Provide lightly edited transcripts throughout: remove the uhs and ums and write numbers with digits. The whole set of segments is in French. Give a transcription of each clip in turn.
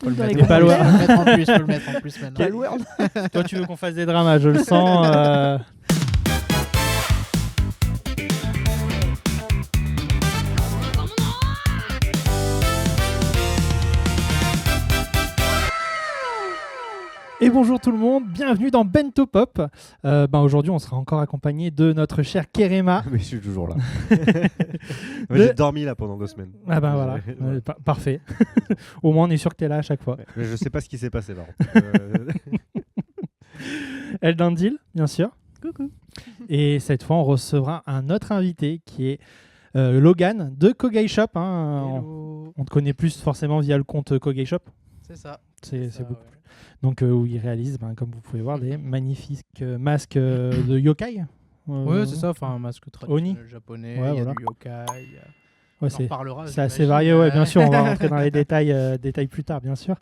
Faut le Dans les mettre commentaires. en plus, faut le mettre en plus maintenant. Palworld. Toi, tu veux qu'on fasse des dramas, je le sens. Et bonjour tout le monde, bienvenue dans Bento Pop. Aujourd'hui, on sera encore accompagné de notre cher Kerema. Mais je suis toujours là. J'ai dormi là pendant 2 semaines. Ah ben voilà, parfait. Au moins, on est sûr que tu es là à chaque fois. Mais je sais pas ce qui s'est passé par contre. Eldandil, bien sûr. Coucou. Et cette fois, on recevra un autre invité qui est Logan de Kogai Shop. On te connaît plus forcément via le compte Kogai Shop. C'est ça. C'est ça, beaucoup. ouais. Donc, où il réalise, comme vous pouvez voir, des magnifiques masques de yokai. Ouais, c'est ça, enfin un masque traditionnel Oni. japonais, Ouais, il y a voilà. du yokai. Ouais, On en reparlera. c'est assez j'imagine. varié, ouais, bien sûr. On va rentrer dans les détails plus tard, bien sûr.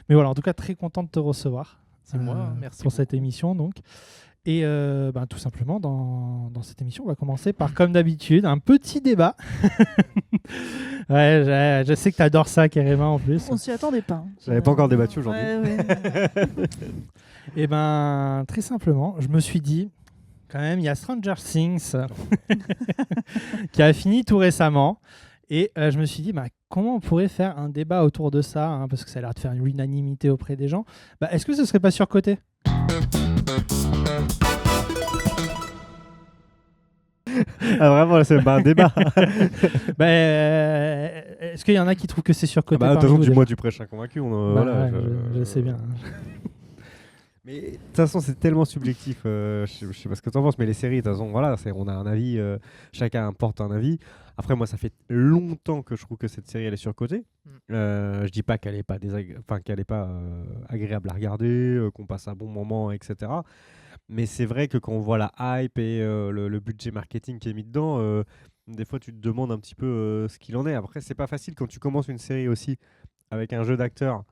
Mais voilà, en tout cas, très content de te recevoir. C'est moi, merci Pour cette beaucoup. émission, donc. Et tout simplement, dans cette émission, on va commencer par, comme d'habitude, un petit débat. Ouais, je sais que tu adores ça, Kerema, en plus. On s'y attendait pas. J'avais pas encore débattu aujourd'hui. Ouais. Et très simplement, je me suis dit, quand même, il y a Stranger Things qui a fini tout récemment. Et je me suis dit, comment on pourrait faire un débat autour de ça, hein, parce que ça a l'air de faire une unanimité auprès des gens. Est-ce que ce serait pas surcoté ? Ah vraiment, là, c'est pas un débat. Est-ce qu'il y en a qui trouvent que c'est surcoté De toute parmi façon, vous, déjà moi tu prêches un convaincu. Voilà, je sais bien. Mais de toute façon, c'est tellement subjectif. Je sais pas ce que tu en penses, mais les séries, de toute façon, voilà, on a un avis, chacun porte un avis. Après, moi, ça fait longtemps que je trouve que cette série elle est surcotée. Je dis pas qu'elle est pas agréable à regarder, qu'on passe un bon moment, etc. Mais c'est vrai que quand on voit la hype et le budget marketing qui est mis dedans, des fois tu te demandes un petit peu ce qu'il en est. Après, c'est pas facile quand tu commences une série aussi avec un jeu d'acteurs.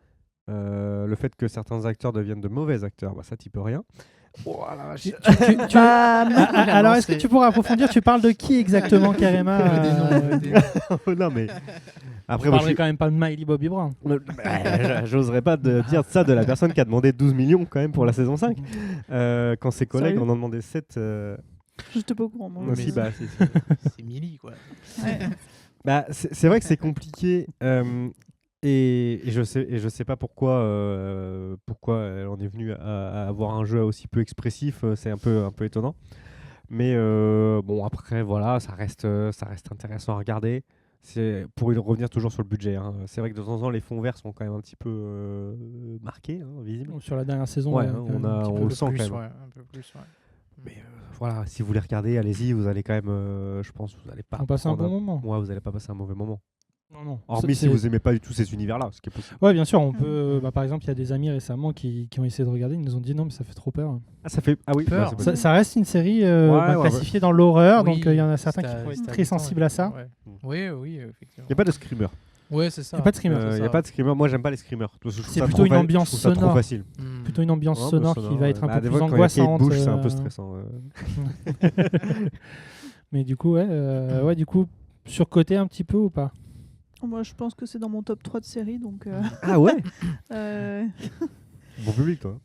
Le fait que certains acteurs deviennent de mauvais acteurs, ça t'y peux rien. Voilà. Alors, est-ce que tu pourrais approfondir ? Tu parles de qui exactement, Kerema Des noms. Non mais après, Je moi, parlerai quand même pas de Miley Bobby Brown. j'oserais pas dire ça de la personne qui a demandé 12 millions quand même pour la saison 5. Quand ses collègues Sérieux en ont demandé 7. J'étais pas au courant, moi. Aussi, mais si. C'est Millie, quoi. Ouais. C'est vrai que c'est compliqué. Et je sais pas pourquoi elle en est venue à avoir un jeu aussi peu expressif. C'est un peu étonnant. Mais bon, après, voilà, ça reste intéressant à regarder. C'est pour revenir toujours sur le budget. Hein. C'est vrai que de temps en temps, les fonds verts sont quand même un petit peu marqués, visibles. Sur la dernière saison, Ouais, quand même un petit on peu. le sent quand même. Ouais, un peu plus, ouais. Mais voilà, si vous les regardez, allez-y, vous allez quand même, je pense, vous allez pas On passe un prendre bon moment. Ouais, vous allez pas passer un mauvais moment. Non. Hormis si vous aimez pas du tout ces univers-là, ce qui est possible. Ouais, bien sûr, on peut. Par exemple, il y a des amis récemment qui ont essayé de regarder, ils nous ont dit non, mais ça fait trop peur. Ah, ça fait. Ah oui, Peur. c'est possible. Ça reste une série ouais. classifiée dans l'horreur, Oui, donc il y en a certains c'est qui à- vont être c'est à très mi-temps, sensibles à ça. Ouais. Oui, effectivement. Il n'y a pas de screamer. Ouais, c'est ça. Y a pas de screamer. Il n'y a pas de screamer. Moi, j'aime pas les screamers. C'est plutôt une ambiance Je trouve ça trop sonore. facile. Plutôt une ambiance Ouais, sonore qui va être un peu plus angoissante. Bouge, c'est un peu stressant. Mais du coup, du coup, surcoté un petit peu ou pas ? Moi, je pense que c'est dans mon top 3 de série, donc... Ah ouais. euh, Bon public, toi.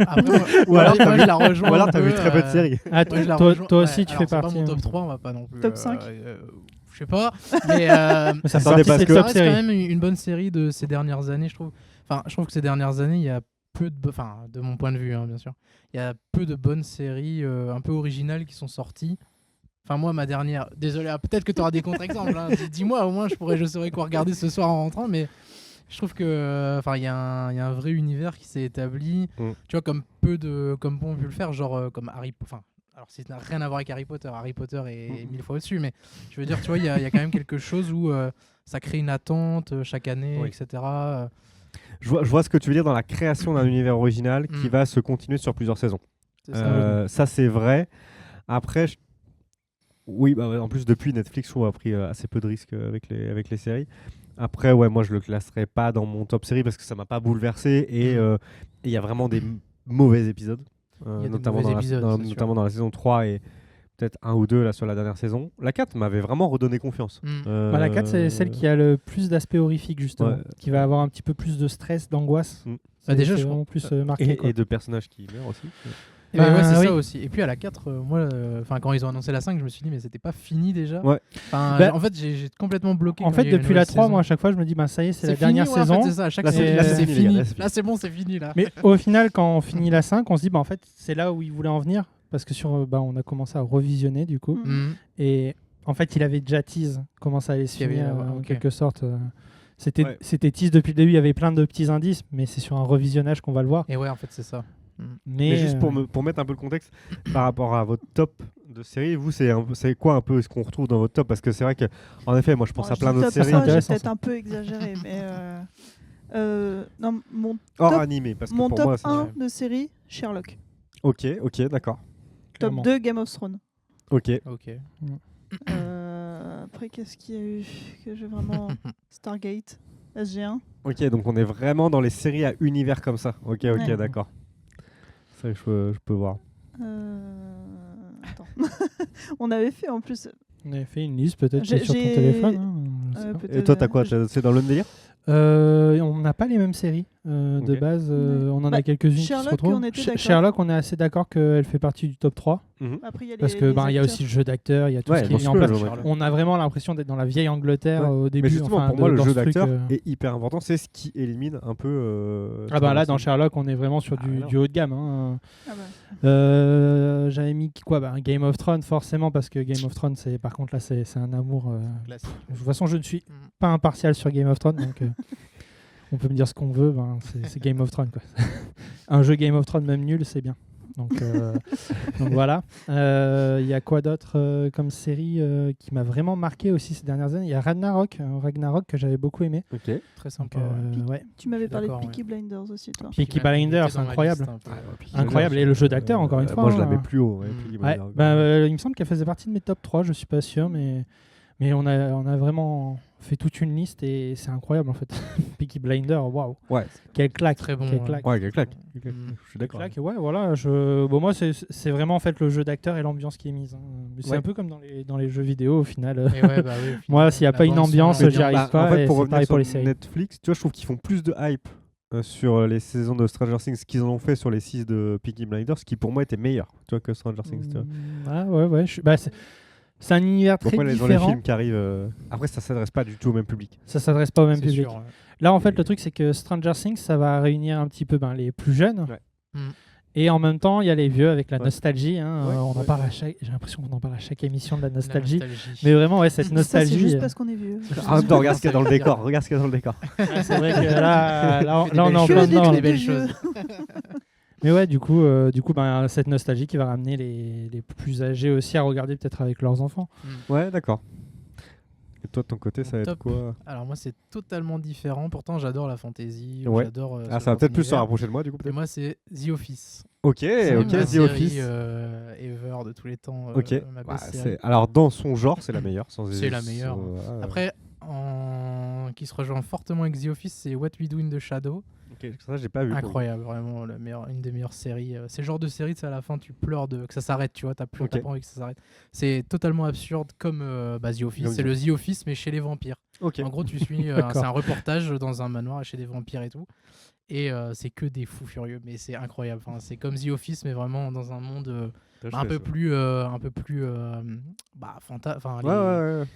Après, moi, Ou alors, moi, je la rejoins. Ou alors, un t'as peu, vu très peu de séries. Ah, moi, je la toi rejoins. aussi, tu Alors, fais c'est partie. pas mon hein. top 3, on va pas non plus. Top 5. Je sais pas. Mais Mais ça fait Attendez, partie parce des que- top ça reste séries. quand même une bonne série de ces dernières années, je trouve. Enfin, je trouve que ces dernières années, il y a peu de... Enfin, de mon point de vue, hein, bien sûr. Il y a peu de bonnes séries un peu originales qui sont sorties. Enfin, moi, ma dernière... Désolé, peut-être que tu auras des contre-exemples. Hein. Dis-moi, au moins, je saurais quoi regarder ce soir en rentrant, mais... Je trouve que il y a un vrai univers qui s'est établi, tu vois, comme on pu le faire, genre comme Harry Potter. Enfin, alors ça n'a rien à voir avec Harry Potter. Harry Potter est 1000 fois au-dessus, mais je veux dire, tu vois, il y a quand même quelque chose où ça crée une attente chaque année, Oui. etc. Je vois ce que tu veux dire dans la création d'un univers original qui va se continuer sur plusieurs saisons. C'est ça. Ça, c'est vrai. Après, oui, en plus, depuis, Netflix a pris assez peu de risques avec les séries. Après, ouais, moi, je le classerais pas dans mon top série parce que ça m'a pas bouleversé et il y a vraiment des mauvais épisodes, Il y a des notamment, mauvais épisodes, c'est sûr. notamment dans la saison 3 et peut-être 1 ou 2 là sur la dernière saison. La 4 m'avait vraiment redonné confiance. La 4, c'est celle qui a le plus d'aspect horrifique, justement, Ouais. qui va avoir un petit peu plus de stress, d'angoisse. Bah, déjà, c'est je vraiment plus marqué. quoi. Et de personnages qui meurent aussi. Et ouais, c'est oui. ça aussi. Et puis à la 4, moi, quand ils ont annoncé la 5, je me suis dit, mais c'était pas fini déjà. Ouais. En fait, j'ai complètement bloqué. En quand fait, il y a eu depuis une la nouvelle 3, saison. moi, à chaque fois, je me dis, ça y est, c'est la fini, dernière ouais, en fait, saison. c'est ça, à chaque Là, fois, c'est- là, c'est fini, fini. là, c'est fini. Là, c'est bon, c'est fini là. Mais au final, quand on finit la 5, on se dit, en fait, c'est là où il voulait en venir. Parce que on a commencé à revisionner, du coup. Mhm. Et en fait, il avait déjà tease comment ça allait se Il y avait, finir, ouais, en ok. quelque sorte. C'était Ouais. c'était tease depuis le début. Il y avait plein de petits indices, mais c'est sur un revisionnage qu'on va le voir. Et ouais, en fait, c'est ça. Mais juste pour mettre un peu le contexte par rapport à votre top de série, vous, c'est quoi un peu ce qu'on retrouve dans votre top? Parce que c'est vrai que, en effet, moi je pense à plein d'autres séries. C'est J'ai intéressant, peut-être ça. un peu exagéré, mais non, mon Hors top- animé, parce que mon pour top moi, c'est... 1 de série, Sherlock. Ok, d'accord. Top Clairement. 2, Game of Thrones. Ok. Ok. Après, qu'est-ce qu'il y a eu que j'ai vraiment Stargate, SG1. Ok, donc on est vraiment dans les séries à univers comme ça. Ok, Ouais. d'accord. Ça, je peux voir. Attends. On avait fait en plus. On avait fait une liste peut-être J'ai- sur ton j'ai- téléphone. Je sais pas. peut-être, Et toi, t'as quoi? C'est dans le même délire? On n'a pas les mêmes séries de Ok. base. On en Bah, a quelques-unes qui se Sherlock, retrouvent. on était d'accord. Sherlock, on est assez d'accord qu'elle fait partie du top 3. Après, il y a Parce les- que les il y a acteurs. aussi le jeu d'acteur, il y a tout Ouais, ce qui bien est sûr, en place. le jeu d'acteur. On a vraiment l'impression d'être dans la vieille Angleterre Ouais. au début. Mais justement, enfin, pour moi, le dans jeu ce truc, d'acteur est hyper important. C'est ce qui élimine un peu. là, dans Sherlock, on est vraiment sur du alors. haut de gamme. Hein. Ah bah. J'avais mis quoi? Game of Thrones, forcément, parce que Game of Thrones, par contre, là, c'est un amour. Classique. De toute façon, je ne suis Mm. pas impartial sur Game of Thrones, donc on peut me dire ce qu'on veut, c'est Game of Thrones. Quoi. Un jeu Game of Thrones, même nul, c'est bien. Donc voilà. Il y a quoi d'autre comme série qui m'a vraiment marqué aussi ces dernières années? Il y a Ragnarok que j'avais beaucoup aimé. Ok. Très Donc, sympa. ouais. Tu m'avais parlé de D'accord, Peaky Blinders aussi, toi. Peaky Blinders, c'est incroyable. Ah, Incroyable. Et le jeu d'acteur, encore une fois. Moi, je la hein. mets plus haut. Ouais, Mm. Peaky Ouais, Blinders. il me semble qu'elle faisait partie de mes top 3, je suis pas sûr, mais on a vraiment fait toute une liste et c'est incroyable en fait. Peaky Blinder, waouh. Ouais. Quelle claque. Très bon, Quelle ouais. claque. Ouais, quelle claque. Mm. Je suis d'accord. Claque, ouais, voilà. Moi, c'est vraiment en fait le jeu d'acteur et l'ambiance qui est mise. Hein. C'est Ouais. un peu comme dans les jeux vidéo au final. Et ouais, bah oui, au Moi, final, s'il y a la pas une bande son, ambiance, la j'y arrive ambiance. pas. En fait, et pour c'est revenir pareil sur pour les séries. Netflix, tu vois, je trouve qu'ils font plus de hype sur les saisons de Stranger Things qu'ils en ont fait sur les 6 de Peaky Blinders, qui pour moi était meilleur, tu vois, que Stranger Things. Tu vois. Ah ouais. C'est un univers très Pourquoi dans les différent. films qui arrivent, après ça s'adresse pas du tout au même public. Ça s'adresse pas au même C'est public. sûr, ouais. Là, en fait, le truc, c'est que Stranger Things, ça va réunir un petit peu les plus jeunes. Ouais. Mm. Et en même temps, il y a les vieux avec la Ouais. nostalgie. Hein. Ouais, On en ouais. parle j'ai l'impression qu'on en parle à chaque émission de la La nostalgie. nostalgie. Mais vraiment, ouais, cette Ça, c'est nostalgie. juste parce qu'on est vieux. Ah, non, regarde ce qu'il y a dans le décor. Regarde ce qu'il y a dans le décor. C'est vrai que là, Fais des on est belles en choses. plein Que des dedans. trucs là. des belles de vieux. choses. Mais ouais, du coup, cette nostalgie qui va ramener les plus âgés aussi à regarder peut-être avec leurs enfants. Ouais, d'accord. Et toi, de ton côté, ça va être Top. quoi? Alors moi c'est totalement différent. Pourtant j'adore la fantasy. Ouais. J'adore. Ah, ce ça va genre peut-être plus se d'univers. rapprocher de moi, du coup, Et peut-être. moi c'est The Office. Ok, C'est ok, ma The série, Office. Ever de tous les temps. Ok. Ma Bah, best série. alors, dans son genre, c'est la meilleure. C'est la meilleure. Après, qui se rejoint fortement avec The Office, c'est What We Do in the Shadow. ok, ça, j'ai pas vu. pour le coup. Incroyable, vraiment une des meilleures séries. C'est le genre de série, à la fin, tu pleures que ça s'arrête, tu vois, t'as Ok. pas envie que ça s'arrête. C'est totalement absurde comme The Office. Comme C'est le The Office, mais chez les vampires. Ok. En gros, tu suis, D'accord. c'est un reportage dans un manoir chez des vampires et tout. Et c'est que des fous furieux, mais c'est incroyable. Enfin, c'est comme The Office, mais vraiment dans un monde un peu plus, Ouais,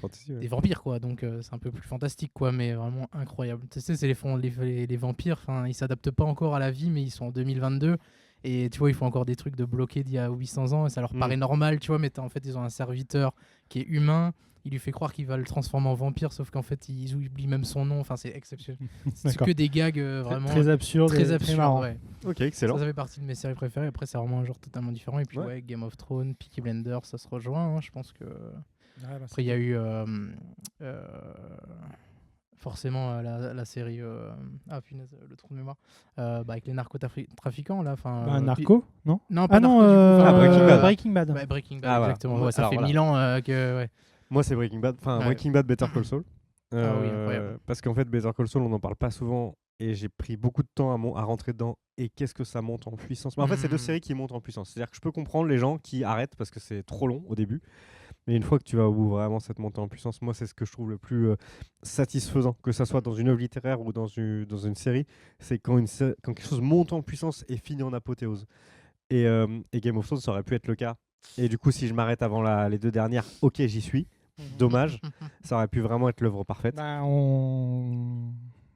fantasy, ouais. des vampires quoi, donc c'est un peu plus fantastique quoi, mais vraiment incroyable. Tu sais, c'est les vampires, enfin ils s'adaptent pas encore à la vie, mais ils sont en 2022 et tu vois ils font encore des trucs de bloqués d'il y a 800 ans et ça leur paraît normal, tu vois, mais en fait ils ont un serviteur qui est humain. Il lui fait croire qu'il va le transformer en vampire, sauf qu'en fait ils oublient même son nom. Enfin c'est exceptionnel. C'est D'accord. que des gags vraiment Très absurde. et très très absurdes. marrant. Ouais. Ok, excellent. Ça fait partie de mes séries préférées. Après c'est vraiment un genre totalement différent. Et puis Ouais. ouais, Game of Thrones, Peaky Blinders, ça se rejoint. Hein, je pense que. Ouais, bah, Après, il y a eu forcément la série. Ah, punaise, le trou de mémoire. Avec les narcotrafiquants, là. Narco, non? Non, pas Ah non, Narco, du coup, Breaking Bad. Breaking Bad. Ouais, Breaking Bad, Ah, voilà. exactement. Ouais, Ouais, ça alors fait voilà. 1000 ans que. Ouais. Moi, c'est Breaking Bad. Enfin, Ouais. Breaking Bad, Better Call Saul. Ah oui, incroyable. Parce qu'en fait, Better Call Saul, on n'en parle pas souvent et j'ai pris beaucoup de temps à rentrer dedans. Et qu'est-ce que ça monte en puissance. Mais en fait, c'est deux séries qui montent en puissance. C'est-à-dire que je peux comprendre les gens qui arrêtent parce que c'est trop long au début. Mais une fois que tu vas au bout vraiment cette montée en puissance, moi, c'est ce que je trouve le plus satisfaisant, que ça soit dans une œuvre littéraire ou dans une série, c'est quand quelque chose monte en puissance et finit en apothéose. Et Game of Thrones, ça aurait pu être le cas. Et du coup, si je m'arrête avant les 2 dernières, ok, j'y suis. Dommage. Ça aurait pu vraiment être l'œuvre parfaite.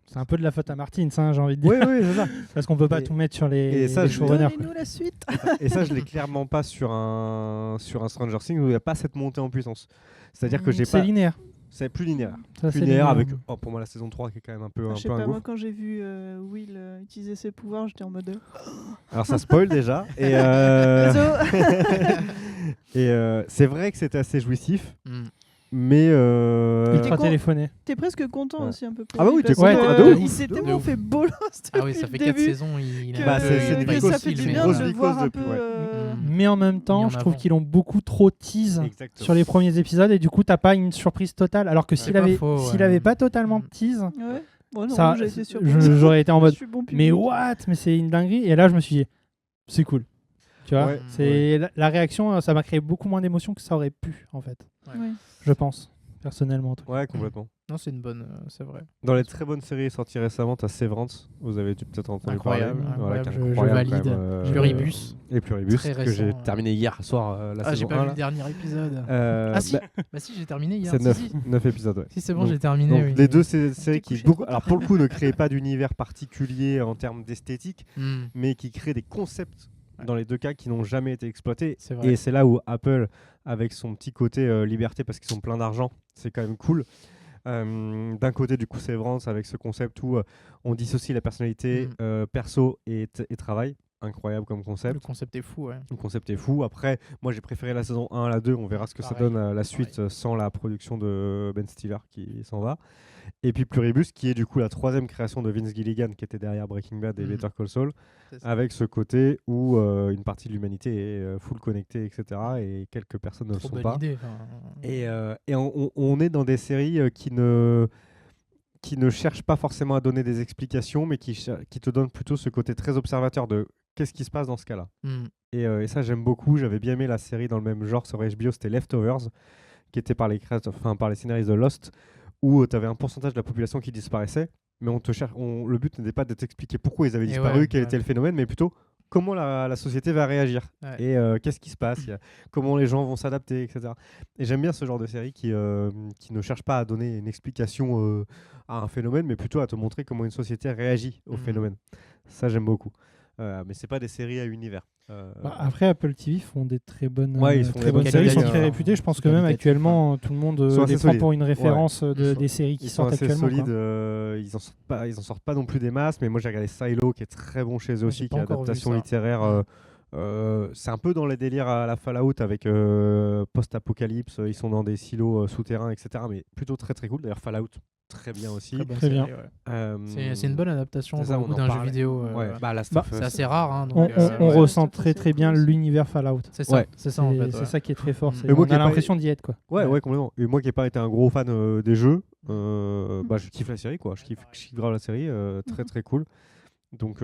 C'est un peu de la faute à Martin, ça, j'ai envie de dire. Oui, c'est ça. Parce qu'on peut pas tout mettre sur les showrunners. Donnez-nous la suite. Et ça, je l'ai clairement pas sur un Stranger Things où il n'y a pas cette montée en puissance. C'est-à-dire que j'ai C'est pas. linéaire. C'est plus linéaire. Ça, Plus c'est linéaire linéaire. avec, pour moi, la saison 3 qui est quand même un peu Je sais un pas, moi gouffre. quand j'ai vu Will utiliser ses pouvoirs, j'étais en mode. Alors ça spoil déjà. Et, c'est vrai que c'était assez jouissif. Mais Ultra con- téléphoné. T'es presque content Ouais. aussi un peu pour Ah bah lui, oui, t'es parce content. que, De ouf. il s'est De tellement ouf. fait bolos Ah oui, ça depuis fait le 4 début saisons. Il que, Bah, c'est il a une que pas grosse- ça été fait du filmé. bien grosse de le vicose voir un depuis, peu. ouais. Mais en même Mis temps, en je trouve avant. qu'ils ont beaucoup trop tease Exactement. sur les premiers épisodes et du coup, t'as pas une surprise totale. Alors que C'est s'il pas avait, faux, s'il ouais. avait pas totalement de tease, Ouais. Bon, non, ça, j'ai été surpris. j'aurais été en mode Je suis bon public. mais what? Mais c'est une dinguerie. Et là, je me suis dit, c'est cool. Tu vois, Ouais, c'est la réaction, ça m'a créé beaucoup moins d'émotions que ça aurait pu, en fait. Ouais. Je pense, personnellement. en tout cas. Ouais, complètement. Non, c'est une bonne, c'est vrai. Dans les très bonnes séries sorties récemment, t'as Severance. Vous avez peut-être entendu Incroyable, parler. Voilà, qui est incroyable, je incroyable valide. quand même, Pluribus. Et Pluribus, Très que j'ai récent, terminé hier soir, la Ah, j'ai saison pas 1. vu là. le dernier épisode. Ah si. Bah si, j'ai terminé hier. C'est Si, 9, si. 9 épisodes, ouais. Si, c'est bon, Donc- j'ai terminé. Donc, oui. les deux séries qui, couché beaucoup, trop alors pour le coup, ne créent pas d'univers particulier en termes d'esthétique, Hmm, mais qui créent des concepts Ouais. dans les deux cas qui n'ont jamais été exploités. c'est vrai. Et c'est là où Apple, avec son petit côté liberté, parce qu'ils sont pleins d'argent, c'est quand même cool. D'un côté, du coup, Severance avec ce concept où on dissocie la personnalité perso et travail. Incroyable comme Le concept. concept est fou, ouais. Le concept est fou. Après, moi j'ai préféré la saison 1 à la 2. On verra ce que ça Pareil, donne la suite sans la production de Ben Stiller qui s'en va. Et puis Pluribus, qui est du coup la 3e création de Vince Gilligan qui était derrière Breaking Bad et Mhm. Better Call Saul, C'est ça. avec ce côté où une partie de l'humanité est full connectée, etc. Et quelques personnes ne le Trop sont bonne pas. idée. Et on est dans des séries qui ne cherchent pas forcément à donner des explications, mais qui te donnent plutôt ce côté très observateur de qu'est-ce qui se passe dans ce cas-là. Hmm. Et ça, j'aime beaucoup. J'avais bien aimé la série dans le même genre sur HBO, c'était Leftovers, qui était par les scénaristes de Lost, où tu avais un pourcentage de la population qui disparaissait, mais le but n'était pas de t'expliquer pourquoi ils avaient Et disparu, ouais, quel ouais. était le phénomène, mais plutôt comment la société va réagir Ouais. et qu'est-ce qui se passe, comment les gens vont s'adapter, etc. Et j'aime bien ce genre de série qui ne cherche pas à donner une explication à un phénomène, mais plutôt à te montrer comment une société réagit au Mhm. phénomène. Ça, j'aime beaucoup. Mais c'est pas des séries à univers. Après, Apple TV font des très bonnes, Ouais, ils font très des bonnes bonnes séries, ils sont séries, très hein. réputés. Je pense C'est que même qualitatif, actuellement, tout le monde Ils sont assez les prend solides. pour une référence Ils sont- des séries qui Ils sont sortent assez actuellement. solides, quoi. ils en sortent pas non plus des masses, mais moi j'ai regardé Silo qui est très bon chez eux J'ai aussi, pas qui est encore vu adaptation ça. littéraire. C'est un peu dans les délires à la Fallout avec post-apocalypse, ils sont dans des silos souterrains, etc. Mais plutôt très très cool. D'ailleurs Fallout, très bien aussi. Très bonne Très bien. série, ouais. C'est une bonne bonne adaptation c'est ça, pour le coup, on en d'un jeu parlait. vidéo. Ouais, bah, Last Bah, of Us, C'est assez rare. Hein, donc, On ouais, ressent ça, très c'est très cool bien aussi. l'univers Fallout. C'est ça, Ouais. c'est ça en fait. C'est ouais. ça qui est très fort. Mais On moi qui a ai pas- l'impression d'y être, quoi. Ouais, complètement. Et moi qui n'ai pas été un gros fan des jeux, bah, je kiffe la série, quoi. Je kiffe grave la série, très très cool. Donc,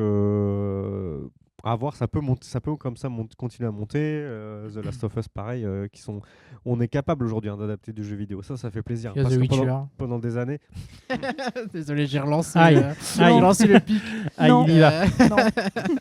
à voir, ça peut comme ça continuer à monter. The Last of Us, pareil, on est capable aujourd'hui d'adapter du jeu vidéo. Ça fait plaisir. Il y a Parce The que Witcher. pendant des années, Désolé, j'ai relancé. Aïe. J'ai Aïe. relancé le pic. Ah, Non. il y va. Non,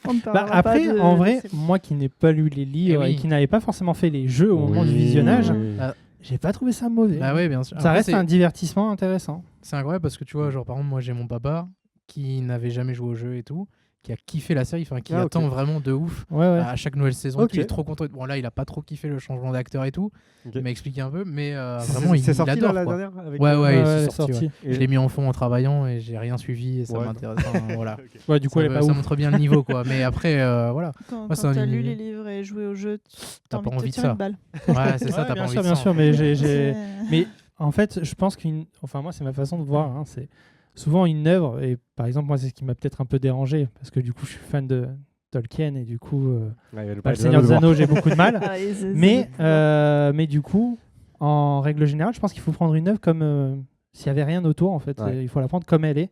on ne Bah, parlera après, pas de en vrai, série. moi qui n'ai pas lu les livres Eh oui. et qui n'avais pas forcément fait les jeux au moment du Oui. visionnage, Oui. j'ai pas trouvé ça mauvais. Bah ouais, bien sûr. Ça Après, reste un divertissement intéressant. c'est incroyable parce que tu vois, genre par exemple, moi j'ai mon papa qui n'avait jamais joué au jeu et tout, qui a kiffé la série, enfin qui Ah, ok. attend vraiment de ouf Ouais, ouais. à chaque nouvelle saison. Ok. Il est trop content. Bon là, il a pas trop kiffé le changement d'acteur et tout. Ok. Il m'a expliqué un peu, mais vraiment c'est il sorti adore. là, la quoi. dernière avec, Ouais, ouais, Ouais, c'est sorti. Ouais. Et- Je l'ai mis en fond en travaillant et j'ai rien suivi et ça Ouais. m'intéresse. Enfin, voilà. Ok. Ouais, du coup, Ça, elle est pas ça ouf. montre bien le niveau quoi. Mais après, voilà. Quand Moi, c'est un t'as lu univers. les livres et joué au jeu, T'as t'as pas envie envie de de tirer ça. une balle. Ouais, c'est ça. Ouais, T'as pas bien envie sûr, de bien ça, sûr, en mais fait. j'ai- Mais en fait, je pense enfin moi, c'est ma façon de voir. Hein, c'est souvent une œuvre, et par exemple, moi, c'est ce qui m'a peut-être un peu dérangé, parce que du coup, je suis fan de Tolkien, et du coup, Ouais, il va nous le parler de Seigneur des Voldemort. Anneaux, j'ai beaucoup de mal. Ah, et c'est- mais du coup, en règle générale, je pense qu'il faut prendre une œuvre comme s'il y avait rien autour, en fait, Ouais. il faut la prendre comme elle est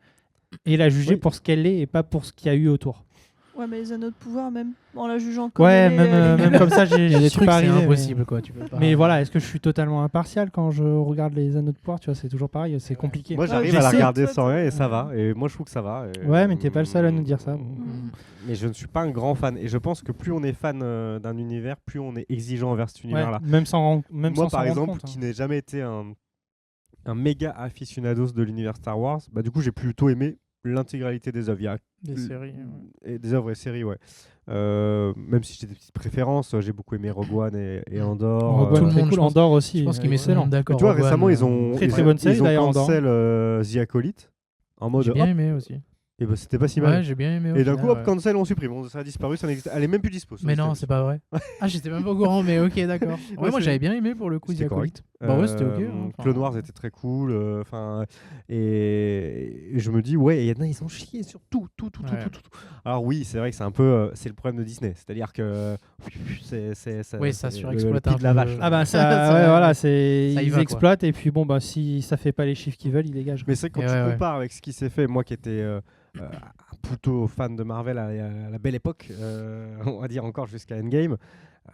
et la juger Oui. pour ce qu'elle est et pas pour ce qu'il y a eu autour. Ouais, mais les anneaux de pouvoir, même en la jugeant comme Ouais, elle est, même comme ça, Il y a des j'y suis trucs, pas c'est arrivé. impossible, quoi. Tu peux pas... Mais voilà, est-ce que je suis totalement impartial quand je regarde les anneaux de pouvoir? Tu vois, c'est toujours pareil, c'est compliqué. Moi, Ouais, j'arrive à la j'essaie. regarder sans rien et ça va. Et moi, je trouve que ça va. Et, Ouais, mais t'es pas le seul à nous dire ça. Mais je ne suis pas un grand fan. Et je pense que plus on est fan d'un univers, plus on est exigeant envers cet Ouais, univers-là. même sans Moi, s'en par rendre exemple, compte, hein. qui n'ai jamais été un méga aficionados de l'univers Star Wars, bah, du coup, j'ai plutôt aimé l'intégralité des œuvres. Il y a Des séries. et des œuvres et séries, ouais. Même si j'ai des petites préférences, j'ai beaucoup aimé Rogue One et Andor. Rogue tout One, le très monde, cool. je pense- Andorre aussi. Je pense qu'ils mettent excellent. d'accord. Tu vois, Rogue récemment, One, ils ont Très, très bonne série, ils ont d'ailleurs, Andorre. cancel The Acolyte en mode J'ai bien hop, aimé aussi. et bah, c'était pas si mal. Ouais, j'ai bien aimé. au Et d'un final, coup, hop, ouais. cancel, on supprime. Ça a disparu, ça n'existe. Elle est même plus dispo. sur Mais le non, système. c'est pas vrai. Ah, j'étais même pas au courant, mais ok, d'accord. Ouais, Ouais, moi c'est- j'avais bien aimé pour le coup. C'était The correct. Acolyte. Bah ouais, c'était ok. hein, enfin. Clone Wars était très cool. Et je me dis, ouais, il y en a, ils ont chié sur tout. Ouais. Tout. Alors oui, c'est vrai que c'est un peu, c'est le problème de Disney. C'est-à-dire que Oui, ça c'est surexploite le pied un de la peu. vache. Ah bah ça, Ça- ouais, voilà, ça y ils va, quoi. exploitent et puis bon bah si ça fait pas les chiffres qu'ils veulent, ils dégagent. Mais c'est quand Et tu ouais. compares avec ce qui s'est fait, moi qui étais plutôt fan de Marvel à la belle époque, on va dire encore jusqu'à Endgame,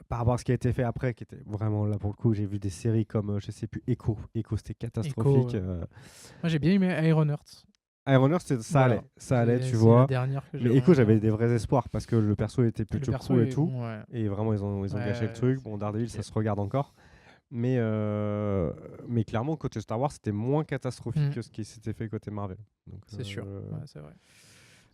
par rapport à ce qui a été fait après, qui était vraiment là pour le coup, j'ai vu des séries comme, je sais plus, Echo, c'était catastrophique. ouais. Moi j'ai bien aimé Ironheart. Ironheart, ça Voilà. allait, C'est tu la vois. dernière que j'ai Mais Echo, vraiment- j'avais des vrais espoirs parce que le perso était Le plutôt perso cool et est tout. bon, ouais. Et vraiment, ils ont Ouais, gâché le truc. Bon, Daredevil, ça compliqué. se regarde encore. Mais clairement, côté Star Wars, c'était moins catastrophique Mm. que ce qui s'était fait côté Marvel. Donc, C'est sûr. Ouais, c'est vrai.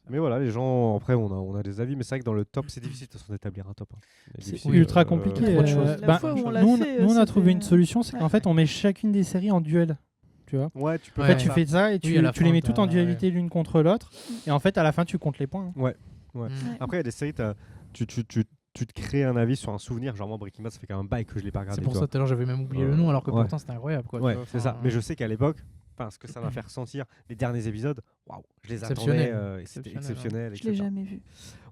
Mais voilà, les gens, après, on a des avis, mais c'est vrai que dans le top, c'est difficile de toute façon d'établir un top. Hein. C'est difficile, ultra compliqué. trop de choses. La bah, fois où on nous, l'a fait, nous, on a c'était- trouvé une solution, c'est qu'en Ouais. fait on met chacune des séries en duel. Tu vois. Ouais, tu peux En Ouais. fait, tu fais ça et tu, Oui, à la tu les fin, mets toutes en t'as- dualité l'une contre l'autre. Et en fait, à la fin, tu comptes les points. hein. Mm. Après, il y a des séries, tu te crées un avis sur un souvenir. Genre, moi, Breaking Bad, ça fait quand même un bail que je l'ai pas regardé. C'est pour tu ça tout à l'heure j'avais même oublié le nom alors que ouais. pourtant c'était incroyable quoi. Ouais, tu vois, c'est ça. enfin, Mais je sais qu'à l'époque, ce que ça m'a fait ressentir, les derniers épisodes, waouh, je les attendais, Exceptionnel. et c'était Exceptionnel, exceptionnel, Je l'ai etc. jamais vu.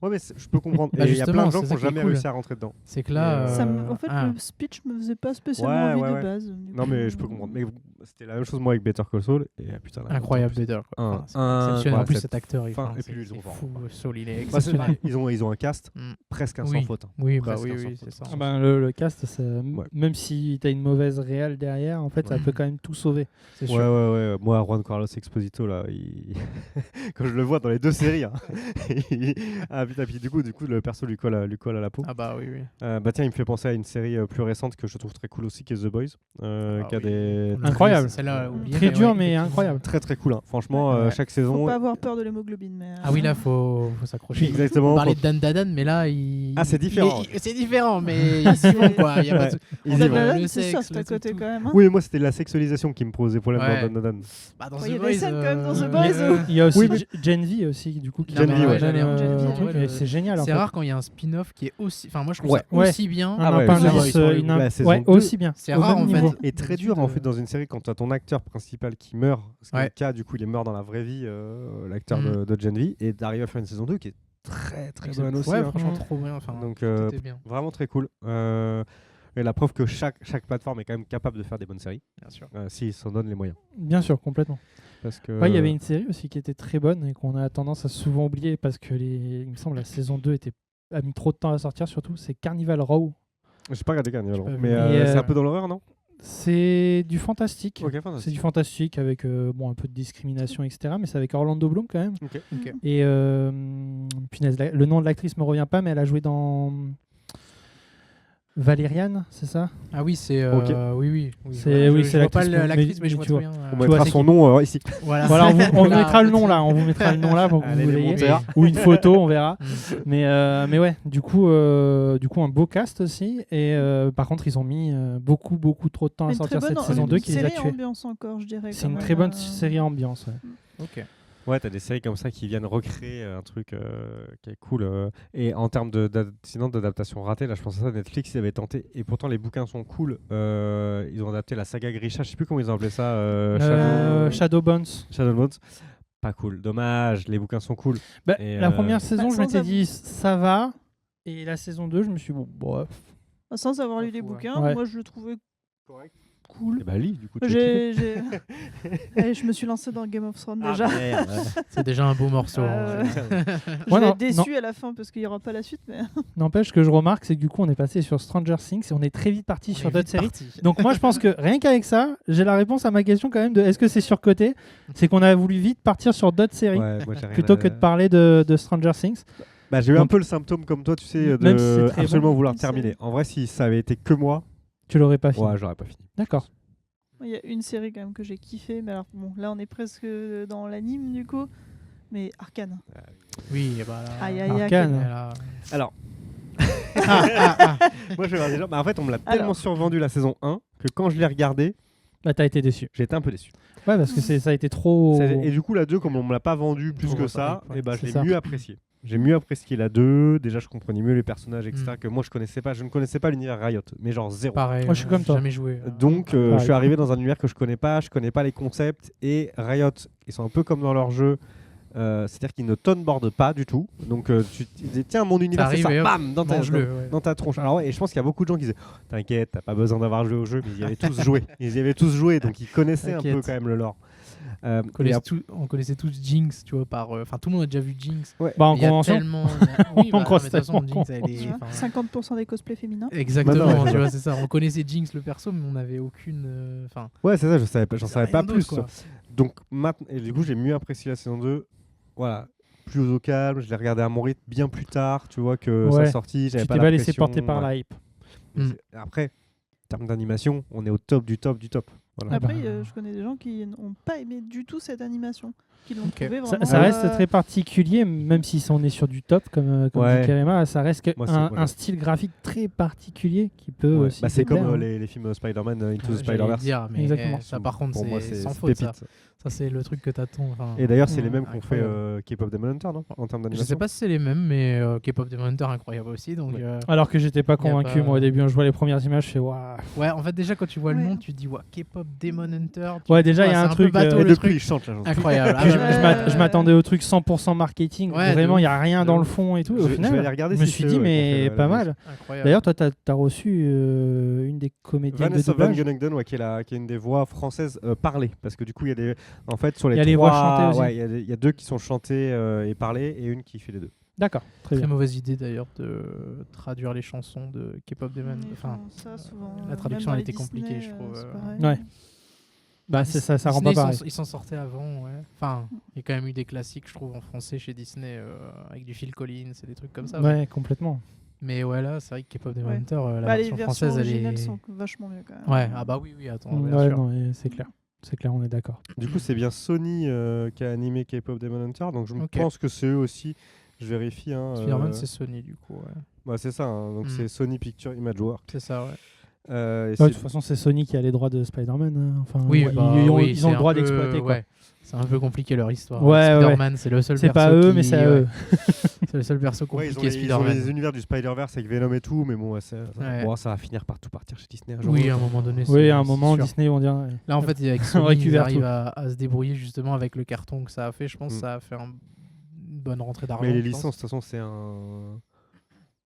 Ouais, mais je peux comprendre. Bah, Et il y a plein de justement, gens c'est qui ça n'ont qui est jamais cool. réussi à rentrer dedans. C'est que là. En fait, ah. le speech me faisait pas spécialement Ouais, envie ouais, de ouais. base. Non, mais je peux comprendre. Mais c'était la même chose moi avec Better Call Saul. Et putain, là, Incroyable en plus, Better. quoi. un- Enfin, c'est un- exceptionnel. voilà, En plus cette cet acteur il fin, enfin, et puis c'est- ils ont c'est vraiment- fou. Saul il est Bah, c'est exceptionnel. pareil, ils ont un cast Mm. presque un Oui. sans faute. hein. Oui, bah Presque oui, un sans oui, faute. c'est ça. Ah ben, le cast, Ouais. même si tu as une mauvaise réelle derrière, en fait, ça Ouais. peut quand même tout sauver. C'est Ouais, sûr. ouais. Moi, Juan Carlos Exposito, là, quand je le vois dans les deux séries, hein, ah putain, puis du coup, le perso lui colle à la peau. Ah bah oui, oui. Bah tiens, il me fait penser à une série plus récente que je trouve très cool aussi, qui est The Boys, Ah qui a oui. des On a Incroyable. oublié, celle-là, on a oublié, Très dur, ouais, mais effectivement. incroyable. très très cool. Hein. Franchement, Ouais. chaque Faut saison. pas avoir peur de l'hémoglobine, mais. Ah oui, là, faut s'accrocher. Exactement. On parlait faut- de Dan Dadan, mais là, il. Ah, c'est différent. C'est différent, mais ils y vont, quoi. Il y a pas de- Ils on y va vont. pas- Dan, le c'est sexe, sûr, c'est à le côté tout. quand même. hein. Oui, moi c'était la sexualisation qui me posait problème Ouais. dans Dan Dan. Bah, dans Ouais, The il y a des Boys, scènes quand même dans The euh, Boys, euh, Il y a aussi Oui, mais- Gen V aussi, du coup, qui Gen a V, un ouais. j'allais en Gen V, en truc, vrai, et le- c'est génial. en C'est fait. rare quand il y a un spin-off qui est aussi. Enfin, moi, je trouve Ouais. ça Ouais. aussi bien. Un Ah ouais, appendice, The Boys, pour le coup. une La saison ouais, 2. aussi bien. C'est Au rare, même en fait. niveau. Et très D'habitude, dur en fait dans une série quand tu as ton acteur principal qui meurt, ce qui est Ouais. le cas du coup il est mort dans la vraie vie, l'acteur de Gen V, et d'arriver à faire une saison 2 qui est très très bonne aussi. Ouais, hein. franchement, trop bien. Enfin, Donc tout était bien, vraiment très cool. Et la preuve que chaque plateforme est quand même capable de faire des bonnes séries, bien sûr. s'ils s'en donnent les moyens. Bien sûr, complètement. Parce que Ouais, il y avait une série aussi qui était très bonne et qu'on a tendance à souvent oublier parce que il me semble la saison 2 a mis trop de temps à sortir, surtout. C'est Carnival Row. j'ai pas regardé Carnival, J'ai pas vu. mais Et, c'est un peu dans l'horreur, non? C'est du fantastique. Ok, C'est fantastique. du fantastique avec bon, un peu de discrimination, etc. Mais c'est avec Orlando Bloom quand même. Ok. Ok. Et punaise, le nom de l'actrice me revient pas, mais elle a joué dans Valériane, c'est ça? Ah oui, c'est. Ok. Oui. C'est- Je- oui, je c'est vois pas l'actrice, l'actrice, mais mais je vois tu très vois. bien. On Tu mettra vois, son nom ici. Voilà, Voilà, on vous Là, mettra le nom peut-être. là, on vous mettra le nom là pour que Allez, vous les l'ayez. monteurs. Ou une photo, on verra. Mm. Mais ouais, du coup, un beau cast aussi. Et par contre, ils ont mis beaucoup trop de temps à Mais une sortir très cette bonne saison 2 qui les a série tués. ambiance encore, je dirais. C'est quand une même, très bonne série ambiance. Ouais. Ok. Ouais, t'as des séries comme ça qui viennent recréer un truc qui est cool. Et en termes sinon d'adaptation ratée, là je pense à ça, Netflix ils avaient tenté, et pourtant les bouquins sont cool. Ils ont adapté la saga Grisha, je sais plus comment ils ont appelé ça. Shadowbones. Shadowbones. Pas cool, dommage, les bouquins sont cool. Bah, Et, la première saison, bah, je sans m'étais avou- dit ça va. Et la saison 2, je me suis dit, bon, bref. Sans avoir lu Pas les fou, ouais. bouquins, Ouais. moi je le trouvais Cool. Et bah lis, du coup. tu as kiffé. Je me suis lancée dans Game of Thrones Ah, déjà. merde. C'est déjà un beau morceau. Euh, Je Ouais, vais non, être déçu à la fin parce qu'il n'y aura pas la suite. Mais... N'empêche que je remarque, c'est que du coup, on est passé sur Stranger Things et on est très vite parti sur d'autres séries. Donc moi, je pense que rien qu'avec ça, j'ai la réponse à ma question quand même de est-ce que c'est surcoté. C'est qu'on a voulu vite partir sur d'autres séries Ouais, moi, j'ai rien plutôt à- que de parler de Stranger Things. Bah, j'ai eu un Donc- peu le symptôme comme toi, tu sais, Même si c'est de très absolument bon, vouloir c'est- terminer. En vrai, si ça avait été que moi, Tu l'aurais pas fini. ouais, j'aurais pas fini. D'accord. Il y a une série quand même que j'ai kiffé. Mais alors, bon, là, on est presque dans l'anime du coup. Mais Arcane. Oui, et bah là. Aïe, aïe, aïe. Arcane. Là, Alors, ah. moi, je vais voir des gens. Bah, en fait, on me l'a Alors. tellement survendu la saison 1 que quand je l'ai regardé, Bah, t'as été déçu. j'ai été un peu déçu. Ouais, parce que ça a été trop. Et du coup, la 2, comme on me l'a pas vendu plus Trop que ça, reparé, et bah, je c'est l'ai ça. mieux apprécié. J'ai mieux apprécié la 2. Déjà, je comprenais mieux les personnages, etc. Mm. Que moi, je connaissais pas. Je ne connaissais pas l'univers Riot, mais genre zéro. Pareil. Moi, je suis comme toi. Jamais joué. Donc, je Pareil. suis arrivé dans un univers que je connais pas les concepts. Et Riot, ils sont un peu comme dans leur jeu. C'est-à-dire qu'ils ne t'onboardent pas du tout. Donc, tu te dis, tiens, mon univers, c'est T'arrives et ça, hop, bam, mange-le. Ouais. dans ta tronche. Alors, ouais, et je pense qu'il y a beaucoup de gens qui disaient, t'inquiète, t'as pas besoin d'avoir joué au jeu, mais ils y avaient tous joué. Ils y avaient tous joué, donc ils connaissaient un peu T'inquiète. quand même le lore. On connaissait tous Jinx, tu vois, Bah, tout le monde a déjà vu Jinx. en Il y a convention. tellement. Oui, En bah, cross mais de toute façon, tellement Jinx, elle Tu est. vois, enfin, 50% des cosplays féminins. Exactement, Bah non, tu vois, c'est ça. On connaissait Jinx le perso, mais on n'avait aucune. Enfin, Ouais, c'est ça, j'en savais pas rien d'autre, plus. quoi. Donc, maintenant, et du coup, j'ai mieux apprécié la saison 2. Voilà, plus au calme, je l'ai regardé à mon rythme bien plus tard, tu vois, que Ouais. sa sortie. J'avais Tu pas t'es la pas laissé pression, porter par ouais. la hype. Mm. Après, en termes d'animation, on est au top du top du top. Voilà. Après, bah. je connais des gens qui n'ont pas aimé du tout cette animation. Qui l'ont Ok. trouvé Ça, vraiment. ça reste très particulier, même si on est sur du top, comme Ouais. dit Kerema, ça reste Moi, c'est- un voilà. style graphique très particulier qui peut Ouais. aussi Bah, c'est déplaire, comme hein. les films Spider-Man Into the j'allais Spider-Verse. dire, mais Exactement. ça, par contre, Pour moi, c'est c'est sans faute. Ça, pépite. ça c'est le truc que t'attends. Enfin, Et d'ailleurs, c'est les Mm, mêmes qu'on fait incroyable. K-pop Demon Hunter, non, en termes je d'animation. sais pas si c'est les mêmes, mais K-pop Demon Hunter, incroyable aussi. Donc, Ouais. Alors que j'étais pas Y a convaincu, pas- moi au début, je vois les premières images, je fais waouh. ouais, en fait, déjà, quand tu vois le Ouais. nom, tu te dis, ouais, K-pop Demon Hunter. tu Ouais, te dis, déjà, il y a c'est un peu truc, bateau, Et le depuis, truc. il chante la chanson. Incroyable. Ah, Puis ouais. je m'attendais au truc 100% marketing, où Ouais, de vraiment il n'y ouf. a rien De dans le ouf. fond et tout. Je Au vais final, aller regarder je me si suis c'est dit, eux, ouais, mais qui ont fait pas la mal. Incroyable. D'ailleurs, toi, t'as reçu une des comédiennes de Vanessa Van doublage. Gunnington, ouais, qui est une des voix françaises parlées, parce que du coup il y a des, en fait sur les Il y a les trois, voix chantées aussi. ouais, il y a deux qui sont chantées et parlées et une qui fait les deux. D'accord, très Très bien. mauvaise idée d'ailleurs de traduire les chansons de K-pop Demon. Enfin, ça, souvent, la même traduction, dans elle les était compliquée, Disney, je trouve, c'est euh. pareil. Ouais. Bah c'est ça rend Disney, pas pareil. ils s'en sortaient avant, ouais. Enfin, il y a quand même eu des classiques, je trouve, en français chez Disney, avec du Phil Collins et des trucs comme ça. Ouais, complètement. Mais ouais, là, c'est vrai que K-pop Demon Ouais. Hunter, la Bah, les version versions française, elle originales est. sont vachement mieux quand même. Ouais, ah bah oui, attends, bien Ouais, sûr. non, c'est clair. C'est clair, on est d'accord. Du coup c'est bien Sony qui a animé K-pop Demon Hunter, donc je Ok. pense que c'est eux aussi. Je vérifie. Hein, Spider-Man, c'est Sony, du coup, ouais. bah, c'est ça. Hein, donc c'est Sony Picture Imageworks. C'est ça, ouais. Et Ouais, de c'est- toute façon, c'est Sony qui a les droits de Spider-Man. Hein. Enfin, Oui, ils, bah, ils ont, oui, ils ont c'est le droit un peu- d'exploiter. quoi. ouais. C'est un peu compliqué leur histoire. Ouais, Spider-Man, c'est le seul C'est perso pas eux, qui- mais c'est à ouais. eux. C'est le seul perso Ouais, compliqué, ils ont Spider-Man. les univers du Spider-Verse avec Venom et tout, mais bon, ouais, Ouais. bon, ça va finir par tout partir chez Disney. un jour. Oui, à un moment donné. Oui, c'est- à un c'est moment, sûr. Disney vont dire. ouais. Là, en fait, avec On Sony, ils récupère arrivent tout. à se débrouiller justement avec le carton que ça a fait. Je pense que ça a fait une bonne rentrée d'argent. Mais les je pense. licences, de toute façon, c'est un.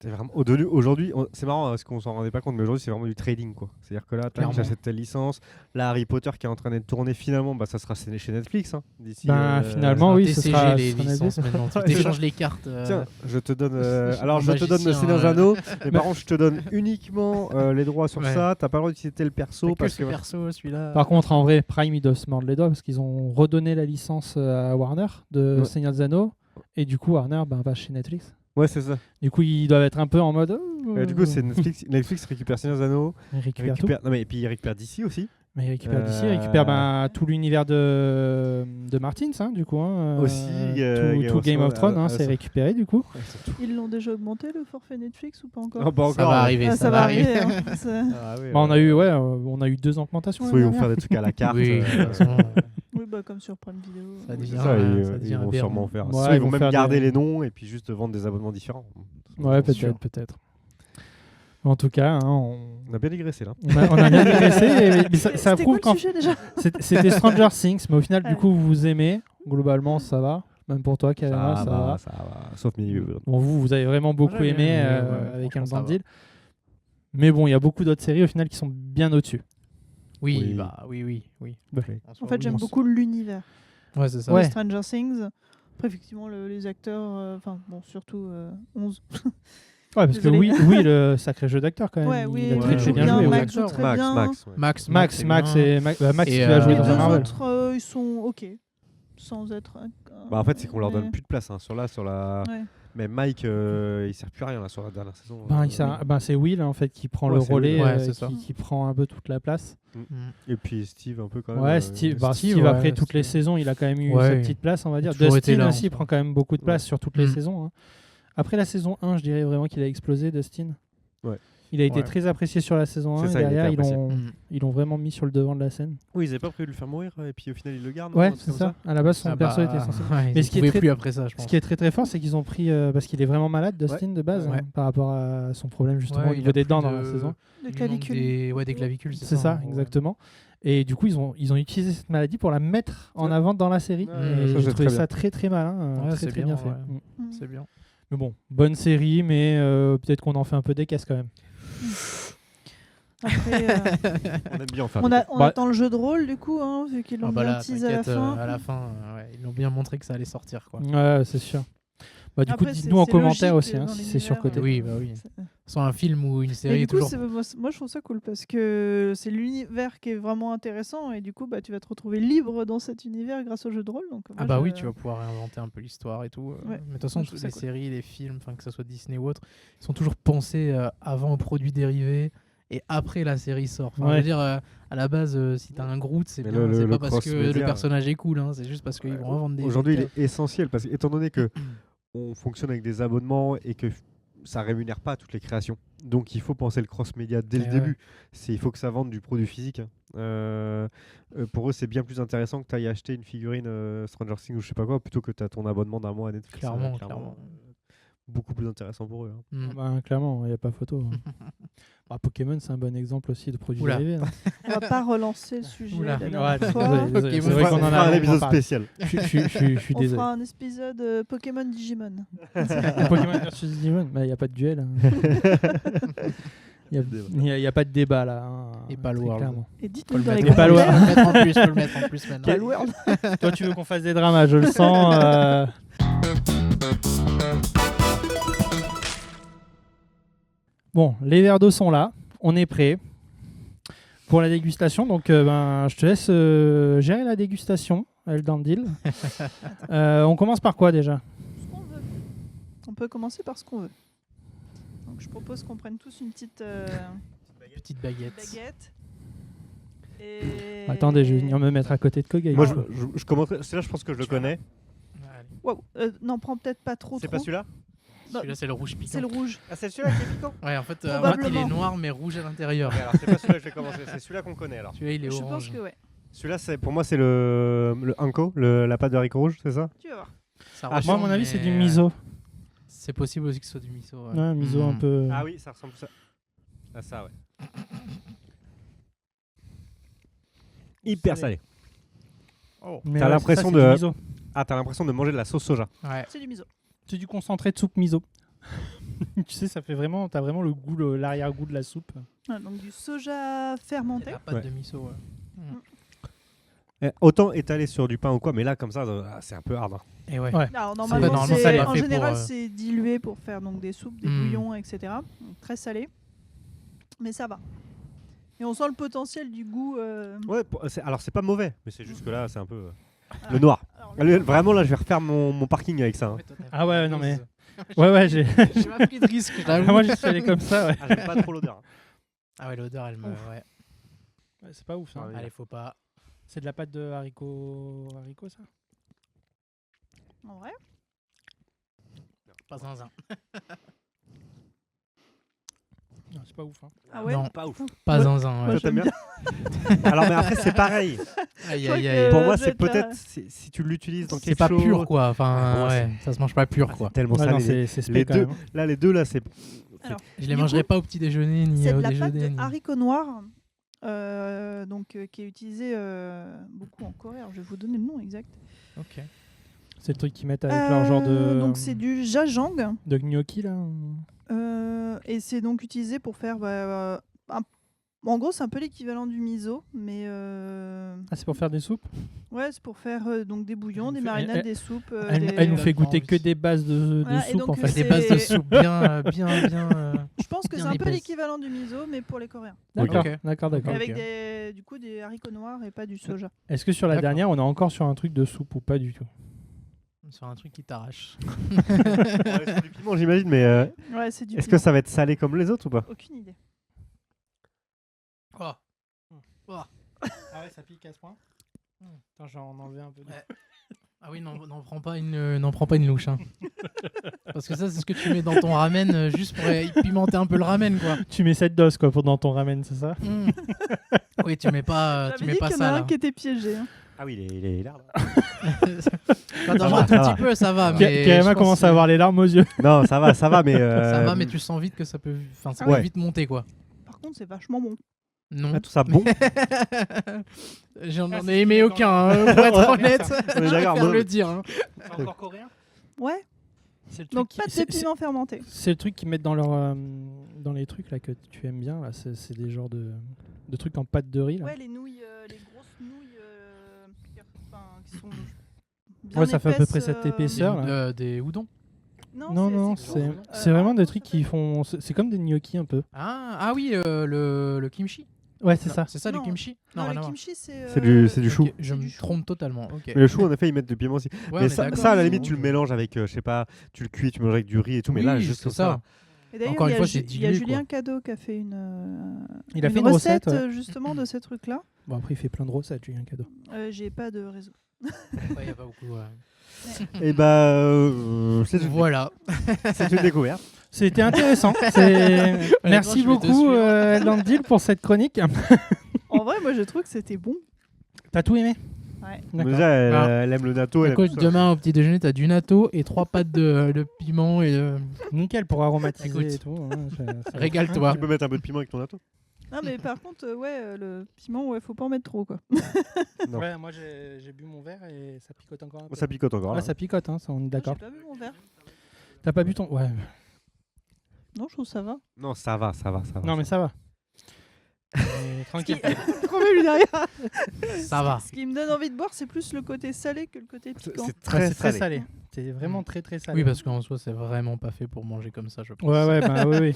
C'est vraiment. Aujourd'hui, c'est marrant parce qu'on s'en rendait pas compte, mais aujourd'hui, c'est vraiment du trading, quoi. C'est-à-dire que là, tac, Clairement. j'achète telle licence. Là, Harry Potter qui est en train d'être tourné finalement, bah, ça sera chez Netflix. Hein, d'ici. Finalement, Un oui, ce TCG, sera les ce sera licences Netflix. maintenant. Tu Ouais, t'échanges les cartes. Tiens, je te donne. Alors, je te donne le magicien, Seigneur des Anneaux, mais par contre, je te donne uniquement les droits sur Ouais. ça. T'as pas le droit d'utiliser tel perso T'as que parce ce que. perso, celui-là. Par contre, en vrai, Prime, ils doivent se mordre les doigts parce qu'ils ont redonné la licence à Warner de Ouais. Seigneur des Anneaux. Et du coup, Warner va chez Netflix. Ouais, c'est ça. Du coup, ils doivent être un peu en mode. Du coup, c'est Netflix. Netflix récupère Seigneur des Anneaux. Ils récupèrent tout. Non, mais et puis il récupère d'ici aussi. Mais ils récupèrent d'ici, ils récupèrent tout l'univers de Martins, hein, du coup. Hein, Aussi, tout Game of Thrones, hein, c'est récupéré, du coup. Ils l'ont déjà augmenté le forfait Netflix ou pas encore Oh, pas Ça encore. va ouais. arriver. Ah, ça va arriver. hein. Ah, oui, Bah, on a eu 2 augmentations. Soit ils l'année vont faire dernière. des trucs à la carte. Oui, de toute façon, Oui, bah comme sur Prime Video. Ça devient- C'est Ah, ça, ça ils devient vont aberrant. sûrement faire. Ouais, Soit ils ils vont vont même faire garder des- les noms et puis juste vendre des abonnements différents. Ouais, C'est sûr. peut-être. En tout cas, hein, On a bien digressé là. on a bien digressé, mais ça C'était prouve quoi qu'en le sujet déjà c'était Stranger Things, mais au final, du Ouais. coup, vous aimez. Globalement, ça va. Même pour toi, Karima, ça va. ça va. Sauf milieu. Bon, vous avez vraiment beaucoup j'ai aimé bien aimé, ouais, avec franchement, ça va. Deal. Mais bon, il y a beaucoup d'autres séries au final qui sont bien au-dessus. Oui, Oui. bah oui. En fait, j'aime beaucoup l'univers Ouais, c'est ça. de Ouais. Stranger Things. Après, effectivement, les acteurs, surtout 11. Ouais, parce Désolée. que oui, le sacré jeu d'acteur quand même. Ouais, il oui, a très ouais, très bien bien, joué. Max ouais. Max joue très Max, bien. Max, ouais. Max, Max c'est Max bien. et Max Et, qui a joué Les dans euh, deux un Marvel. autres, ils sont ok, sans être. Bah, en fait, c'est qu'on leur donne mais- plus de place sur la. Ouais. Mais Mike, il sert plus à rien là, sur la dernière saison. C'est Will en fait qui prend Ouais, le c'est relais, Will. Ouais, c'est ça. qui prend un peu toute la place. Mm. Et puis Steve un peu quand même. Ouais, Steve, Steve, Steve, après ouais, toutes les Steve. saisons, il a quand même eu Ouais. sa petite place, on va dire. a toujours été Dustin là, aussi en prend soi. quand même beaucoup de place Ouais. sur toutes les Mm. saisons. Hein. Après la saison 1, je dirais vraiment qu'il a explosé, Dustin. Ouais. Il a été Ouais. très apprécié sur la saison 1 C'est et ça, il a été derrière apprécié. ils l'ont vraiment mis sur le devant de la scène. Oui, ils avaient pas prévu de le faire mourir et puis au final ils le gardent. Ouais, non, un truc c'est comme ça. À la base, son Ah perso bah, était censé. ouais, Mais ils ce qui est pouvaient très- plus après ça, je pense. Ce qui est très très fort, c'est qu'ils ont pris parce qu'il est vraiment malade, Dustin de base, Ouais. par rapport à son problème justement Ouais, au il niveau a des plus dents dans de- la saison. De du clavicule. nombre des clavicules, C'est ça, en gros, exactement. Et du coup, ils ont utilisé cette maladie pour la mettre en Ouais. avant dans la série. Ouais, Et ça, j'ai c'est trouvé très ça très très malin, Ouais, très c'est très bien, bien fait. ouais. Mm. Mm. C'est bien. Mais bon, bonne série, mais peut-être qu'on en fait un peu des caisses quand même. Après, On aime bien en faire. on Bah- attend le jeu de rôle du coup, hein, vu qu'ils l'ont Ah bah bien là, teasé à la t'inquiète, fin. à la fin, ouais, ils l'ont bien montré que ça allait sortir, quoi. Ouais, c'est sûr. Bah, du Après, coup, c'est- dites-nous en c'est commentaire logique aussi hein, dans si c'est l'univers, surcoté. Oui, bah oui. C'est- Soit un film ou une Mais série, du coup, toujours. moi je trouve ça cool parce que c'est l'univers qui est vraiment intéressant et du coup tu vas te retrouver libre dans cet univers grâce au jeu de rôle. Donc, Ah moi, bah je- oui, tu vas pouvoir réinventer un peu l'histoire et tout. Ouais. Mais de toute façon, Moi, je toutes trouve ça les cool. séries, les films, enfin que ce soit Disney ou autre, ils sont toujours pensés avant aux produits dérivés et après la série sort. Enfin, Ouais. je veux dire, à la base, si t'as un Groot, c'est Mais bien. le C'est pas parce que cross-média, le personnage est cool, hein, c'est juste parce qu'ils vont revendre des. Aujourd'hui, il des est essentiel parce que étant donné que on fonctionne avec des abonnements et que ça rémunère pas toutes les créations, donc il faut penser le cross-média dès le Eh début. Il faut que ça vende du produit physique. Hein. Pour eux, c'est bien plus intéressant que tu ailles acheter une figurine Stranger Things ou je sais pas quoi, plutôt que tu as ton abonnement d'un mois à Netflix. Clairement. Beaucoup plus intéressant pour eux. Hein. Mm. Bah, clairement, il n'y a pas photo. Bah, Pokémon, c'est un bon exemple aussi de produit Oula. dérivé. Hein. On va pas relancer le sujet Oula. la Ouais, dernière désolé, fois. désolé. Pokémon. C'est vrai qu'on en On a fera un longuement épisode parlé. spécial. Je suis On désolé. fera un épisode Pokémon Digimon. Pokémon versus Digimon, il n'y a pas de duel. hein. Il n'y a pas de débat là. hein, Et pas le très World. clairement. Et Faut dites-nous le dans les mettre, pas loin. commentaires. faut le mettre en plus maintenant. Pas le World. Toi, tu veux qu'on fasse des dramas, je le sens. Bon, les verres d'eau sont là. On est prêt pour la dégustation. Donc, je te laisse gérer la dégustation, El Dandil. On commence par quoi déjà? Ce qu'on veut. On peut commencer par ce qu'on veut. Donc je propose qu'on prenne tous une petite Petite baguette. baguette. Et... Attendez, je vais venir me mettre à côté de Kogay. Moi, je commencerai. Celui-là, je pense que je le connais. Allez. Waouh, non, prends peut-être pas trop. C'est trop. pas celui-là Celui-là, c'est le rouge piquant. C'est le rouge. Ah, c'est celui-là qui est piquant. Ouais, en fait, il est Probablement. noir mais rouge à l'intérieur. Ok, alors, c'est pas celui-là que je vais commencer. C'est celui-là qu'on connaît alors. Celui-là, il est Je pense orange. que ouais. Celui-là, pour moi, c'est le Anko, la pâte de haricot rouge, c'est ça? Tu vas voir. Ça moi, à ressemble, mon avis, c'est mais, du miso. C'est possible aussi que ce soit du miso. Ouais. Ouais, miso un Mhm. peu. Ah oui, ça ressemble à ça. À ça, ouais. Hyper salé. Mais T'as ouais, l'impression c'est ça, c'est de- du miso. Ah, t'as l'impression de manger de la sauce soja. Ouais. C'est du miso. C'est du concentré de soupe miso. Tu sais, ça fait vraiment. T'as vraiment le goût, l'arrière-goût de la soupe. Ah, donc du soja fermenté. C'est la pâte Ouais. de miso. Ouais. Autant étaler sur du pain ou quoi, mais là, comme ça, c'est un peu hard. Hein. Et ouais. Ouais. Alors normalement, normalement, ça c'est l'a en fait général pour, c'est dilué pour faire donc des soupes, des bouillons, etc. Donc, très salé, mais ça va. Et on sent le potentiel du goût. Ouais, alors c'est pas mauvais, mais c'est juste que là, c'est un peu. voilà. Le noir. Alors, Vraiment, là, je vais refaire mon parking avec ça. Hein. Ah ouais, non, mais- Ouais, j'ai. J'ai pas pris de risque, j'avoue. Moi, je suis allé comme ça, ouais. Ah, j'aime pas trop l'odeur. Hein. Ah ouais, l'odeur, elle me. Ouais. Ouais, c'est pas ouf, hein. Ouais. Allez, faut pas. C'est de la pâte de haricot, ça? En vrai, Pas zinzin. Non, c'est pas ouf, hein. ah ouais. Non, Pas ouf. pas Ouais. zinzin. Moi, Ouais. Toi, t'aimes j'aime bien Alors, mais après, c'est pareil. Aïe, Je crois aïe, que- aïe. Pour moi, je c'est vais te la- peut-être si tu l'utilises dans C'est quelque pas chose. pur, quoi. Enfin, Ouais, pour moi, ouais, ça se mange pas pur, Ah, quoi. c'est tellement Ouais, non, salé. c'est Les spé quand deux, même. là, les deux, là, c'est. Alors, Je les Du mangerai coup, pas au petit déjeuner ni c'est au de la pâte déjeuner. de ni- haricot noir, qui est utilisée beaucoup en Corée. Alors, je vais vous donner le nom exact. Ok. C'est le truc qu'ils mettent avec leur genre de. Donc c'est du jajang. De gnocchi, là. Et c'est donc utilisé pour faire Bon, en gros, c'est un peu l'équivalent du miso, mais Ah, c'est pour faire des soupes. ouais, c'est pour faire donc des bouillons, des Elle- marinades, elle- des soupes. Elle nous fait Complètement, goûter que oui. des bases de Voilà, et soupe donc, en fait. c'est- Des bases de soupe bien. Je pense que bien c'est un peu épaisse. l'équivalent du miso, mais pour les Coréens. D'accord, Ok. d'accord, Et d'accord. avec ok. du coup des haricots noirs et pas du soja. Est-ce que sur la D'accord. dernière, on est encore sur un truc de soupe ou pas du tout? Sur un truc qui t'arrache. Ouais, c'est du piment, j'imagine, mais Ouais, c'est du est-ce que piment. ça va être salé comme les autres ou pas? Aucune idée. Oh. Ah ouais, ça pique à ce point. Attends, j'en enlever un peu. Ouais. Ah oui, n'en prends pas une louche. Hein. Parce que ça, c'est ce que tu mets dans ton ramen juste pour pimenter un peu le ramen, quoi. Tu mets cette dose quoi pour dans ton ramen, c'est ça? Mm. Oui, tu mets pas J'avais dit qu'il y en a ça un là. qui était piégé. Hein. Ah oui, il est là. Quand t'en Ça as un va, tout ça petit va. peu, ça va. Pi- Mais Pierre-Emma je pense commence que à avoir les larmes aux yeux. Non, ça va, mais. Ça va, mais tu sens vite que ça peut Ouais. vite monter, quoi. Par contre, c'est vachement bon. Non. Ah, tout ça bon. J'en Ah, ai c'est aimé ce aucun, qui pour être Ouais, honnête. On est Je d'accord, préfère moi- le dire. Hein. C'est encore coréen? Ouais, C'est le truc donc qui- pas de c'est- piment fermenté. C'est le truc qu'ils mettent dans leur dans les trucs là que tu aimes bien là. C'est des genres de trucs en pâte de riz là. Ouais, les nouilles, les grosses nouilles qui sont bien Ouais, ça fait à peu épaisses, près cette épaisseur. là. Des udons. Non, c'est c'est gros. c'est vraiment Ah, des non, trucs ça qui fait- font. C'est comme des gnocchis un peu. Ah oui, le kimchi. Ouais, c'est Non, ça. C'est ça Non. du kimchi. Non, rien à le voir. kimchi, c'est. C'est du chou. Ok, je C'est me du chou. trompe totalement. Ok. Mais le chou, en effet, ils mettent du piment aussi. Ouais, on mais est ça, d'accord. ça, à la Non, limite, tu le mélanges avec, je sais pas, tu le cuis, tu mélanges avec du riz et tout, mais Oui, là, juste c'est comme ça. Et d'ailleurs, Encore il une y a fois, Ju- c'est il y a dilué, Julien quoi. Cadeau qui a fait Il a fait une recette. ouais. justement de ces trucs-là. Bon après il fait plein de recettes, Julien Cadeau. J'ai pas de réseau. Ouais, y a pas beaucoup. Et bah, c'est Voilà. une découverte. C'était intéressant. Merci je vais te beaucoup suivre. Landil pour cette chronique. En vrai, moi, je trouve que c'était bon. T'as tout aimé? Ouais. D'accord. Déjà, Alors, elle aime le natto. Elle aime Écoute, tout ça. demain au petit déjeuner, t'as du natto et 3 pattes de piment et de... Nickel pour aromatiser Écoute. et tout. hein, Régale-toi. Tu peux mettre un peu de piment avec ton natto. Non, mais par contre, le piment, ouais, faut pas en mettre trop, quoi. Non. Ouais, moi j'ai bu mon verre et ça picote encore un peu. Ça picote encore. Ouais, là. ça picote, hein, ça, on est d'accord. J'ai pas bu mon verre. T'as pas bu ton. Ouais. Non, je trouve que ça va. Non, ça va. Non, mais ça va. Mais tranquille. Trop bien, lui, derrière. Ça va. Ce qui me donne envie de boire, c'est plus le côté salé que le côté C'est piquant. c'est Ouais, très c'est très salé. salé. C'est vraiment très très salé. Oui, parce qu'en soi, c'est vraiment pas fait pour manger comme ça, je pense. Ouais, bah oui, oui.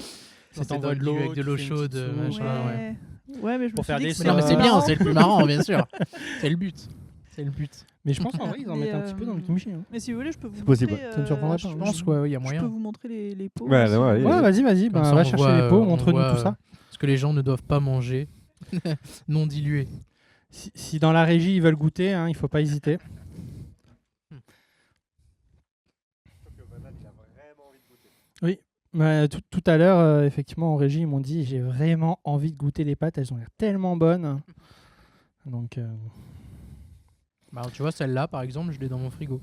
Ça Ça t'envoie de l'eau, avec de tu l'eau fais une chaude, petite soupe. machin, Ouais, mais je Pour me faire suis dit des que Mais non, mais sauces. c'est bien, marrant. c'est le plus marrant, bien sûr. C'est le but. C'est le but. Mais je pense en vrai, ils en Mais, mettent un petit peu dans le kimchi. hein. Mais si vous voulez, je peux vous C'est montrer. possible, Ça me surprendrait pas, Je pense qu'il y a Je peux moyen. vous montrer les pots. Ouais, aussi. ouais, allez, Ouais, vas-y, Comme bah, ça, va on chercher voit, les pots, on montre-nous voit, tout ça. Ce que les gens ne doivent pas manger non dilué. Si dans la régie ils veulent goûter, hein, il faut pas hésiter. Tout à l'heure, effectivement, en régie, ils m'ont dit j'ai vraiment envie de goûter les pâtes, elles ont l'air tellement bonnes. Donc, Bah, tu vois, celle-là, par exemple, je l'ai dans mon frigo.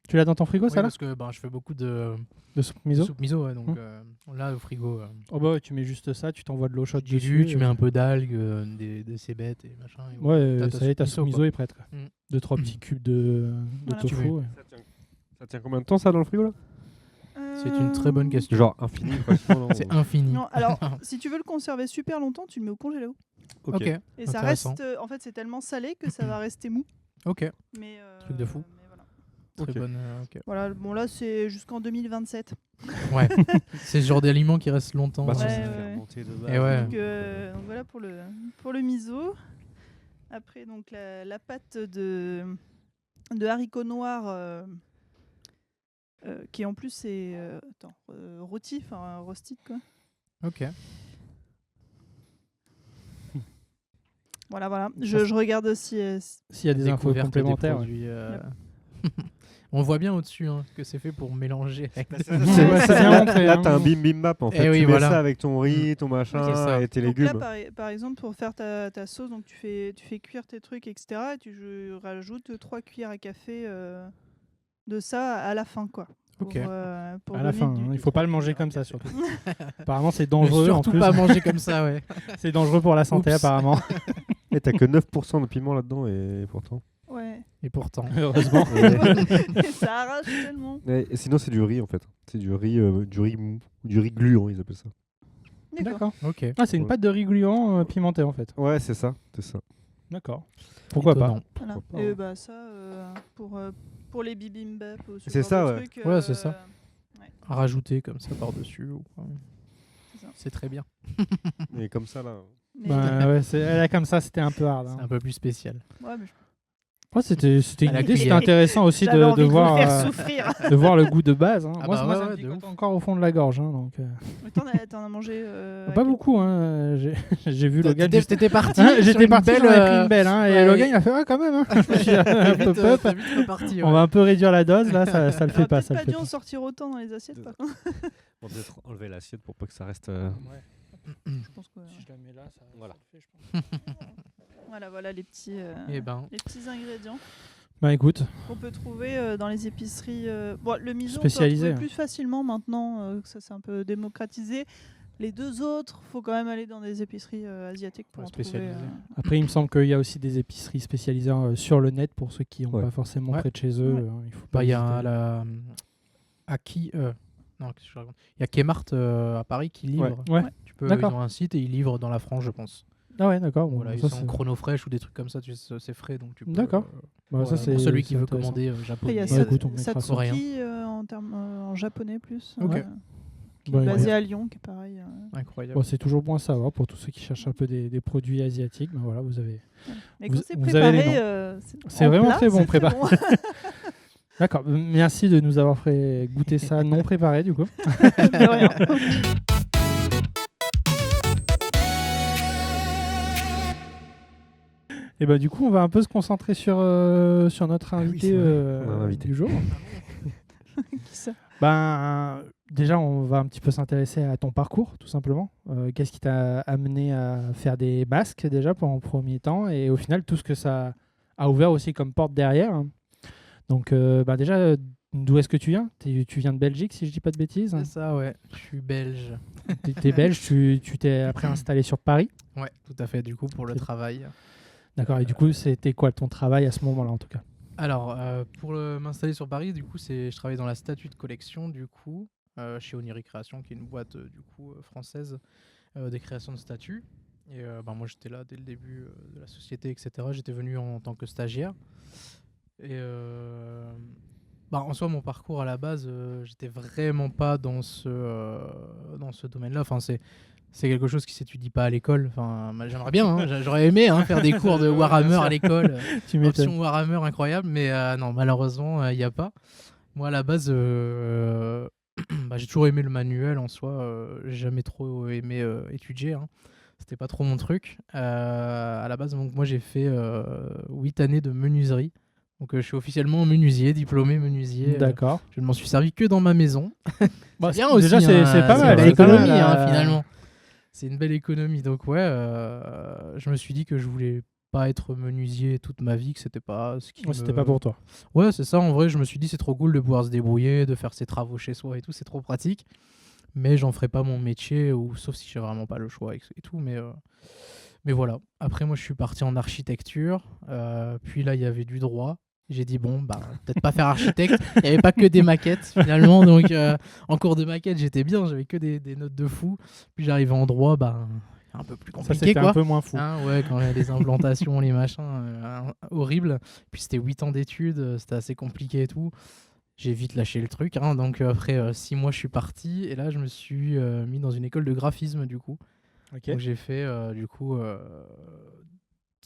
tu l'as dans ton frigo, Oui, ça là parce que je fais beaucoup de De soupe miso soupe miso, ouais, donc Mmh. là, au frigo, Oh bah ouais, tu mets juste ça, tu t'envoies de l'eau chaude tu dessus. dilues, tu mets un peu d'algues, des cébettes et machin. et Ouais, t'as ta ça y est, ta soupe soupe miso, miso est prête. Quoi. Mm. 2-3 petits cubes de Voilà. tofu. Tu veux. ouais. Ça tient combien de temps, ça, dans le frigo, là? C'est une très bonne question. Genre infini, pratiquement, non? C'est infini. Non, alors, si tu veux le conserver super longtemps, tu le mets au congélo. Ok, Et ça Intéressant. reste. En fait, c'est tellement salé que ça va rester mou. ok, Mais, Truc de fou. mais voilà. très Ok. bonne. Ok. Voilà, bon, là, c'est jusqu'en 2027. Ouais, c'est ce genre d'aliments qui reste longtemps. Bah, ça, Ouais, c'est ouais. fermenté de Et base. ouais. Donc voilà pour le miso. Après, donc la pâte de haricots noirs. Qui en plus est rôti, enfin roasted quoi. Ok. Voilà. Je regarde aussi. S'il y a des infos Découverte des complémentaires. ouais. produits, On voit bien au-dessus hein, que c'est fait pour mélanger. avec- c'est bien montré, Là, hein. t'as un bim bim bap en fait. Eh oui, tu mets voilà. ça avec ton riz, ton machin C'est ça. et tes Donc légumes. là, par exemple, pour faire ta sauce, donc tu fais cuire tes trucs, etc. Et tu rajoutes 3 cuillères à café de ça à la fin, quoi. Ok. Pour À la donner fin, du- hein, il faut pas le manger comme ça surtout. Apparemment, c'est Ne dangereux en surtout plus. pas manger comme ça, ouais. C'est dangereux pour la santé Oups. apparemment. Et t'as que 9% de piment là-dedans et pourtant. Ouais. Et pourtant. Heureusement. Et, Ça arrache tellement. et sinon, c'est du riz en fait. C'est du riz mou, du riz gluant, ils appellent ça. D'accord. Ok. Ah, c'est une Ouais. pâte de riz gluant pimentée en fait. Ouais, c'est ça. C'est ça. D'accord. Pourquoi pas. Étonnant. Voilà. Pourquoi pas, Et hein. bah ça, pour les bibimbap ou ce C'est genre ça, de ouais. trucs, Ouais, c'est ça. ouais, Rajouter comme ça par-dessus. c'est ça. C'est très bien. Et comme ça, là. Mais- Bah, ouais, là comme ça, c'était un peu hard. C'est Hein. un peu plus spécial. Ouais, mais je- Ouais, c'était À une la idée, c'était cuillère. intéressant aussi J'avais de envie de vous voir, faire souffrir. de voir le goût de base. Hein. Ah Moi, bah moi, ouais, ça me ouais, de picote ouf. encore au fond de la gorge. Hein, donc, Mais t'en as mangé. pas beaucoup. Hein. J'ai vu Logan. T'étais parti. Hein, sur J'étais une parti, belle, j'en ai pris une belle. Hein, et ouais. Logan, il a fait quand même. Hein. Je me suis dit, T'as hop, vite, hop, hop. t'as vite reparti. On Ouais. va un peu réduire la dose. Là, ça le On fait pas. aurait Ça peut-être le pas fait dû pas. en sortir autant dans les assiettes, par contre. On devait enlever l'assiette pour pas que ça reste. Je pense que, Si je la mets là, ça Voilà. le fait, je pense. voilà les petits, Eh ben, les petits ingrédients Bah écoute, qu'on peut trouver dans les épiceries. Bon, le miso, on peut Spécialisé, le hein. trouver plus facilement maintenant que ça s'est un peu démocratisé. Les deux autres, faut quand même aller dans des épiceries asiatiques pour Ouais, en trouver. spécialisées. après, il me semble qu'il y a aussi des épiceries spécialisées sur le net pour ceux qui n'ont Ouais. pas forcément Ouais. près de chez eux. Ouais. Il faut pas bah, il y a hésiter. la. Non, qu'est-ce que je raconte ? Il y a Kmart à Paris qui livre. Ouais. Tu peux, ils D'accord. ont un site et ils livrent dans la France, je pense. Ah ouais, d'accord. Bon, Voilà, ils ça, sont en chrono fraîche ou des trucs comme ça, c'est frais, donc tu peux. D'accord. Bah, voilà, ça, c'est pour celui qui c'est veut intéressant. commander Après, il y japonais. a Ouais, écoute, on mettra ça. Satsuki en japonais plus. Ok. Qui Bah, est basé ouais. à Lyon, qui est pareil. Incroyable. Bon, c'est toujours bon à savoir pour tous ceux qui cherchent un peu des produits asiatiques. Ben voilà, vous avez. Mais Vous- quand c'est vous avez les préparé, C'est en vraiment plat, très bon c'est préparé. bon. D'accord. Merci de nous avoir fait goûter ça non préparé du coup. De rien. Et bah du coup, on va un peu se concentrer sur notre invité, c'est vrai. On a un invité. du jour. Qui ça Ben, déjà, on va un petit peu s'intéresser à ton parcours, tout simplement. Qu'est-ce qui t'a amené à faire des masques déjà pour en premier temps, et au final tout ce que ça a ouvert aussi comme porte derrière. Donc, ben déjà, d'où est-ce que tu viens ? Tu viens de Belgique, si je dis pas de bêtises. C'est ça, ouais. Je suis belge. T'es belge, tu t'es après installé sur Paris. Ouais, tout à fait, du coup, pour le C'est- travail. D'accord. Et du coup, c'était quoi ton travail à ce moment-là, en tout cas ? Alors, pour m'installer sur Paris, du coup, je travaille dans la statue de collection, du coup, chez Oniri Création, qui est une boîte, du coup, française des créations de statues. Et ben, moi, j'étais là dès le début de la société, etc. J'étais venu en tant que stagiaire. Et bah, en soi, mon parcours à la base, j'étais vraiment pas dans ce domaine-là. Enfin, c'est quelque chose qui s'étudie pas à l'école. Enfin, j'aimerais bien, hein, j'aurais aimé faire des cours de Warhammer à l'école. Tu m'étonnes. Option Warhammer incroyable, mais non, malheureusement, il n'y a pas. Moi, à la base, bah, j'ai toujours aimé le manuel en soi. J'ai jamais trop aimé étudier. Hein. C'était pas trop mon truc. À la base, donc, moi, j'ai fait 8 années de menuiserie. Donc, je suis officiellement menuisier, diplômé menuisier. D'accord. Je ne m'en suis servi que dans ma maison. Bah, Bien aussi. déjà, c'est pas c'est mal. une belle c'est pas mal, économie, là. finalement. C'est une belle économie. Donc, ouais, je me suis dit que je voulais pas être menuisier toute ma vie, que c'était pas ce qui Ouais, c'était pas pour toi. Ouais, c'est ça. En vrai, je me suis dit, c'est trop cool de pouvoir se débrouiller, de faire ses travaux chez soi et tout. C'est trop pratique. Mais j'en ferai pas mon métier, ou sauf si j'ai vraiment pas le choix et tout. Mais voilà. Après, moi, je suis parti en architecture. Puis là, il y avait du droit. J'ai dit, bon, bah, peut-être pas faire architecte. Il n'y avait pas que des maquettes, finalement. Donc, en cours de maquette, j'étais bien. J'avais que des notes de fou. Puis j'arrivais en droit, bah, un peu plus Ça, compliqué, c'était quoi. un peu moins fou. Hein, ouais, quand il y a les implantations, les machins, horrible. Puis c'était 8 ans d'études, c'était assez compliqué et tout. J'ai vite lâché le truc. Hein, donc après 6 mois, je suis parti. Et là, je me suis mis dans une école de graphisme, du coup. Ok. Donc j'ai fait, du coup...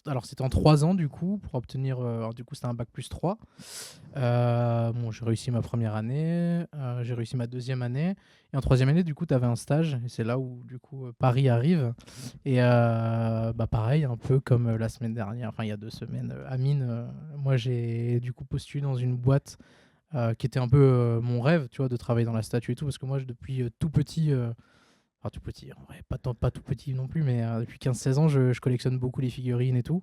alors c'était en 3 ans, du coup, pour obtenir... alors, du coup, c'était un bac plus 3. Bon, j'ai réussi ma première année. J'ai réussi ma deuxième année. Et en troisième année, du coup, tu avais un stage. Et c'est là où, du coup, Paris arrive. Et bah, pareil, un peu comme la semaine dernière, enfin, il y a 2 semaines, Amine, moi, j'ai, du coup, postulé dans une boîte qui était un peu mon rêve, tu vois, de travailler dans la statue et tout. Parce que moi, depuis tout petit... Enfin, tout petit, en vrai, pas tout petit non plus, mais depuis 15-16 ans, je collectionne beaucoup les figurines et tout.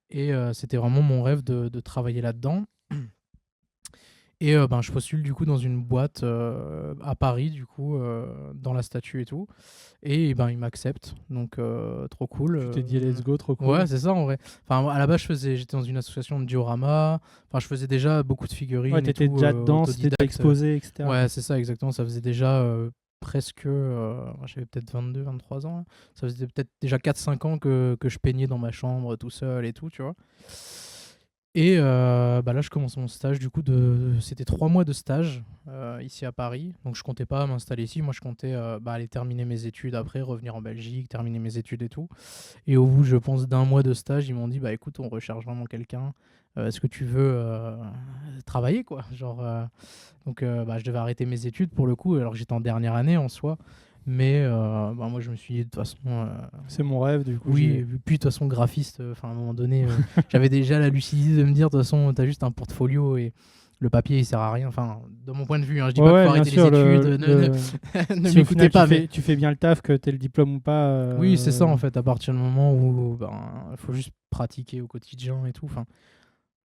Et c'était vraiment mon rêve de travailler là-dedans. Et ben, je postule du coup dans une boîte à Paris, du coup, dans la statue et tout. Et ben, ils m'acceptent, donc trop cool. Tu t'es dit let's go, trop cool. Ouais, c'est ça en vrai. Enfin, à la base, j'étais dans une association de diorama. Enfin, je faisais déjà beaucoup de figurines. Ouais, et t'étais tout, déjà dedans, c'était autodidacte. exposé, etc. Ouais, c'est ça, exactement. Ça faisait déjà presque... j'avais peut-être 22, 23 ans. Là. Ça faisait peut-être déjà 4-5 ans que je peignais dans ma chambre tout seul et tout, tu vois. Et là, je commence mon stage, du coup, c'était 3 mois de stage ici à Paris. Donc, je comptais pas m'installer ici. Moi, je comptais aller terminer mes études après, revenir en Belgique, terminer mes études et tout. Et au bout, je pense, d'un mois de stage, ils m'ont dit, bah écoute, on recherche vraiment quelqu'un. Est-ce que tu veux travailler, quoi? Genre, donc, je devais arrêter mes études pour le coup, alors que j'étais en dernière année en soi. Mais moi, je me suis dit, de toute façon, C'est mon rêve, du coup. oui, j'y vais. et puis de toute façon, graphiste, à un moment donné, j'avais déjà la lucidité de me dire, de toute façon, t'as juste un portfolio et le papier, il sert à rien. Enfin, de mon point de vue, hein, je dis pas qu'il faut bien arrêter sûr, les études, ne si au m'écoutez final pas. tu fais bien le taf, que tu aies le diplôme ou pas. Oui, c'est ça, en fait, à partir du moment où il faut juste pratiquer au quotidien et tout. Enfin,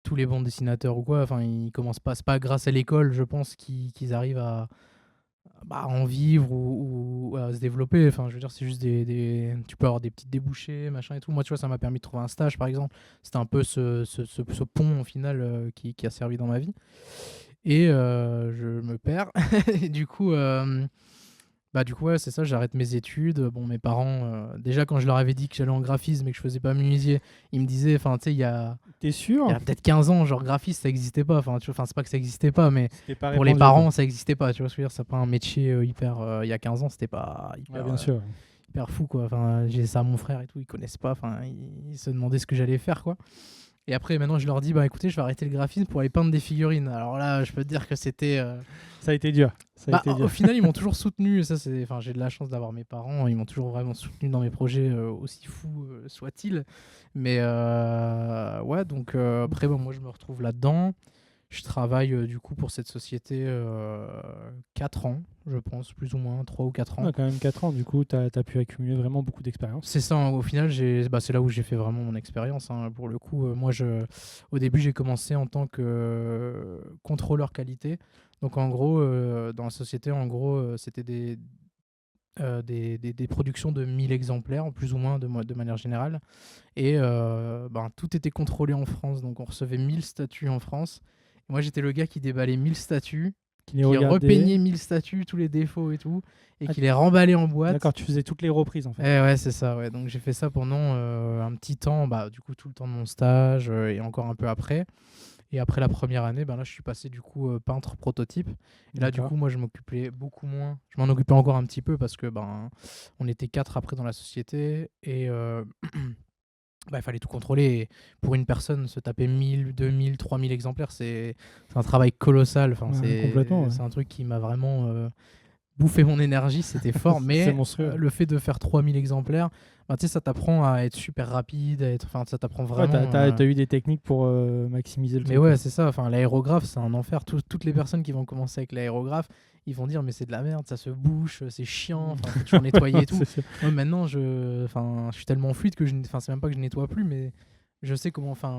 tous les bons dessinateurs ou quoi, enfin, ils commencent pas, c'est pas grâce à l'école, je pense, qu'ils arrivent à en vivre ou à se développer. Enfin, je veux dire, c'est juste tu peux avoir des petites débouchés, machin et tout. Moi, tu vois, ça m'a permis de trouver un stage, par exemple. C'était un peu ce pont, au final, qui a servi dans ma vie. Et je me perds. Et du coup, ouais, c'est ça, j'arrête mes études. Bon, mes parents, déjà, quand je leur avais dit que j'allais en graphisme et que je faisais pas menuisier, ils me disaient, enfin, tu sais, T'es sûr? il y a peut-être 15 ans, genre graphiste, ça existait pas. Enfin, c'est pas que ça existait pas, mais C'était pas pour les répandu, parents, quoi. ça existait pas. Tu vois ce que je veux dire? C'est pas un métier hyper. Il y a 15 ans, c'était pas Ouais, hyper, bien sûr. hyper fou, quoi. Enfin, j'ai ça à mon frère et tout, ils connaissent pas. Enfin, ils se demandaient ce que j'allais faire, quoi. Et après, maintenant, je leur dis, bah écoutez, je vais arrêter le graphisme pour aller peindre des figurines. Alors là, je peux te dire que c'était. Ça a été dur. Ça a été Au dur. final, ils m'ont toujours soutenu. Et ça, enfin, j'ai de la chance d'avoir mes parents. Ils m'ont toujours vraiment soutenu dans mes projets, aussi fous soient-ils. Mais ouais, donc après, moi, je me retrouve là-dedans. Je travaille du coup pour cette société 4 ans, je pense, plus ou moins, 3 ou 4 ans. Ouais, quand même 4 ans, du coup, tu as pu accumuler vraiment beaucoup d'expérience. C'est ça, au final, c'est là où j'ai fait vraiment mon expérience. Hein, pour le coup, au début, j'ai commencé en tant que contrôleur qualité. Donc en gros, dans la société, c'était des productions de 1000 exemplaires, plus ou moins de manière générale. Et tout était contrôlé en France. Donc on recevait 1000 statuts en France. Et moi, j'étais le gars qui déballait 1000 statuts, qui repeignait 1000 statuts, tous les défauts et tout, et qui les remballait en boîte. D'accord, tu faisais toutes les reprises en fait. Ouais, c'est ça. Ouais. Donc j'ai fait ça pendant un petit temps, du coup tout le temps de mon stage et encore un peu après. Et après la première année, là je suis passé du coup peintre prototype. Et là du coup moi je m'occupais beaucoup moins. Je m'en occupais encore un petit peu parce que on était 4 après dans la société et il fallait tout contrôler. Et pour une personne, se taper 1000, 2000, 3000 exemplaires, c'est un travail colossal. Enfin, complètement, ouais. c'est un truc qui m'a vraiment bouffé mon énergie, c'était fort. Mais C'est monstrueux. le fait de faire 3000 exemplaires, ça t'apprend à être super rapide, ça t'apprend vraiment. T'as eu des techniques pour maximiser le truc. Mais ouais, c'est ça. Enfin, l'aérographe, c'est un enfer. Toutes les personnes qui vont commencer avec l'aérographe, ils vont dire mais c'est de la merde, ça se bouche, c'est chiant, faut toujours nettoyer et tout. Moi, maintenant, je suis tellement fluide que c'est même pas que je nettoie plus, mais je sais comment faire.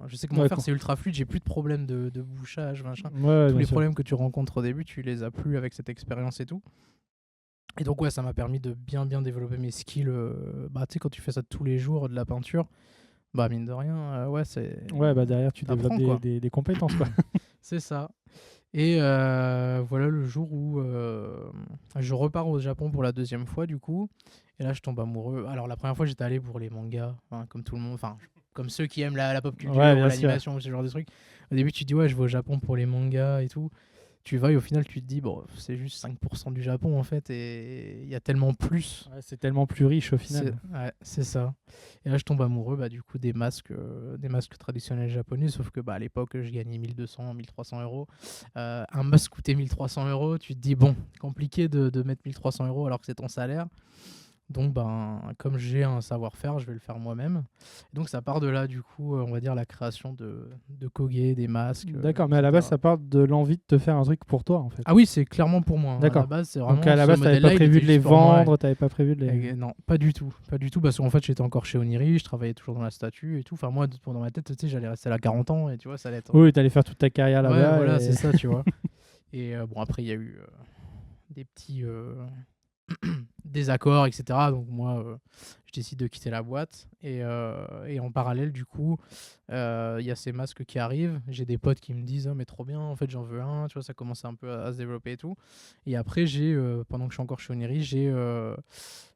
C'est ultra fluide, j'ai plus de problème de bouchage, machin. Tous les problèmes que tu rencontres au début, tu les as plus avec cette expérience et tout. Et donc ouais, ça m'a permis de bien développer mes skills. Tu sais, quand tu fais ça tous les jours, de la peinture, mine de rien, c'est. Ouais, derrière tu développes des compétences quoi. C'est ça. Et voilà le jour où je repars au Japon pour la deuxième fois du coup. Et là je tombe amoureux. Alors la première fois j'étais allé pour les mangas, comme tout le monde, comme ceux qui aiment la pop culture, l'animation, ce genre de trucs. Au début tu te dis ouais je vais au Japon pour les mangas et tout. Tu vas et au final tu te dis bon c'est juste 5% du Japon en fait et il y a tellement plus. Ouais, c'est tellement plus riche au final. C'est ça. Et là je tombe amoureux du coup des masques traditionnels japonais, sauf que à l'époque je gagnais 1200, 1300 euros. Un masque coûtait 1300 euros, tu te dis bon, compliqué de mettre 1300 euros alors que c'est ton salaire. Donc comme j'ai un savoir-faire, je vais le faire moi-même. Donc ça part de là du coup, on va dire la création de Koge, des masques. D'accord, mais à la base ça part de l'envie de te faire un truc pour toi en fait. Ah oui, c'est clairement pour moi. D'accord. À la base, c'est vraiment donc à la base t'avais pas prévu de les vendre, t'avais pas prévu de les... Non, pas du tout, parce qu'en fait j'étais encore chez Oniri, je travaillais toujours dans la statue et tout. Enfin moi, dans ma tête, tu sais, j'allais rester là 40 ans et tu vois, ça allait être... Oui, t'allais faire toute ta carrière là-bas. Ouais, voilà, c'est ça, tu vois. Et après il y a eu des petits désaccord, etc. Donc moi, je décide de quitter la boîte. Et en parallèle, du coup, il y a ces masques qui arrivent. J'ai des potes qui me disent mais trop bien, en fait j'en veux un. Tu vois, ça commence un peu à se développer et tout. Et après, pendant que je suis encore chez Oniri, j'ai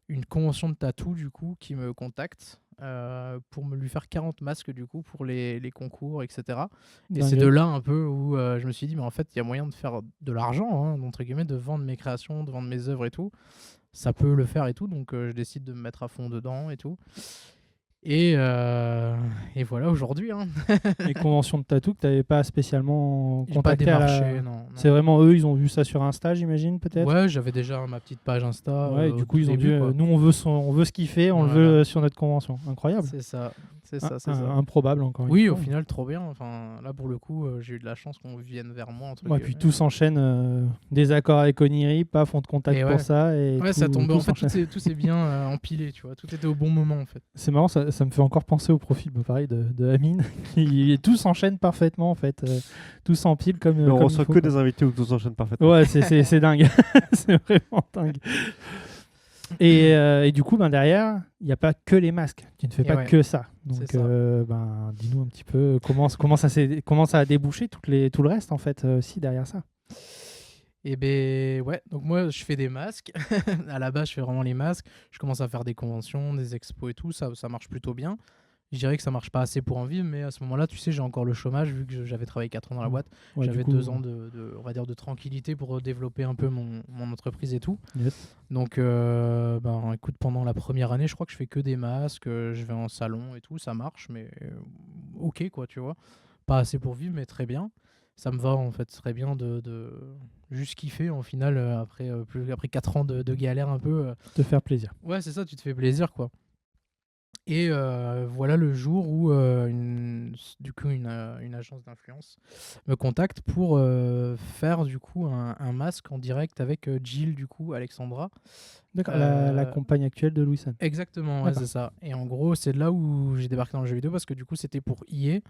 une convention de tatou du coup qui me contacte pour me lui faire 40 masques du coup pour les concours, etc. Et c'est de là un peu où je me suis dit mais en fait il y a moyen de faire de l'argent, hein, entre guillemets, de vendre mes créations, de vendre mes œuvres et tout. Ça peut le faire et tout, donc je décide de me mettre à fond dedans et tout. Et voilà aujourd'hui. Hein. Les conventions de tatou que tu n'avais pas spécialement J'ai pas contacté démarché, non. C'est vraiment eux, ils ont vu ça sur Insta, j'imagine, peut-être. Ouais, j'avais déjà ma petite page Insta. Ouais, du au coup, tout ils ont début, dit quoi. nous, on veut ce qu'il fait, on le Voilà. veut sur notre convention. Incroyable. C'est ça. C'est ça. Improbable, encore une Oui, fois. au final, trop bien. Enfin, là, pour le coup, j'ai eu de la chance qu'on vienne vers moi. Entre Ouais, puis guillemets. tout s'enchaîne. Désaccord avec Oniri, paf, on te contacte Et pour ouais. ça. Et Ouais, tout, ça tombait. tout En fait, s'enchaîne. tout s'est bien empilé, tu vois. Tout était au bon moment, en fait. C'est marrant, ça me fait encore penser au profil pareil de Amine. Tout s'enchaîne parfaitement, en fait. Tout s'empile comme. Mais on comme reçoit il faut, que quoi. des invités où tout s'enchaîne parfaitement. Ouais, c'est dingue. C'est vraiment dingue. Et du coup, derrière, il n'y a pas que les masques. Tu ne fais Et pas ouais. que ça. Donc, C'est ça. dis-nous un petit peu comment ça a débouché tout le reste, en fait, aussi derrière ça. Et ben ouais, donc moi je fais des masques. À la base, je fais vraiment les masques. Je commence à faire des conventions, des expos et tout. Ça marche plutôt bien. Je dirais que ça marche pas assez pour en vivre, mais à ce moment-là, tu sais, j'ai encore le chômage vu que j'avais travaillé 4 ans dans la boîte. Ouais, J'avais du coup, 2 ans on va dire, de tranquillité pour développer un peu mon entreprise et tout. yes. Donc, écoute, pendant la première année, je crois que je fais que des masques. Je vais en salon et tout, ça marche, mais ok, quoi, tu vois. Pas assez pour vivre, mais très bien. Ça me va, en fait, très bien de juste kiffer, en final, après 4 ans de galère un peu. Te faire plaisir. Ouais, c'est ça, tu te fais plaisir, quoi. Et voilà le jour où une agence d'influence me contacte pour faire du coup un masque en direct avec Jill, du coup, Alexandra. D'accord. La compagne actuelle de Louison. Exactement, ouais, D'accord. c'est ça. Et en gros, c'est de là où j'ai débarqué dans le jeu vidéo parce que du coup, c'était pour EA et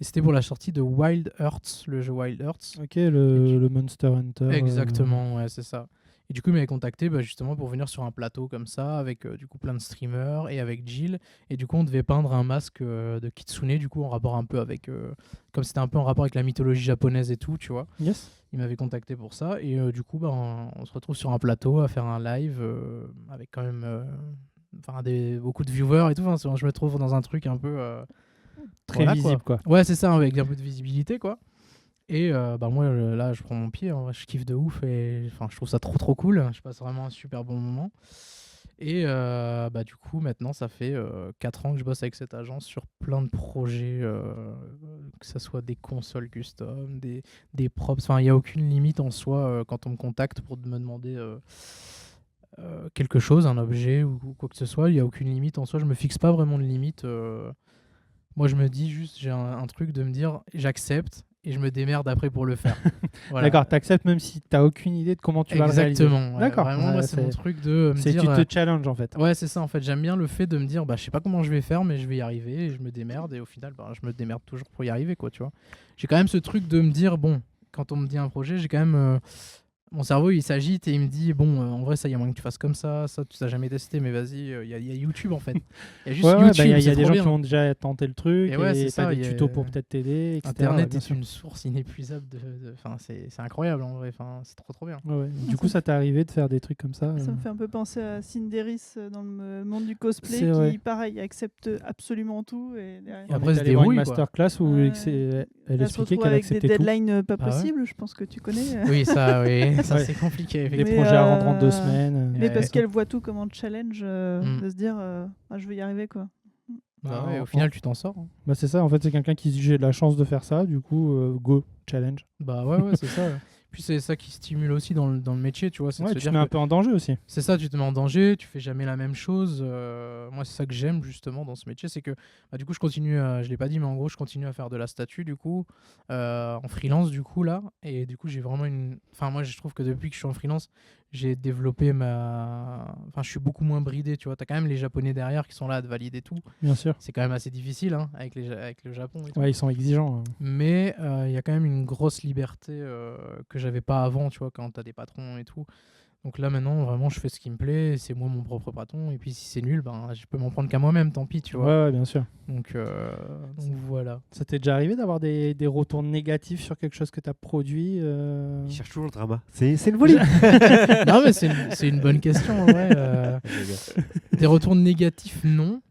c'était pour la sortie de Wild Hearts, le jeu Wild Hearts. Ok, le Monster Hunter. Exactement, ouais, c'est ça. Et du coup, il m'avait contacté justement pour venir sur un plateau comme ça, avec du coup plein de streamers et avec Jill. Et du coup, on devait peindre un masque de Kitsune, du coup, en rapport un peu avec. Comme c'était un peu en rapport avec la mythologie japonaise et tout, tu vois. Yes. Il m'avait contacté pour ça. Et du coup, on se retrouve sur un plateau à faire un live avec quand même beaucoup de viewers et tout. Enfin, je me trouve dans un truc un peu. Très voilà, visible, quoi. Ouais, c'est ça, avec un peu de visibilité, quoi. Et moi, là, je prends mon pied, hein, je kiffe de ouf et je trouve ça trop cool. Je passe vraiment un super bon moment. Et du coup, maintenant, ça fait 4 ans que je bosse avec cette agence sur plein de projets, que ce soit des consoles custom, des props. Enfin, il n'y a aucune limite en soi quand on me contacte pour me demander quelque chose, un objet ou quoi que ce soit. Il n'y a aucune limite en soi. Je me fixe pas vraiment de limite. Moi, je me dis juste, j'ai un truc de me dire, j'accepte et je me démerde après pour le faire. Voilà. D'accord, t'acceptes même si t'as aucune idée de comment tu vas le réaliser. Exactement. Ouais. D'accord. Vraiment, Ouais, moi, c'est mon truc de me C'est dire. tu te challenges en fait. Ouais, c'est ça en fait. J'aime bien le fait de me dire, je sais pas comment je vais faire, mais je vais y arriver et je me démerde. Et au final, je me démerde toujours pour y arriver, quoi, tu vois. J'ai quand même ce truc de me dire, bon, quand on me dit un projet, j'ai quand même. Mon cerveau, il s'agite et il me dit, bon, en vrai, ça, il y a moyen que tu fasses comme ça tu n'as jamais testé, mais vas-y, il y a YouTube en fait. Il y a juste YouTube. Il y a c'est des trop gens bien. qui ont déjà tenté le truc Et ouais, c'est et ça, t'as il des y a- tutos pour peut-être t'aider, etc. Internet bien est sûr. une source inépuisable c'est incroyable en vrai. C'est trop bien. Ouais. Du coup, ça t'est arrivé de faire des trucs comme ça Ça me fait un peu penser à Cynderis dans le monde du cosplay C'est vrai. qui, pareil, accepte absolument tout. Et derrière, Et après, On se est allé voir une débrouille, quoi. masterclass où Ouais. elle elle se expliquait retrouve qu'elle avec des acceptait tout. deadlines pas Ah ouais possibles, je pense que tu connais. Oui, ça, Ouais. c'est compliqué. Des effectivement. Mais, projets à rendre en 2 euh, semaines. Mais Ouais. parce qu'elle voit tout comme un challenge, Mm. de se dire je vais y arriver, quoi. Bah Ah, ouais, au final, tu t'en sors. Hein. Bah, c'est ça, en fait, c'est quelqu'un qui se dit j'ai la chance de faire ça, du coup, go, challenge. Bah ouais, c'est ça. Puis c'est ça qui stimule aussi dans le métier, tu vois. C'est de Ouais, se tu te dire mets un que peu en danger aussi. c'est ça, tu te mets en danger, tu fais jamais la même chose. Moi, c'est ça que j'aime justement dans ce métier, c'est que du coup, je continue, je l'ai pas dit, mais en gros, je continue à faire de la statue du coup, en freelance du coup là. Et du coup, j'ai vraiment Enfin, moi, je trouve que depuis que je suis en freelance, j'ai développé Enfin, je suis beaucoup moins bridé, tu vois. T'as quand même les Japonais derrière qui sont là à te valider tout. Bien sûr. C'est quand même assez difficile hein, avec le Japon et tout. Ouais, ils sont exigeants. Mais il y a quand même une grosse liberté que j'avais pas avant, tu vois, quand t'as des patrons et tout. Donc là maintenant vraiment je fais ce qui me plaît, c'est moi mon propre patron et puis si c'est nul ben je peux m'en prendre qu'à moi-même, tant pis tu vois. Ouais, bien sûr. Donc voilà. Ça t'est déjà arrivé d'avoir des retours négatifs sur quelque chose que tu as produit Il cherche toujours le drama. C'est une folie. Non mais c'est une bonne question en vrai. Des retours négatifs non.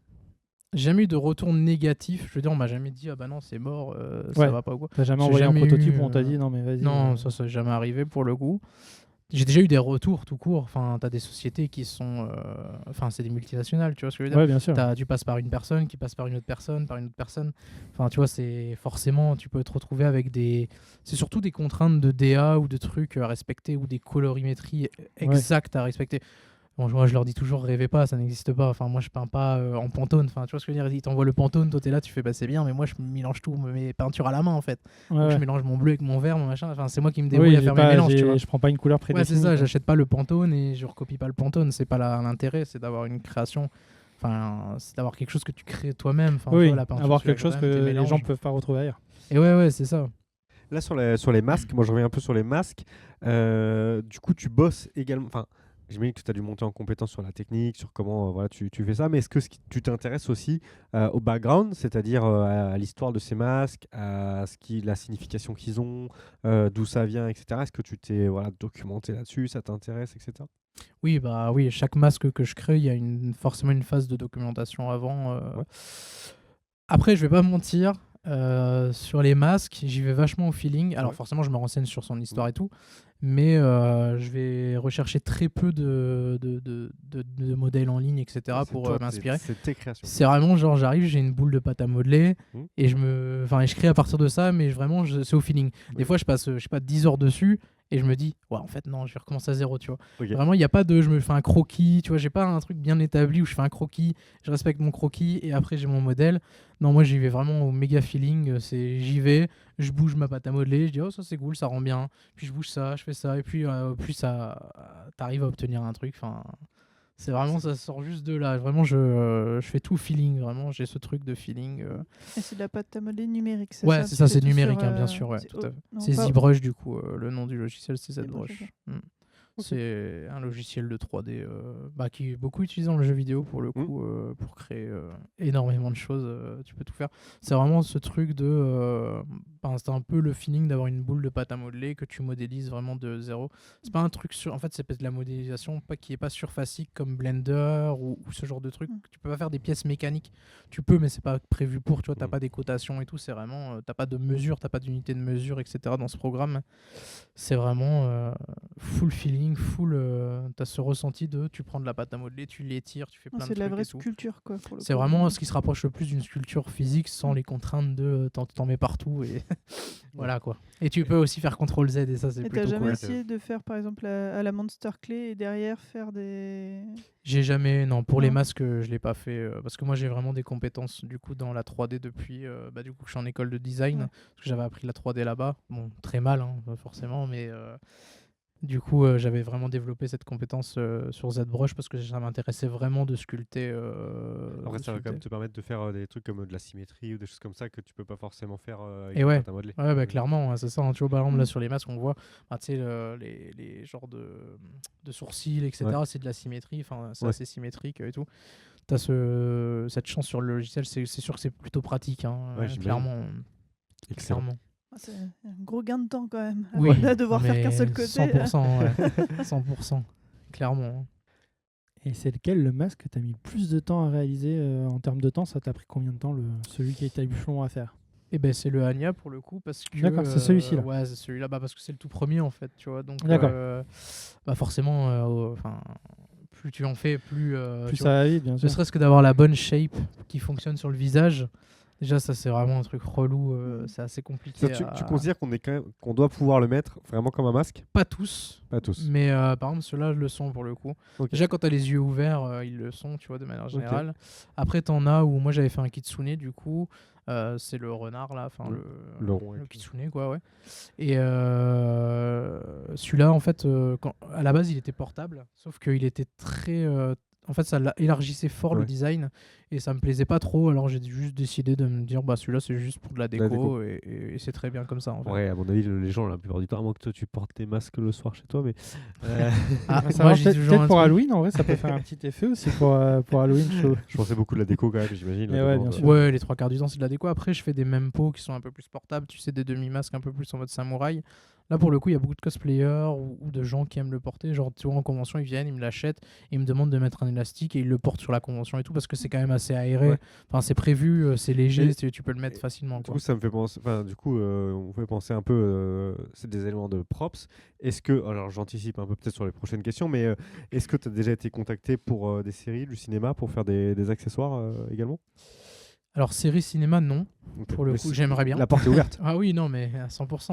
Jamais eu de retour négatif. Je veux dire, on m'a jamais dit ah bah non c'est mort, ça Ouais. va pas ou quoi. T'as jamais J'ai envoyé un jamais prototype eu, où on t'a dit non mais vas-y. Non, ça n'est jamais arrivé pour le coup. J'ai déjà eu des retours tout court. Enfin, t'as des sociétés qui sont, enfin c'est des multinationales, tu vois ce que je veux dire. Ouais, bien sûr. Tu passes par une personne qui passe par une autre personne, par une autre personne. Enfin, tu vois, c'est forcément, tu peux te retrouver avec des. C'est surtout des contraintes de DA ou de trucs à respecter ou des colorimétries exactes à respecter. Bon, moi, je leur dis toujours, rêvez pas, ça n'existe pas. Enfin, moi, je peins pas en Pantone. Enfin, tu vois ce que je veux dire. Ils t'envoient le Pantone, toi, t'es là, tu fais, bah, c'est bien, mais moi, je mélange tout, mes peintures à la main, en fait. Ouais, Donc, je ouais. mélange mon bleu avec mon vert, mon machin. Enfin, c'est moi qui me débrouille Oui, à faire mes mélanges, tu vois. je prends pas une couleur Ouais, prédéfinie. c'est ça, quoi. j'achète pas le Pantone et je recopie pas le Pantone. C'est pas l'intérêt, c'est d'avoir une création. Enfin, c'est d'avoir quelque chose que tu crées toi-même. Enfin, tu Oui, vois, la peinture, avoir tu la quelque chose crées toi-même, que tes les gens mélanges. peuvent pas retrouver ailleurs. Et ouais, c'est ça. Là, sur les masques, moi je reviens un peu sur les masques. Du coup, tu bosses également. Enfin, j'imagine que tu as dû monter en compétence sur la technique, sur comment voilà, tu fais ça. Mais est-ce que tu t'intéresses aussi au background, c'est-à-dire à l'histoire de ces masques, à la signification qu'ils ont, d'où ça vient, etc. Est-ce que tu t'es documenté là-dessus, ça t'intéresse, etc. Oui, bah oui, chaque masque que je crée, il y a forcément une phase de documentation avant. Ouais. Après, je vais pas mentir, sur les masques, j'y vais vachement au feeling. Alors Ouais. forcément, je me renseigne sur son histoire et tout, mais je vais rechercher très peu de modèles en ligne, etc. C'est pour toi, m'inspirer. c'est tes créations. C'est vraiment genre j'arrive, j'ai une boule de pâte à modeler Mmh. et je crée à partir de ça, mais vraiment c'est au feeling. Des fois je passe je sais pas 10 heures dessus et je me dis ouais en fait non, je vais recommencer à zéro, tu vois. Ok. Vraiment il y a pas de je me fais un croquis, tu vois, j'ai pas un truc bien établi où je fais un croquis, je respecte mon croquis et après j'ai mon modèle. Non, moi j'y vais vraiment au méga feeling, j'y vais, je bouge ma pâte à modeler, je dis oh ça c'est cool, ça rend bien. Puis je bouge ça, je fais ça et puis plus ça t'arrives à obtenir un truc, enfin c'est vraiment, ça sort juste de là. Vraiment, je fais tout feeling. Vraiment, j'ai ce truc de feeling. Et c'est de la pâte à modeler numérique, c'est Ouais, ça c'est tu ça, fais c'est tout numérique, sur, bien sûr. Ouais, c'est- tout à fait. non, C'est pas- ZBrush, du coup. Le nom du logiciel, c'est ZBrush, ZBrush. ok. C'est un logiciel de 3D qui est beaucoup utilisé dans le jeu vidéo pour le Mm. coup, pour créer énormément de choses. Tu peux tout faire. C'est vraiment ce truc de. C'est un peu le feeling d'avoir une boule de pâte à modeler que tu modélises vraiment de zéro. C'est pas un truc sur. En fait, c'est peut-être de la modélisation qui est pas surfacique comme Blender ou ce genre de truc. Tu peux pas faire des pièces mécaniques. Tu peux, mais c'est pas prévu pour. Tu vois, t'as Mm. pas des cotations et tout. C'est vraiment. T'as pas de mesure, t'as pas d'unité de mesure, etc. dans ce programme. C'est vraiment full feeling, t'as ce ressenti de tu prends de la pâte à modeler, tu l'étires, tu fais Non, plein c'est de de la trucs vraie et tout. sculpture, quoi. Pour le C'est coup. vraiment ce qui se rapproche le plus d'une sculpture physique sans les contraintes de t'en mets partout et voilà quoi. Et tu peux aussi faire CTRL-Z et ça c'est Et t'as plutôt jamais cool. essayé de faire, par exemple, à la Monster Clay et derrière faire des. J'ai jamais, non, pour les Non. masques, je l'ai pas fait parce que moi j'ai vraiment des compétences du coup dans la 3D depuis du coup que je suis en école de design, Ouais. parce que j'avais appris la 3D là-bas. Bon, très mal hein, forcément, mais du coup j'avais vraiment développé cette compétence sur ZBrush parce que ça m'intéressait vraiment de sculpter. Après, de ça va quand même sculpter. te permettre de faire des trucs comme de la symétrie ou des choses comme ça que tu peux pas forcément faire avec Et la ouais. pâte à modeler. Ouais, bah clairement, ouais, c'est ça. Hein. Tu vois, par exemple, là Mm. sur les masques, on voit tu sais, les genres de sourcils, etc. Ouais. C'est de la symétrie, enfin, c'est Ouais. assez symétrique et tout. Tu as cette chance sur le logiciel, c'est sûr que c'est plutôt pratique, hein, Ouais, j'imagine. clairement. Excellent. Clairement. Ah, c'est un gros gain de temps quand même. Oui, Là, devoir faire qu'un seul mais côté. 100%, ouais. 100%, clairement. Et c'est lequel le masque que tu as mis le plus de temps à réaliser en termes de temps? Ça t'a pris combien de temps celui qui a été le plus long à faire? Et ben c'est le Anya pour le coup parce que D'accord, c'est celui-ci, là. Ouais, c'est celui-là parce que c'est le tout premier en fait, tu vois. Donc D'accord. forcément plus tu en fais plus Plus tu ça va vite, bien ne sûr. serait-ce que d'avoir la bonne shape qui fonctionne sur le visage. Déjà ça c'est vraiment un truc relou, c'est assez compliqué. Ça, tu considères qu'on doit pouvoir le mettre vraiment comme un masque? Pas tous. Pas tous. Mais par exemple, ceux-là le sont pour le coup. Ok. Déjà, quand tu as les yeux ouverts, ils le sont, tu vois, de manière générale. Après, tu en as où moi j'avais fait un kitsune, du coup. C'est le renard, là. Enfin, Le rond le avec kitsune, quoi, ouais. Et celui-là, en fait, à la base, il était portable. Sauf qu'il était très. en fait, ça élargissait fort le Ouais. design et ça me plaisait pas trop. Alors j'ai juste décidé de me dire, bah celui-là c'est juste pour de la déco, déco. et c'est très bien comme ça en fait. Ouais, à mon avis, les gens, la plupart du temps, à moins que toi, tu portes tes masques le soir chez toi, mais. Ah, Ça moi va, j'ai peut-être toujours un pour truc. Halloween, en vrai, ça peut faire un petit effet aussi pour Halloween. Je pensais beaucoup de la déco quand même, j'imagine. Mais la ouais, déco, bien sûr. Ouais, les 3 quarts du temps, c'est de la déco. Après, je fais des mempo qui sont un peu plus portables. Tu sais, des demi-masques un peu plus en mode samouraï. Là, pour le coup, il y a beaucoup de cosplayers ou de gens qui aiment le porter. Genre, tu vois, en convention, ils viennent, ils me l'achètent et ils me demandent de mettre un élastique et ils le portent sur la convention et tout parce que c'est quand même assez aéré. Ouais. Enfin, c'est prévu, c'est léger, Et- tu peux le mettre facilement. Du Quoi. coup, ça me fait penser. Enfin, du coup, on fait penser un peu. C'est des éléments de props. Est-ce que. Alors, j'anticipe un peu peut-être sur les prochaines questions, mais est-ce que tu as déjà été contacté pour des séries, du cinéma, pour faire des accessoires également? Alors, série cinéma, non. Ok. Pour le Mais coup, j'aimerais bien. La porte est ouverte. Ah oui, non, mais à 100%.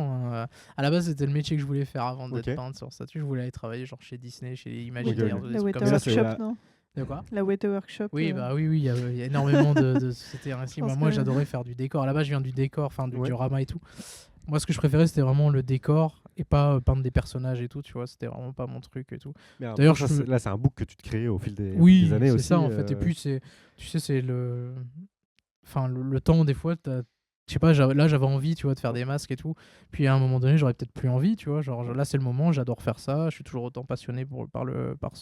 À la base, c'était le métier que je voulais faire avant d'être Ok. peintre sur statut. Je voulais aller travailler genre chez Disney, chez Oui, Imagineers, ok. des la trucs Weta comme là, ça. c'est Workshop, la- non? De quoi? La Weta Workshop. Oui, bah oui, il y a énormément de sociétés ainsi. pense Moi, que- j'adorais faire du décor. À la base, je viens du décor, enfin du Ouais. diorama et tout. Moi, ce que je préférais, c'était vraiment le décor et pas peindre des personnages et tout, tu vois. C'était vraiment pas mon truc et tout. Mais alors, D'ailleurs, ça, je- là, c'est un book que tu te crées au fil Oui, des années c'est aussi. ça en fait. Et puis, tu sais, c'est le. Enfin, le temps, des fois, je sais pas, là, j'avais envie, tu vois, de faire des masques et tout. Puis à un moment donné, j'aurais peut-être plus envie, tu vois. Genre, là, c'est le moment, j'adore faire ça. Je suis toujours autant passionné par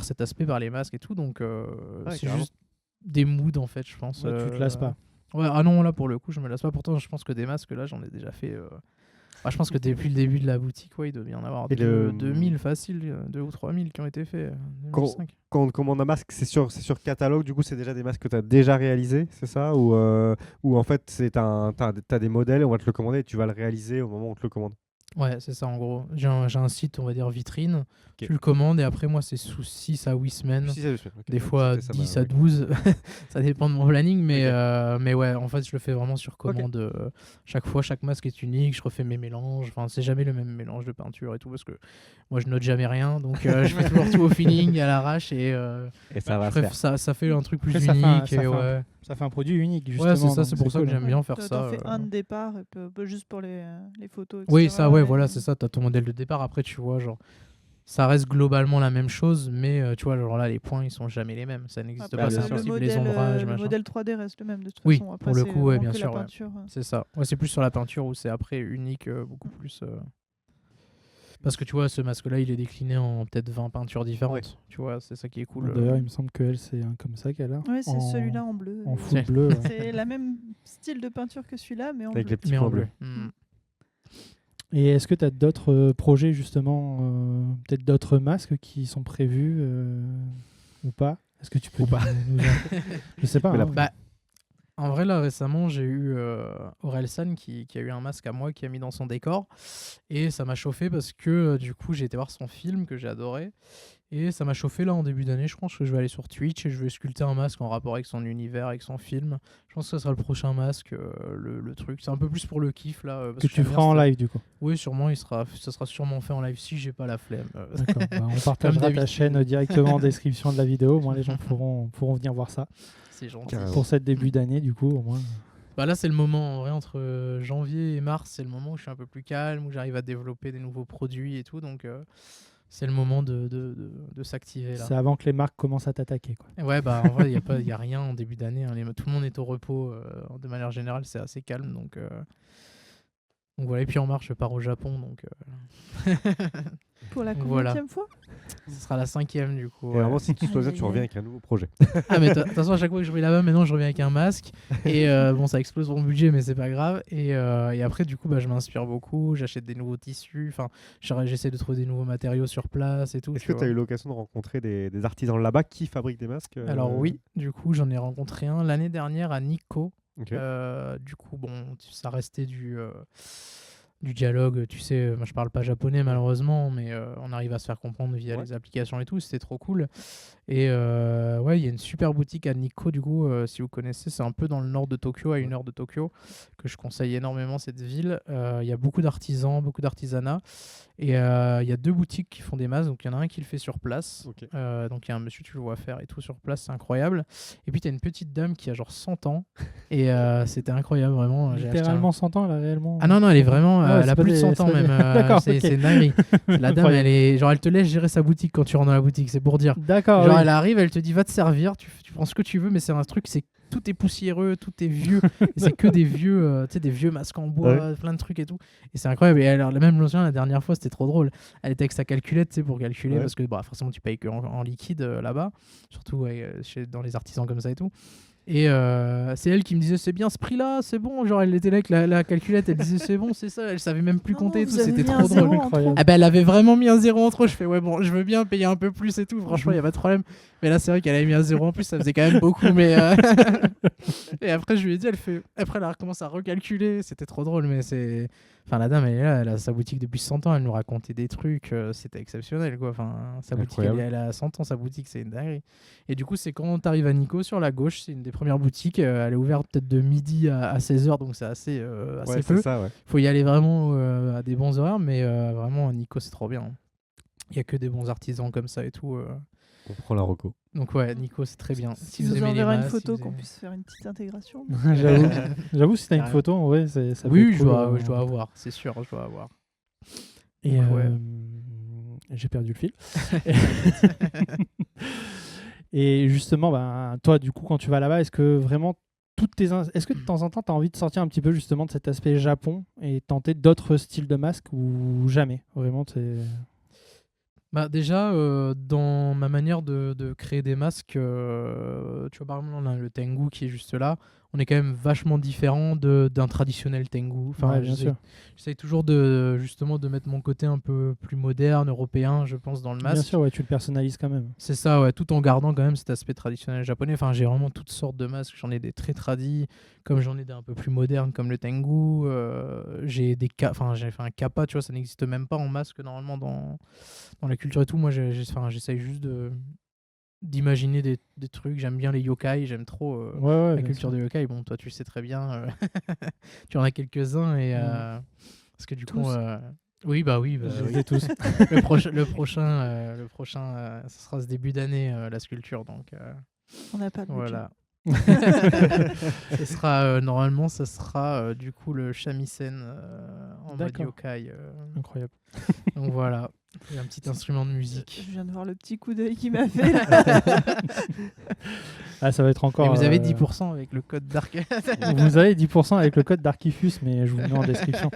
cet aspect, par les masques et tout. Donc, Ouais, c'est carrément. juste des moods, en fait, je pense. Ouais, tu te lasses pas. Ouais, ah non, là, pour le coup, je me lasse pas. Pourtant, je pense que des masques, là, j'en ai déjà fait. Je pense que depuis le début de la boutique, ouais, il doit bien y en avoir Et 2000 facile, 2 ou 3000 qui ont été faits. 2005. Quand on commande un masque, c'est sur catalogue, du coup, c'est déjà des masques que tu as déjà réalisés, c'est ça? Ou en fait, t'as des modèles, on va te le commander et tu vas le réaliser au moment où on te le commande? Ouais, c'est ça en gros. J'ai un site, on va dire vitrine. Ok. Tu le commandes et après, moi, c'est sous 6 à 8 semaines. Si, ça, je sais. Ok. Des fois C'était ça, 10 ma- à 12. Ça dépend de mon planning. Mais, Ok. mais ouais, en fait, je le fais vraiment sur commande. Chaque fois, chaque masque est unique. Je refais mes mélanges. Enfin, c'est jamais le même mélange de peinture et tout parce que moi, je note jamais rien. Donc, je fais toujours tout au feeling, à l'arrache. Et Et ça va se faire. ça fait un truc plus Après, unique. ça fait un produit unique, justement. Ouais, c'est ça. donc C'est pour ça que cool. j'aime bien faire T'en ça. fais un de départ, et juste pour les photos, etc. Oui, ça, ouais, et- voilà, c'est ça. T'as ton modèle de départ. Après, tu vois, genre, ça reste globalement la même chose, mais tu vois, genre là, les points, ils sont jamais les mêmes. Ça n'existe Après, pas. bien C'est sûr. impossible. Les ombrages, le machin. modèle 3D reste le même de toute Oui, façon. Après, pour le c'est coup, ouais, vraiment bien que sûr, la ouais. peinture. C'est ça. Ouais, c'est plus sur la peinture où c'est après unique, beaucoup plus. Parce que tu vois, ce masque-là, il est décliné en peut-être 20 peintures différentes. Ouais. Tu vois, c'est ça qui est cool. D'ailleurs, il me semble qu'elle, c'est un comme ça qu'elle a. Oui, c'est En- celui-là en bleu. En Et- full bleu. Ouais. C'est la même style de peinture que celui-là, mais en Avec bleu. les petits mais en points bleu. bleus. Mm. Et est-ce que tu as d'autres projets, justement, peut-être d'autres masques qui sont prévus ou pas? Est-ce que tu peux Ou pas. Je sais pas. Mais la- hein. Bah, en vrai, là, récemment, j'ai eu Orelsan qui a eu un masque à moi qui a mis dans son décor. Et ça m'a chauffé parce que, du coup, j'ai été voir son film que j'ai adoré. Et ça m'a chauffé là en début d'année. Je pense que je vais aller sur Twitch et je vais sculpter un masque en rapport avec son univers, avec son film. Je pense que ça sera le prochain masque, le truc. C'est un peu plus pour le kiff là. Parce que tu j'aime bien feras en cette- live, du coup. Oui, sûrement, ça sera sûrement fait en live si j'ai pas la flemme. D'accord. Bah, on partagera ta d'habitude. chaîne directement en description de la vidéo. Au moins, les gens pourront venir voir ça. C'est gentil. Carrément. Pour cette début d'année, du coup, au moins. Bah là, c'est le moment, en vrai, entre janvier et mars, c'est le moment où je suis un peu plus calme, où j'arrive à développer des nouveaux produits et tout. Donc, c'est le moment de s'activer là. C'est avant que les marques commencent à t'attaquer, quoi. Et ouais, bah en vrai, il y a rien en début d'année. Hein. Tout le monde est au repos. De manière générale, c'est assez calme. Donc voilà. Et puis en mars, je pars au Japon. Donc Pour la Voilà. combienième fois ce sera la 5e du coup. Et ouais. vraiment, si tu choisis, Aïe, tu aïe, reviens aïe. avec un nouveau projet. Ah, mais de toute façon, à chaque fois que je vais là-bas, maintenant, je reviens avec un masque. Et bon, ça explose mon budget, mais c'est pas grave. Et après, du coup, bah, je m'inspire beaucoup. J'achète des nouveaux tissus. Enfin, j'essaie de trouver des nouveaux matériaux sur place et tout. Est-ce que tu as eu l'occasion de rencontrer des artisans là-bas qui fabriquent des masques Alors oui, du coup, j'en ai rencontré un l'année dernière à Nikko. Ok. Du coup, bon, ça restait du dialogue. Tu sais, moi je parle pas japonais malheureusement, mais on arrive à se faire comprendre via Ouais. les applications et tout. C'était trop cool. Et ouais, il y a une super boutique à Nikko, du coup, si vous connaissez, c'est un peu dans le nord de Tokyo, à 1 heure de Tokyo, que je conseille énormément cette ville. Il y a beaucoup d'artisans, beaucoup d'artisanat. Et il y a 2 boutiques qui font des masques. Donc il y en a un qui le fait sur place. Ok. Donc il y a un monsieur, tu le vois faire et tout sur place, c'est incroyable. Et puis tu as une petite dame qui a genre 100 ans. Et c'était incroyable, vraiment. J'ai acheté un- Littéralement 100 ans, elle a réellement. Ah non, non, elle est vraiment. ouais, elle c'est a pas plus de des- 100 c'est ans pas des- même. D'accord, C'est ok. c'est une dinguerie. La dame, Incroyable. elle te laisse gérer sa boutique quand tu rentres dans la boutique, c'est pour dire. D'accord. Genre, oui. elle arrive, elle te dit va te servir, tu prends ce que tu veux, mais c'est un truc, c'est tout est poussiéreux, tout est vieux, et c'est que des vieux, tu sais, des vieux masques en bois, plein de trucs et tout. Et c'est incroyable. Et alors, même la dernière fois, c'était trop drôle. Elle était avec sa calculette, tu sais, pour calculer, Ouais. parce que bah, forcément, tu payes que en liquide là-bas, surtout dans les artisans comme ça et tout. Et c'est elle qui me disait c'est bien ce prix-là, c'est bon. Genre, elle était là avec la calculette, elle disait c'est bon, c'est ça. Elle savait même plus Non, compter et vous tout, avez c'était mis un trop zéro drôle. en trop. Incroyable. Ah bah elle avait vraiment mis un zéro en trop. Je fais ouais bon, je veux bien payer un peu plus et tout. Franchement, il y a pas de problème. Mais là, c'est vrai qu'elle avait mis un zéro en plus, ça faisait quand même beaucoup. Mais et après, je lui ai dit, après, elle a recommencé à recalculer. C'était trop drôle, mais c'est. Enfin, la dame, elle est là, elle a sa boutique depuis 100 ans. Elle nous racontait des trucs. C'était exceptionnel, quoi. Enfin, sa boutique, Incroyable. elle a 100 ans, sa boutique, c'est une dinguerie. Et du coup, c'est quand tu arrives à Nico sur la gauche, c'est une des premières boutiques. Elle est ouverte peut-être de midi à 16h, donc c'est assez Ouais, peu. c'est ça, ouais. Faut y aller vraiment à des bons horaires, mais vraiment, Nico, c'est trop bien. Il y a que des bons artisans comme ça et tout. On prend la reco. Donc ouais, Nico, c'est très bien. Si Je vous vous aimez les enverrai une masques, photo si vous qu'on aimez- puisse faire une petite intégration. J'avoue, si t'as une Carrément. photo, en vrai, ça peut Oui, être je cool, dois, je dois avoir, c'est sûr, je dois avoir. Et Donc, ouais. j'ai perdu le fil. Et justement, bah, toi, du coup, quand tu vas là-bas, est-ce que vraiment est-ce que de temps en temps, tu as envie de sortir un petit peu justement de cet aspect Japon et tenter d'autres styles de masques ou jamais? Vraiment, Bah déjà, dans ma manière de créer des masques, tu vois, par exemple, on a le Tengu qui est juste là. On est quand même vachement différent d'un traditionnel Tengu. Enfin, Ouais, bien sûr. j'essaye toujours justement de mettre mon côté un peu plus moderne, européen, je pense, dans le masque. Bien sûr, ouais, tu le personnalises quand même. C'est ça, ouais, tout en gardant quand même cet aspect traditionnel japonais. Enfin, j'ai vraiment toutes sortes de masques. J'en ai des très tradis, comme j'en ai des un peu plus modernes, comme le Tengu. J'ai fait un kappa, tu vois, ça n'existe même pas en masque normalement dans la culture et tout. Moi, j'essaye juste d'imaginer des trucs. J'aime bien les yokai, j'aime trop Ouais, la bien culture sûr. des yokai. Bon, toi, tu le sais très bien. Tu en as quelques-uns et parce que du coup, Tous. oui, bah Je oui. les ai tous. Le prochain, ce sera ce début d'année, la sculpture. Donc On n'a pas de budget. voilà. Ce sera normalement, ça sera du coup le shamisen en mode D'accord. yokai. Incroyable. Donc voilà, il y a un petit instrument de musique. Je viens de voir le petit coup d'œil qu'il m'a fait là. Ah, ça va être encore. Et vous avez 10% avec le code Dark. Vous avez 10% avec le code Darkifus, mais je vous le mets en description.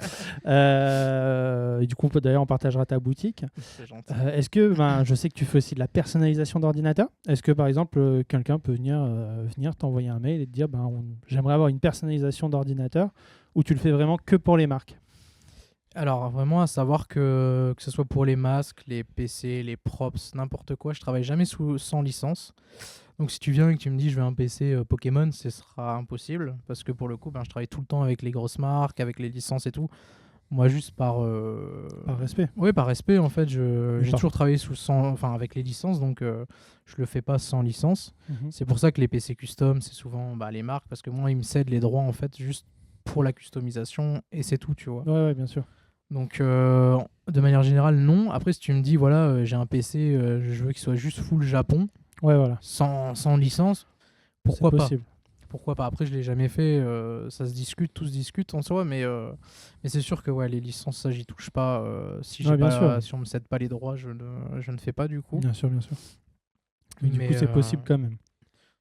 Et du coup, d'ailleurs, on partagera ta boutique. C'est gentil. Est-ce que, je sais que tu fais aussi de la personnalisation d'ordinateur. Est-ce que, par exemple, quelqu'un peut venir t'envoyer un mail et te dire j'aimerais avoir une personnalisation d'ordinateur, ou tu le fais vraiment que pour les marques? Alors vraiment à savoir que ce soit pour les masques, les PC, les props, n'importe quoi, je travaille jamais sans licence. Donc si tu viens et que tu me dis je veux un PC Pokémon, ce sera impossible parce que pour le coup je travaille tout le temps avec les grosses marques, avec les licences et tout. Moi juste par respect. Oui, par respect en fait, j'ai par- toujours travaillé avec les licences donc je le fais pas sans licence. C'est pour ça que les PC custom, c'est souvent les marques parce que moi ils me cèdent les droits en fait juste pour la customisation et c'est tout, tu vois. Ouais, bien sûr. Donc, de manière générale, non. Après, si tu me dis, voilà, j'ai un PC, je veux qu'il soit juste full Japon, Ouais, voilà. sans licence, pourquoi C'est pas? possible. Pourquoi pas? Après, je l'ai jamais fait, ça se discute, tout se discute en soi, mais c'est sûr que ouais, les licences, ça, j'y touche pas. Si Ouais, bien sûr. si on me cède pas les droits, je ne fais pas du coup. Bien sûr. Mais du Mais, coup, c'est possible quand même.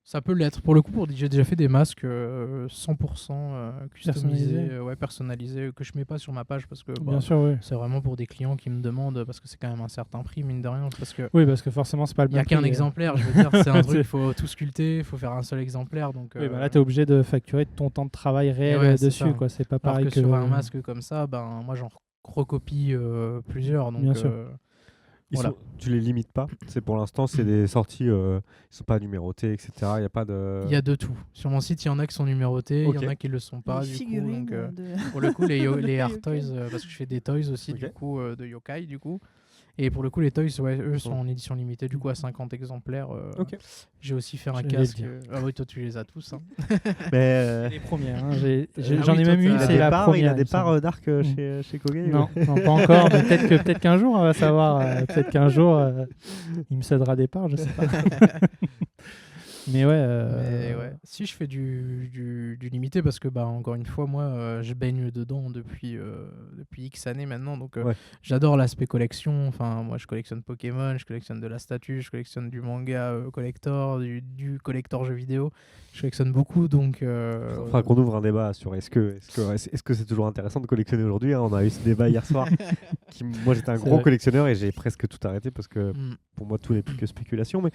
Ça peut l'être. Pour le coup, j'ai déjà fait des masques 100% customisés, personnalisés, que je mets pas sur ma page parce que Bien sûr, oui. c'est vraiment pour des clients qui me demandent, parce que c'est quand même un certain prix, mine de rien. Parce que Oui, parce que forcément, c'est pas le il n'y a même qu'un prix. exemplaire, je veux dire, c'est un truc, C'est- il faut tout sculpter, il faut faire un seul exemplaire. Donc, Oui, là, tu es obligé de facturer ton temps de travail réel ouais, c'est dessus, ça. quoi. C'est pas alors pareil que sur un masque comme ça, moi j'en recopie plusieurs. Donc, Bien sûr. Voilà. Tu les limites pas. C'est pour l'instant, c'est des sorties, ils sont pas numérotés, etc. Il y a pas de. Il y a de tout. Sur mon site, il y en a qui sont numérotés, Ok. il y en a qui le sont pas. Les Du coup, figurines donc, de... pour le coup, les art Yokai. toys, parce que je fais des toys aussi, Ok. du coup, de yokai, du coup. Et pour le coup, les toys, eux sont en édition limitée, du coup, à 50 exemplaires. Ok. J'ai aussi fait un J'allais le casque. dire. Ah oui, toi, tu les as tous. Hein. Mais Les premières. Hein. Ah J'en oui, ai toi, même une, t'as- c'est la première. il a il des me semble. parts d'arc chez Kogei. Non, non, pas encore, mais peut-être qu'un jour, on va savoir. Peut-être qu'un jour, il me cédera des parts, je sais pas. Mais ouais. Mais ouais. Si je fais du limité, parce que bah encore une fois, moi, je baigne dedans depuis X années maintenant, donc Ouais. j'adore l'aspect collection. Enfin, moi, je collectionne Pokémon, je collectionne de la statue, je collectionne du manga collector, du collector jeux vidéo. Je collectionne beaucoup, donc. Enfin, qu'on ouvre un débat sur est-ce que c'est toujours intéressant de collectionner aujourd'hui, hein. On a eu ce débat hier soir. Moi, j'étais un C'est gros vrai. collectionneur et j'ai presque tout arrêté parce que Mm. pour moi, tout n'est plus que spéculation. Mais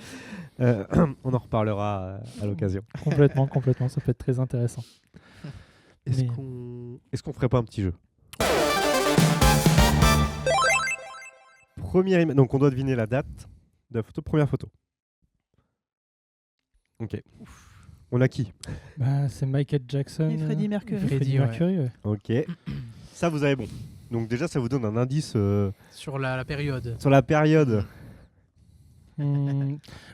on en reparlera à l'occasion. Complètement, ça peut être très intéressant. Est-ce Mais- qu'on ferait pas un petit jeu? Donc, on doit deviner la date de la photo. Première photo. Ok. On a qui? Bah, c'est Michael Jackson. Et Freddie Mercury. Freddie, ouais. Mercury, ouais. Ok. Ça, vous avez bon. Donc déjà, ça vous donne un indice Sur la période. sur la période.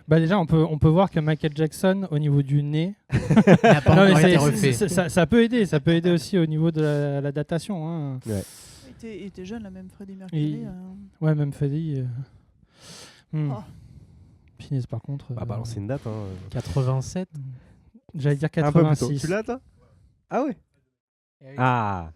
Bah déjà, on peut voir que Michael Jackson, au niveau du nez, Il n'a pas Non, mais encore été c'est- refait. ça peut aider. Ça peut aider aussi au niveau de la datation. Hein. Il était jeune, là, même Freddie Mercury. Et- Ouais, même Freddie. Oh. Finesse, par contre. Bah, balancer une date. Hein. 87. J'allais dire Un peu plus tôt. 86. Tu l'as, toi? Ah ouais. Ah.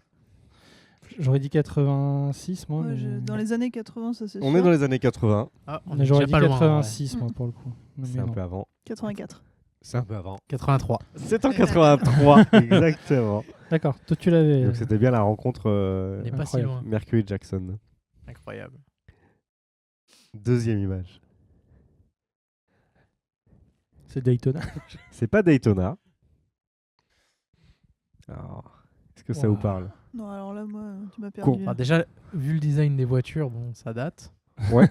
J'aurais dit 86, moi. Ouais, mais... dans les années 80, ça c'est On sûr. est dans les années 80. Ah, on Mais est j'aurais déjà dit pas loin. 86, ouais. moi, pour le coup. Non, C'est mais un non. peu avant. 84. C'est un peu avant. 83. C'est en 83, exactement. D'accord, toi tu l'avais. Donc c'était bien la rencontre On n'est pas si incroyable. loin. Mercury-Jackson. Incroyable. Deuxième image. C'est Daytona. C'est pas Daytona. Alors, est-ce que ça Wow. vous parle? Non, alors là, moi, tu m'as Con. perdu. Enfin, déjà, vu le design des voitures, bon, ça date. Ouais.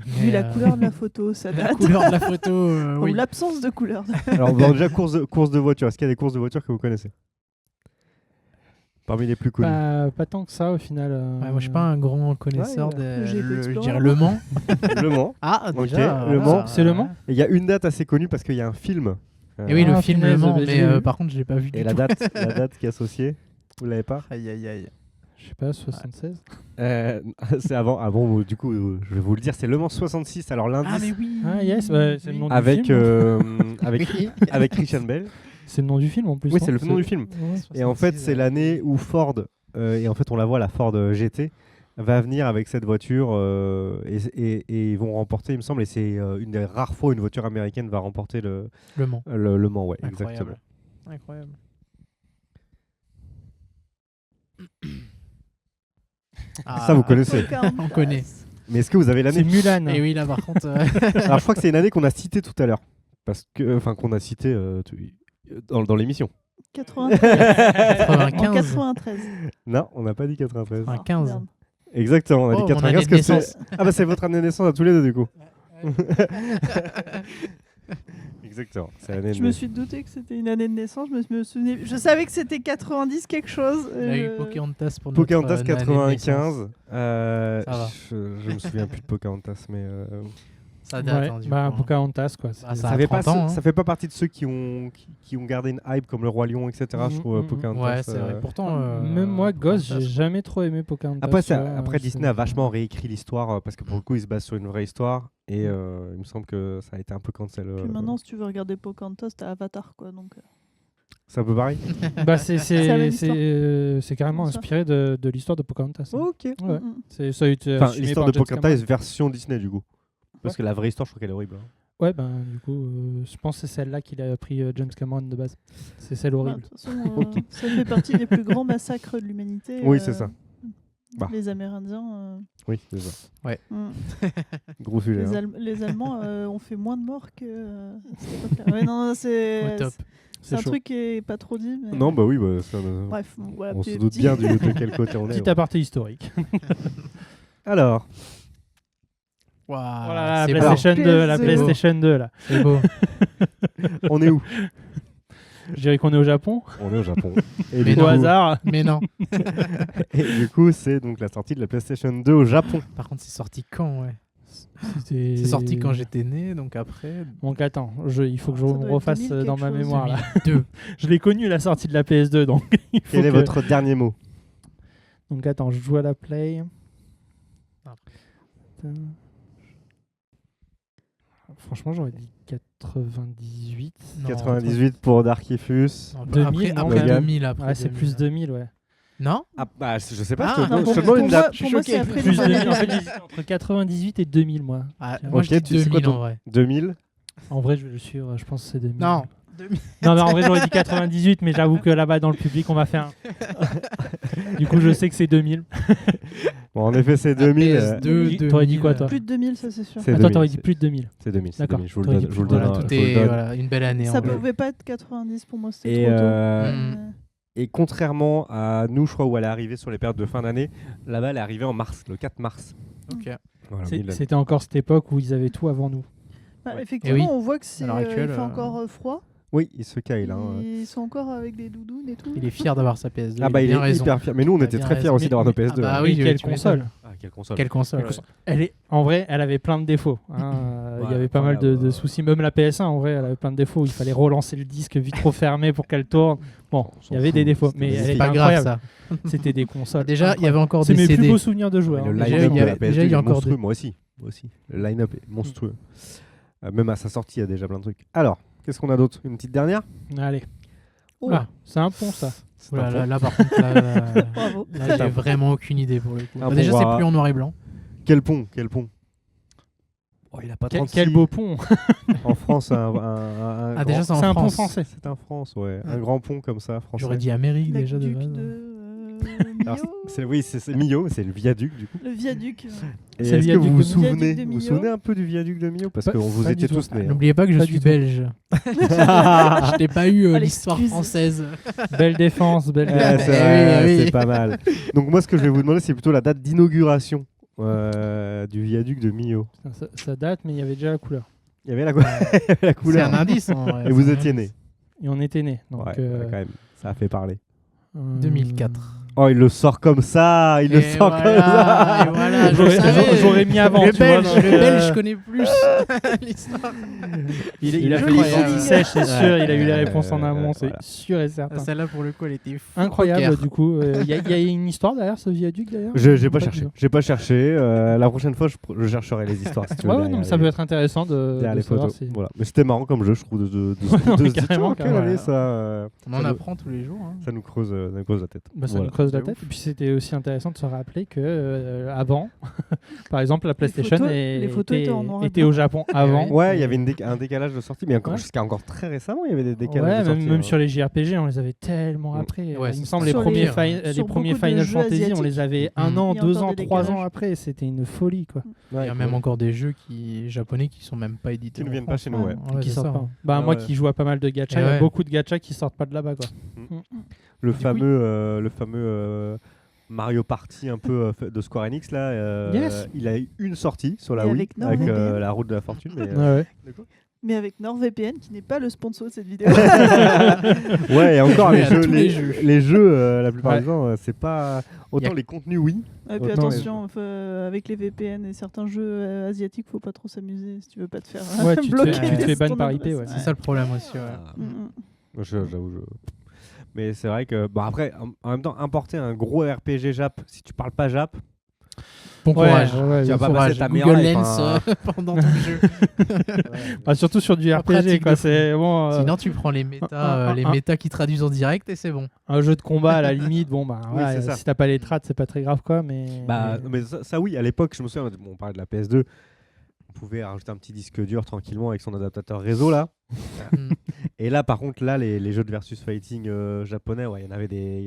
Vu Mais, la couleur de la photo, ça la date. couleur de la photo, Ou oui. l'absence de couleur. Alors, bon, déjà, course de voiture. Est-ce qu'il y a des courses de voiture que vous connaissez? Parmi les plus connus. Pas tant que ça au final. Ouais, moi, je suis pas un grand connaisseur Ouais, des. j'ai été Je explorer. dirais Le Mans. Le Mans. Ah, Ok, déjà. Le Mans. C'est Le Mans Et il y a une date assez connue parce qu'il y a un film. Et oui, le Ah, film Le punaise, Mans, bah, mais j'ai vu. par contre, je l'ai pas vu du Et tout. la date qui est associée, vous l'avez pas? Aïe, aïe, aïe. Je sais pas, 76. C'est avant. Ah bon, du coup, je vais vous le dire, c'est Le Mans 66. Alors l'indice Ah, mais oui. Ah yes, ouais, c'est le nom du avec film. avec Christian Bale. C'est le nom du film en plus. Oui, non c'est le nom du film. Ouais. Et en fait, c'est l'année où Ford, et en fait on la voit, la Ford GT, va venir avec cette voiture et ils vont remporter, il me semble, et c'est une des rares fois où une voiture américaine va remporter le Le Mans. Le Mans, ouais, Incroyable. exactement. Incroyable. Ça, vous connaissez. On connaît. Mais est-ce que vous avez C'est l'année? Mulan. Et oui, là, par contre. Alors je crois que c'est une année qu'on a citée tout à l'heure. Parce que, enfin, qu'on a citée dans l'émission. 93. 95. En 93. Non, on n'a pas dit 93. Ah, 15. merde. Exactement, on a Oh, dit mon année 95 de que c'est. naissance. Ah bah c'est votre année de naissance à tous les deux du coup. Exactement, c'est l'année de Je me suis douté que c'était une année de naissance. Je savais que c'était 90 quelque chose. Il a eu Pocahontas pour Pocahontas notre année de naissance. 95. Ça va. Je me souviens plus de Pocahontas, mais Ça date, Ouais, hein, du bah, coup, hein. Pocahontas quoi. Bah, C'est- ça ça a fait 30 pas, ans, hein. ça fait pas partie de ceux qui ont gardé une hype comme le Roi Lion, etc. Je trouve Pocahontas. Ouais, c'est vrai. Pourtant. Même moi, gosse, j'ai Pocahontas, jamais trop aimé Pocahontas. Après, tu vois, après c'est- Disney a vachement réécrit l'histoire parce que pour le coup, il se base sur une vraie histoire et il me semble que ça a été un peu cancel. Puis maintenant, si tu veux regarder Pocahontas, t'as Avatar, quoi. Donc, C'est un peu pareil. Bah, la même histoire. c'est carrément C'est ça. inspiré de l'histoire de Pocahontas. hein. Ok. Ouais. mm. Ça a été Enfin, assumé l'histoire par de James Pocahontas Cameron. version Disney du coup. Parce que la vraie histoire, je trouve qu'elle est horrible. hein. Ouais, ben du coup, je pense que c'est celle-là qu'il a pris James Cameron de base. C'est celle Bah, de horrible. toute façon, ça fait partie des plus grands massacres de l'humanité. Oui, c'est ça. Bah. Les Amérindiens. Oui, c'est ça. Mm. Gros sujet. Les, hein. Les Allemands ont fait moins de morts que. à cette époque-là. Ouais, non, c'est Au top. c'est un chaud. truc qui est pas trop dit. Mais... Non, bah oui, bah, ça, Bref, bon, voilà. on se petit- doute petit- bien de quel côté on est. Petit ouais. aparté historique. Alors, Waouh, Voilà, la c'est beau. PlayStation 2, la C'est beau. PlayStation 2 là. C'est beau. on est où? Je dirais qu'on est au Japon. On est au Japon. Et Mais du Au non. coup- hasard. Mais non. Et du coup, c'est donc la sortie de la PlayStation 2 au Japon. Par contre, c'est sorti quand, ouais. C'est C'est sorti quand j'étais né, donc après. Donc attends, il faut que je Ça doit me être refasse 2000 dans quelque ma chose. mémoire là. 2002. Je l'ai connu la sortie de la PS2 donc il faut Quel est que- votre dernier mot? Donc attends, je joue à la Play. Ah. Putain. Franchement, j'aurais dit 98. Non, 98 pour Darkifus. non, 2000, non, après quand même. 2000. Après Ouais, c'est 2000. plus 2000, ouais. Non Ah, bah, je sais pas, Ah, je te non, demande- pour- je te demande pour une moi- date. pour moi, c'est après Plus 2000. 2000. En fait, j'hésite entre 98 et 2000, moi. Ah, moi, je Ok, dis c'est quoi 2000 ton- en vrai. 2000. En vrai, je vais le suivre. Je pense que c'est 2000. Non, 2000. Non, mais en vrai, j'aurais dit 98, mais j'avoue que là-bas, dans le public, on va faire. Du coup, je sais que c'est 2000. Bon, en effet, c'est 2000. T'aurais dit quoi, toi Plus de 2000, ça c'est sûr. C'est Attends, 2000, t'aurais dit c'est- plus de 2000. C'est 2000. C'est D'accord. 2000. Je vous le T'aurais donne. dit Je vous le plus. donne. Voilà, je tout vous le est donne. voilà, une belle année. Ça en vrai. pouvait pas être 90 pour moi, c'était Et, trop tôt. Et contrairement à nous, je crois, où elle est arrivée sur les périodes de fin d'année, là-bas, elle est arrivée en mars, le 4 mars. Ok. Voilà, C'est- Milan. C'était encore cette époque où ils avaient tout avant nous. Bah, Ouais. effectivement, Et oui, on voit que à l'heure actuelle, il fait encore froid. Oui, il se caille là. hein. Ils sont encore avec des doudounes et tout. Il est fier d'avoir sa PS2. Ah bah il a bien est raison. hyper fier. Mais nous, on Il a était bien très fiers raison. aussi d'avoir nos Mais- PS2. ah bah hein. oui, quelle tu m'étonnes. console. Ah, quelle console. Quelle console. ouais. En vrai, elle avait plein de défauts. hein. Il y Ouais, avait pas mal incroyable. de soucis. Même la PS1, en vrai, elle avait plein de défauts. Il fallait relancer le disque vite trop fermé pour qu'elle tourne. Bon, On s'en il y avait fout, des défauts, c'était mais magnifique. elle C'est était pas grave incroyable. ça. C'était des consoles. Déjà, il y avait encore C'est des mes plus CD. beaux souvenirs de joueurs. Mais le hein. Déjà, line-up il y de a- la PS2 déjà, il y a est encore monstrueux, des- moi aussi. Le line-up est monstrueux. Même à sa sortie, il y a déjà plein de trucs. Alors, qu'est-ce qu'on a d'autre? Une petite dernière? Allez. Oh, Ah, c'est un pont, ça. C'est Oula, un là, pont. là, par contre, là, bravo. j'ai vraiment aucune idée pour le coup. Un Bah, pont déjà, voir- c'est plus en noir et blanc. Quel pont? Quel pont? Oh, il a pas 36. Quel beau pont. En France, un Ah, grand- déjà, c'est en C'est un pont France. français. C'est en France, ouais. Un grand pont comme ça, français. J'aurais dit Amérique déjà de L'aqueduc base. de Alors, Millau. oui, c'est Millau, c'est le viaduc du coup. Le viaduc. Et C'est le est-ce que viaduc vous de vous Millau. souvenez, Viaduc de vous Millau. souvenez un peu du viaduc de Millau? Parce Pas- que vous pas étiez du tout. tous nés. hein. N'oubliez pas que je Pas suis du tout. belge. Je n'ai pas eu Ah, l'histoire l'excuse. française. Belle défense, belle Ouais, défense. c'est Eh vrai, oui, oui. c'est pas mal. Donc moi, ce que je vais vous demander, c'est plutôt la date d'inauguration du viaduc de Millau. Putain, ça date, mais il y avait déjà la couleur. Il y avait la, il y avait la C'est couleur. un indice. en vrai, Et vous c'est un étiez indice. nés. Et on était nés. Donc, Ouais, quand même, ça a fait parler. 2004. Oh, il le sort comme ça, il le Et sort voilà, comme ça. et voilà, je J'aurais- savais. j'aurais mis avant, Le tu vois, belge, donc, le belge, je connais plus l'histoire. Il a fait Joli des signing. sorties sèches, c'est sûr. Il a eu les Ouais, réponses en amont, c'est voilà. sûr et certain. Celle-là, pour le coup, elle était fou. Incroyable, Poker. du coup. Il y a une histoire derrière ce viaduc, d'ailleurs J'ai pas Pas cherché. du tout. J'ai pas cherché. La prochaine fois, je chercherai les histoires. Si tu veux, Ouais, ouais, derrière non, mais ça les- peut être intéressant de derrière les savoir photos. si... Voilà. Mais c'était marrant comme jeu, je trouve, de non, se mais dire, carrément, tiens, quelle carrément. année ça On en ça apprend tous les jours. hein. Ça nous creuse la tête. Bah, ça Voilà. nous creuse la C'est tête. ouf. Et puis c'était aussi intéressant de se rappeler que avant, par exemple, la PlayStation les photos étaient en noir et était blanc. au Japon avant. Ouais, il y avait un décalage de sortie, mais encore, Ouais. jusqu'à encore très récemment, il y avait des décalages Ouais, de sortie. même hein. sur les JRPG, on les avait tellement Mm. après. Ouais, Il me c'est semble ça. les Sur premiers, les- les sur premiers beaucoup de Final jeux Fantasy, on asiatiques. les avait Mm. 1 an, Il y a 2 encore ans, des 3 ans décalages. après. C'était une folie, quoi. Ouais, Il y a même encore des jeux japonais qui sont même pas édités. Qui ne en viennent pas France. chez nous, ouais. Ouais, qui c'est sortent ça. pas. Bah, Ah moi ouais. qui joue à pas mal de gachas, Et il y a ouais. beaucoup de gachas qui sortent pas de là-bas, quoi. Le Du coup, fameux Mario Party un peu de Square Enix là, Yes. il a eu une sortie sur la Et Wii avec avec NordVPN. la route de la fortune. Mais, Ouais. Mais avec NordVPN, qui n'est pas le sponsor de cette vidéo. ouais, et encore Jouer les à jeux, tous les les jeux. jeux, la plupart Ouais. du temps, c'est pas autant Y a- les contenus oui. Et puis Autant attention, avec les VPN et certains jeux asiatiques, faut pas trop s'amuser si tu veux pas te faire Ouais, tu te bloquer. fais- tu te fais ban ton par adresse. IP, ouais. C'est ça le problème aussi. Ouais. Ah, Mm, mm. j'avoue. Mais c'est vrai que bon après en même temps importer un gros RPG Jap si tu parles pas Jap, Bon courage. ouais, Tu vas Bon pas courage. passer ta Google meilleure life, Lens hein. pendant tout le jeu. Bah, surtout sur du Pas RPG, pratique quoi. de fou. C'est bon. Sinon, tu prends les méta qui traduisent en direct et c'est bon. Un jeu de combat à la limite, bon bah Oui, voilà, c'est ça. si t'as pas les trades, c'est pas très grave, quoi. Mais Bah, mais ça, oui, à l'époque, je me souviens, on parlait de la PS2, on pouvait rajouter un petit disque dur tranquillement avec son adaptateur réseau là. Mm. Et là, par contre, là, les jeux de versus fighting japonais, ouais, il y en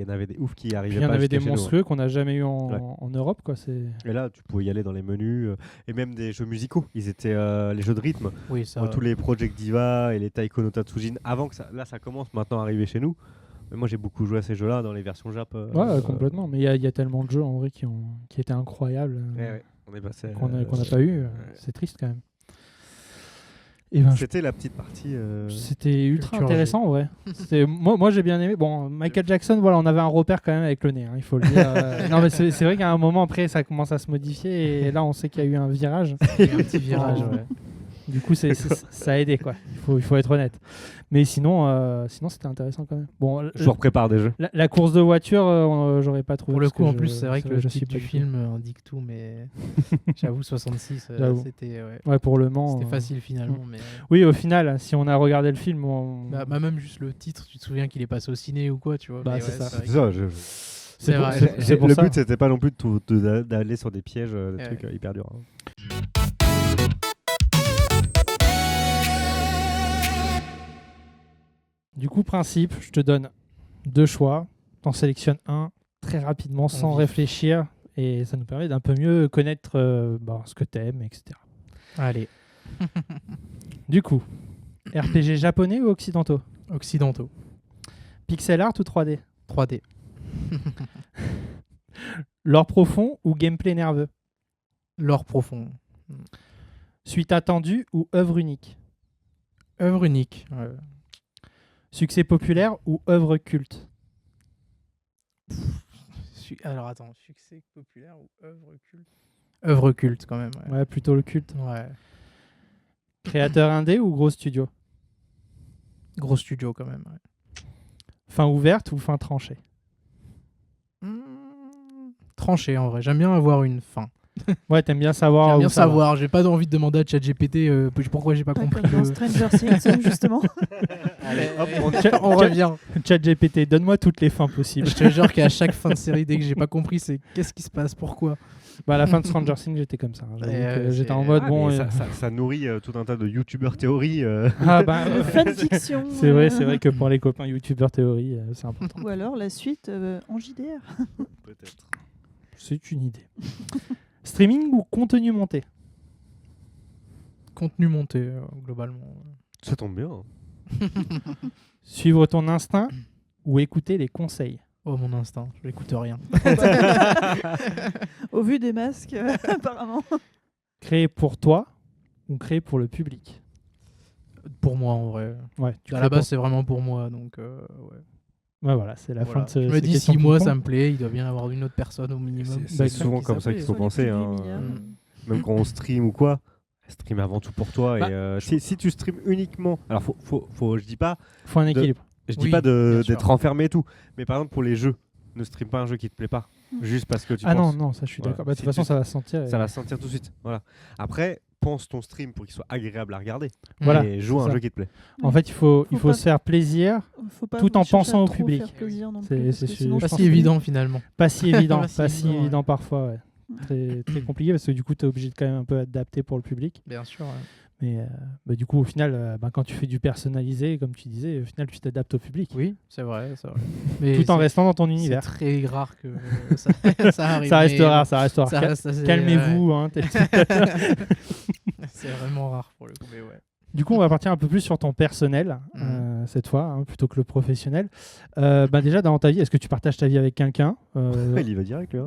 avait des oufs qui Puis arrivaient il y en pas avait jusqu'à des chez nous, monstrueux qu'on n'a jamais eu Ouais. en Europe, quoi. C'est hein. Et là, tu pouvais y aller dans les menus et même des jeux musicaux. Ils étaient les jeux de rythme, Oui, ça. tous les Project Diva et les Taiko no Tatsujin. Avant que ça commence maintenant à arriver chez nous. Mais moi, j'ai beaucoup joué à ces jeux-là dans les versions Jap. ouais, complètement. Mais il y a tellement de jeux en vrai qui étaient incroyables Ouais, on est passé. qu'on n'a pas eu. C'est triste quand même. Et ben, C'était la petite partie. c'était ultra Culture intéressant, ouais. Moi j'ai bien aimé. Bon, Michael Jackson, voilà, on avait un repère quand même avec le nez, hein, il faut le dire. Non, mais c'est vrai qu'à un moment après, ça commence à se modifier et là, on sait qu'il y a eu un virage. Il y a un petit virage. Oh. Ouais. Du coup, ça a aidé, quoi. Il faut être honnête. Mais sinon c'était intéressant quand même. Bon, Je vous prépare des jeux. la course de voiture, j'aurais pas trouvé. Pour le parce coup, que en plus, c'est vrai que le je suis titre pas du du tout. film indique tout, mais j'avoue, 66, J'avoue. c'était Ouais, pour Le Mans. c'était facile finalement. Mais Oui, au final, si on a regardé le film, bah, même juste le titre, tu te souviens qu'il est passé au ciné ou quoi, tu vois. Bah, mais c'est ça. vrai C'est que- ça, C'est pour- vrai. c'est pour le ça. but, c'était pas non plus d'aller sur des pièges, des Ouais. trucs hyper durs. hein. Du coup, principe, je te donne 2 choix. T'en sélectionnes un très rapidement, sans vif. réfléchir. Et ça nous permet d'un peu mieux connaître ce que t'aimes, etc. Allez, Du coup, RPG japonais ou occidentaux? occidentaux, Pixel art ou 3D? 3D, Lore profond ou gameplay nerveux? lore profond, Suite attendue ou œuvre unique? œuvre unique. Succès populaire ou œuvre culte? Alors attends, succès populaire ou œuvre culte? Œuvre culte quand même. Ouais. Ouais, plutôt le culte. Ouais. Créateur indé ou gros studio? Gros studio quand même. Ouais. Fin ouverte ou fin tranchée? Tranché en vrai. J'aime bien avoir une fin. Ouais, t'aimes bien savoir. J'aime où bien ça va. savoir. J'ai pas envie de demander à ChatGPT pourquoi j'ai pas Pas compris. comme dans Stranger Things, justement. Allez, hop, on revient. ChatGPT, donne-moi toutes les fins possibles. Je te jure qu'à chaque fin de série, dès que j'ai pas compris, c'est qu'est-ce qui se passe, pourquoi. Bah, à la fin de Stranger Things, j'étais comme ça. J'avoue que c'est- j'étais en mode Ah, bon. mais ça nourrit tout un tas de youtubeurs théories. Ah, bah, Fanfiction. c'est vrai que pour les copains youtubeurs théorie, c'est important. Ou alors la suite en JDR. Peut-être. C'est une idée. Streaming ou contenu monté? Contenu monté, globalement. Ça tombe bien. Suivre ton instinct ou écouter les conseils? Oh, mon instinct, je n'écoute rien. Au vu des masques, apparemment. Créer pour toi ou créer pour le public? Pour moi, en vrai. Ouais, tu À crées la base, pour- c'est vraiment pour moi, donc ouais. Ouais, voilà, c'est la Voilà. fin de ce. Je me dis, si moi ça me plaît, il doit bien y avoir une autre personne au minimum. C'est Bah, souvent qui comme ça s'appelle. qu'il faut Sur les penser. plus de hein. 8 milliards. Même quand on stream ou quoi, stream avant tout pour toi. Bah, Et si tu stream uniquement, alors je dis pas, Faut un équilibre. je dis Oui, pas bien sûr. d'être enfermé et tout, mais par exemple pour les jeux, ne stream pas un jeu qui te plaît pas, juste parce que tu Ah non, penses. non, ça je suis Voilà. d'accord. Bah, de Si toute façon, tu- ça va se sentir. Ça va se sentir tout de suite. Voilà. Après, pense ton stream pour qu'il soit agréable à regarder. Voilà, Et joue c'est un ça. jeu qui te plaît. En fait, il faut pas- se faire plaisir, Faut pas tout en chercher à pensant au trop public. faire plaisir non C'est- plus, parce c'est que sûr, sinon, je Pas pense si que- évident finalement. pas si évident, Pas si pas si évident, évident parfois, ouais. Très compliqué parce que du coup, tu es obligé de quand même un peu adapter pour le public. Bien sûr. Mais du coup, au final, quand tu fais du personnalisé, comme tu disais, au final, tu t'adaptes au public. Oui, c'est vrai. Mais Tout en c'est- restant dans ton C'est univers. très rare que ça, ça arrive. Ça reste mais rare, ça reste rare. ça reste assez- Calmez-vous. Hein, ouais. C'est vraiment rare pour le coup, mais ouais. Du coup, on va partir un peu plus sur ton personnel cette fois, hein, plutôt que le professionnel. Déjà, dans ta vie, est-ce que tu partages ta vie avec quelqu'un Il y va direct, là.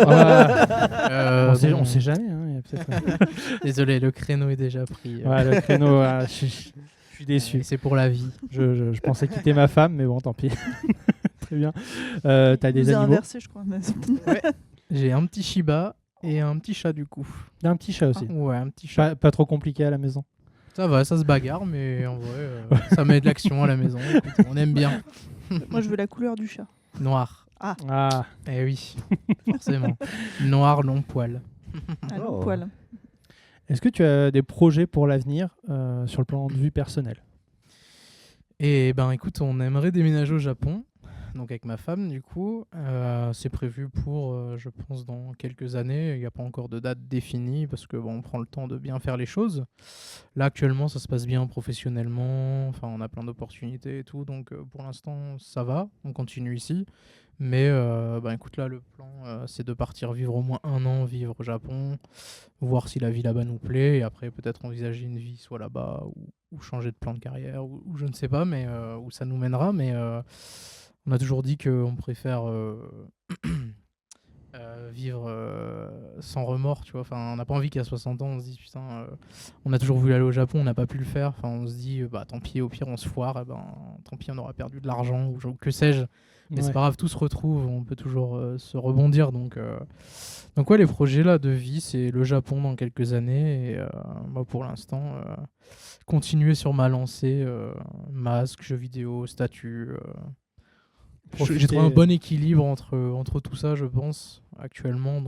Ah, on Bon, sait jamais. Hein, il y a peut-être- Désolé, le créneau est déjà pris. Ouais, le créneau, je suis déçu. C'est pour la vie. Je pensais quitter ma femme, mais bon, tant pis. Très bien. T'as des Vous a animaux? inversé, je crois. mais- J'ai un petit Shiba et un petit chat du coup. T'as un petit chat aussi. Ouais, un petit chat. Pas trop compliqué à la maison. Ça va, ça se bagarre, mais en vrai, ça met de l'action à la maison. Écoute, on aime bien. Moi, je veux la couleur du chat. Noir. Ah, Eh oui, forcément. Noir, long poil. À long Oh. poil. est-ce que tu as des projets pour l'avenir sur le plan de vue personnel? Et ben écoute, on aimerait déménager au Japon, donc avec ma femme du coup. C'est prévu pour, je pense, dans quelques années. Il n'y a pas encore de date définie parce que bon, on prend le temps de bien faire les choses. Là actuellement, ça se passe bien professionnellement. Enfin, on a plein d'opportunités et tout, donc pour l'instant, ça va. On continue ici. Mais ben écoute, là, le plan, c'est de partir vivre au moins 1 an, vivre au Japon, voir si la vie là-bas nous plaît, et après peut-être envisager une vie soit là-bas ou changer de plan de carrière, ou je ne sais pas, mais où ça nous mènera. Mais on a toujours dit qu'on préfère vivre sans remords, tu vois. Enfin, on n'a pas envie qu'à 60 ans, on se dise putain, on a toujours voulu aller au Japon, on n'a pas pu le faire. Enfin, on se dit bah tant pis, au pire on se foire, et ben tant pis, on aura perdu de l'argent ou que sais-je. Mais c'est pas grave, tout se retrouve, on peut toujours se rebondir. Donc ouais, les projets là de vie, c'est le Japon dans quelques années. Et moi, pour l'instant, continuer sur ma lancée, masque, jeux vidéo, statut. J'ai trouvé un bon équilibre entre tout ça, je pense, actuellement.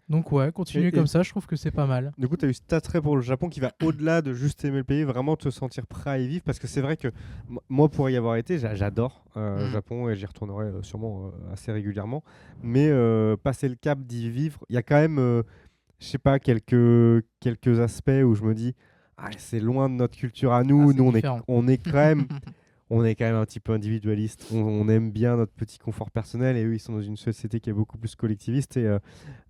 Donc ouais, continuer comme ça, je trouve que c'est pas mal. Du coup, tu as eu cet attrait pour le Japon qui va au-delà de juste aimer le pays, vraiment te sentir prêt à y vivre. Parce que c'est vrai que moi, pour y avoir été, j'adore le Japon et j'y retournerai sûrement assez régulièrement. Mais passer le cap d'y vivre, il y a quand même, je sais pas, quelques aspects où je me dis, c'est loin de notre culture à nous. Nous, on est quand même... On est quand même un petit peu individualiste. On aime bien notre petit confort personnel et eux, ils sont dans une société qui est beaucoup plus collectiviste. Et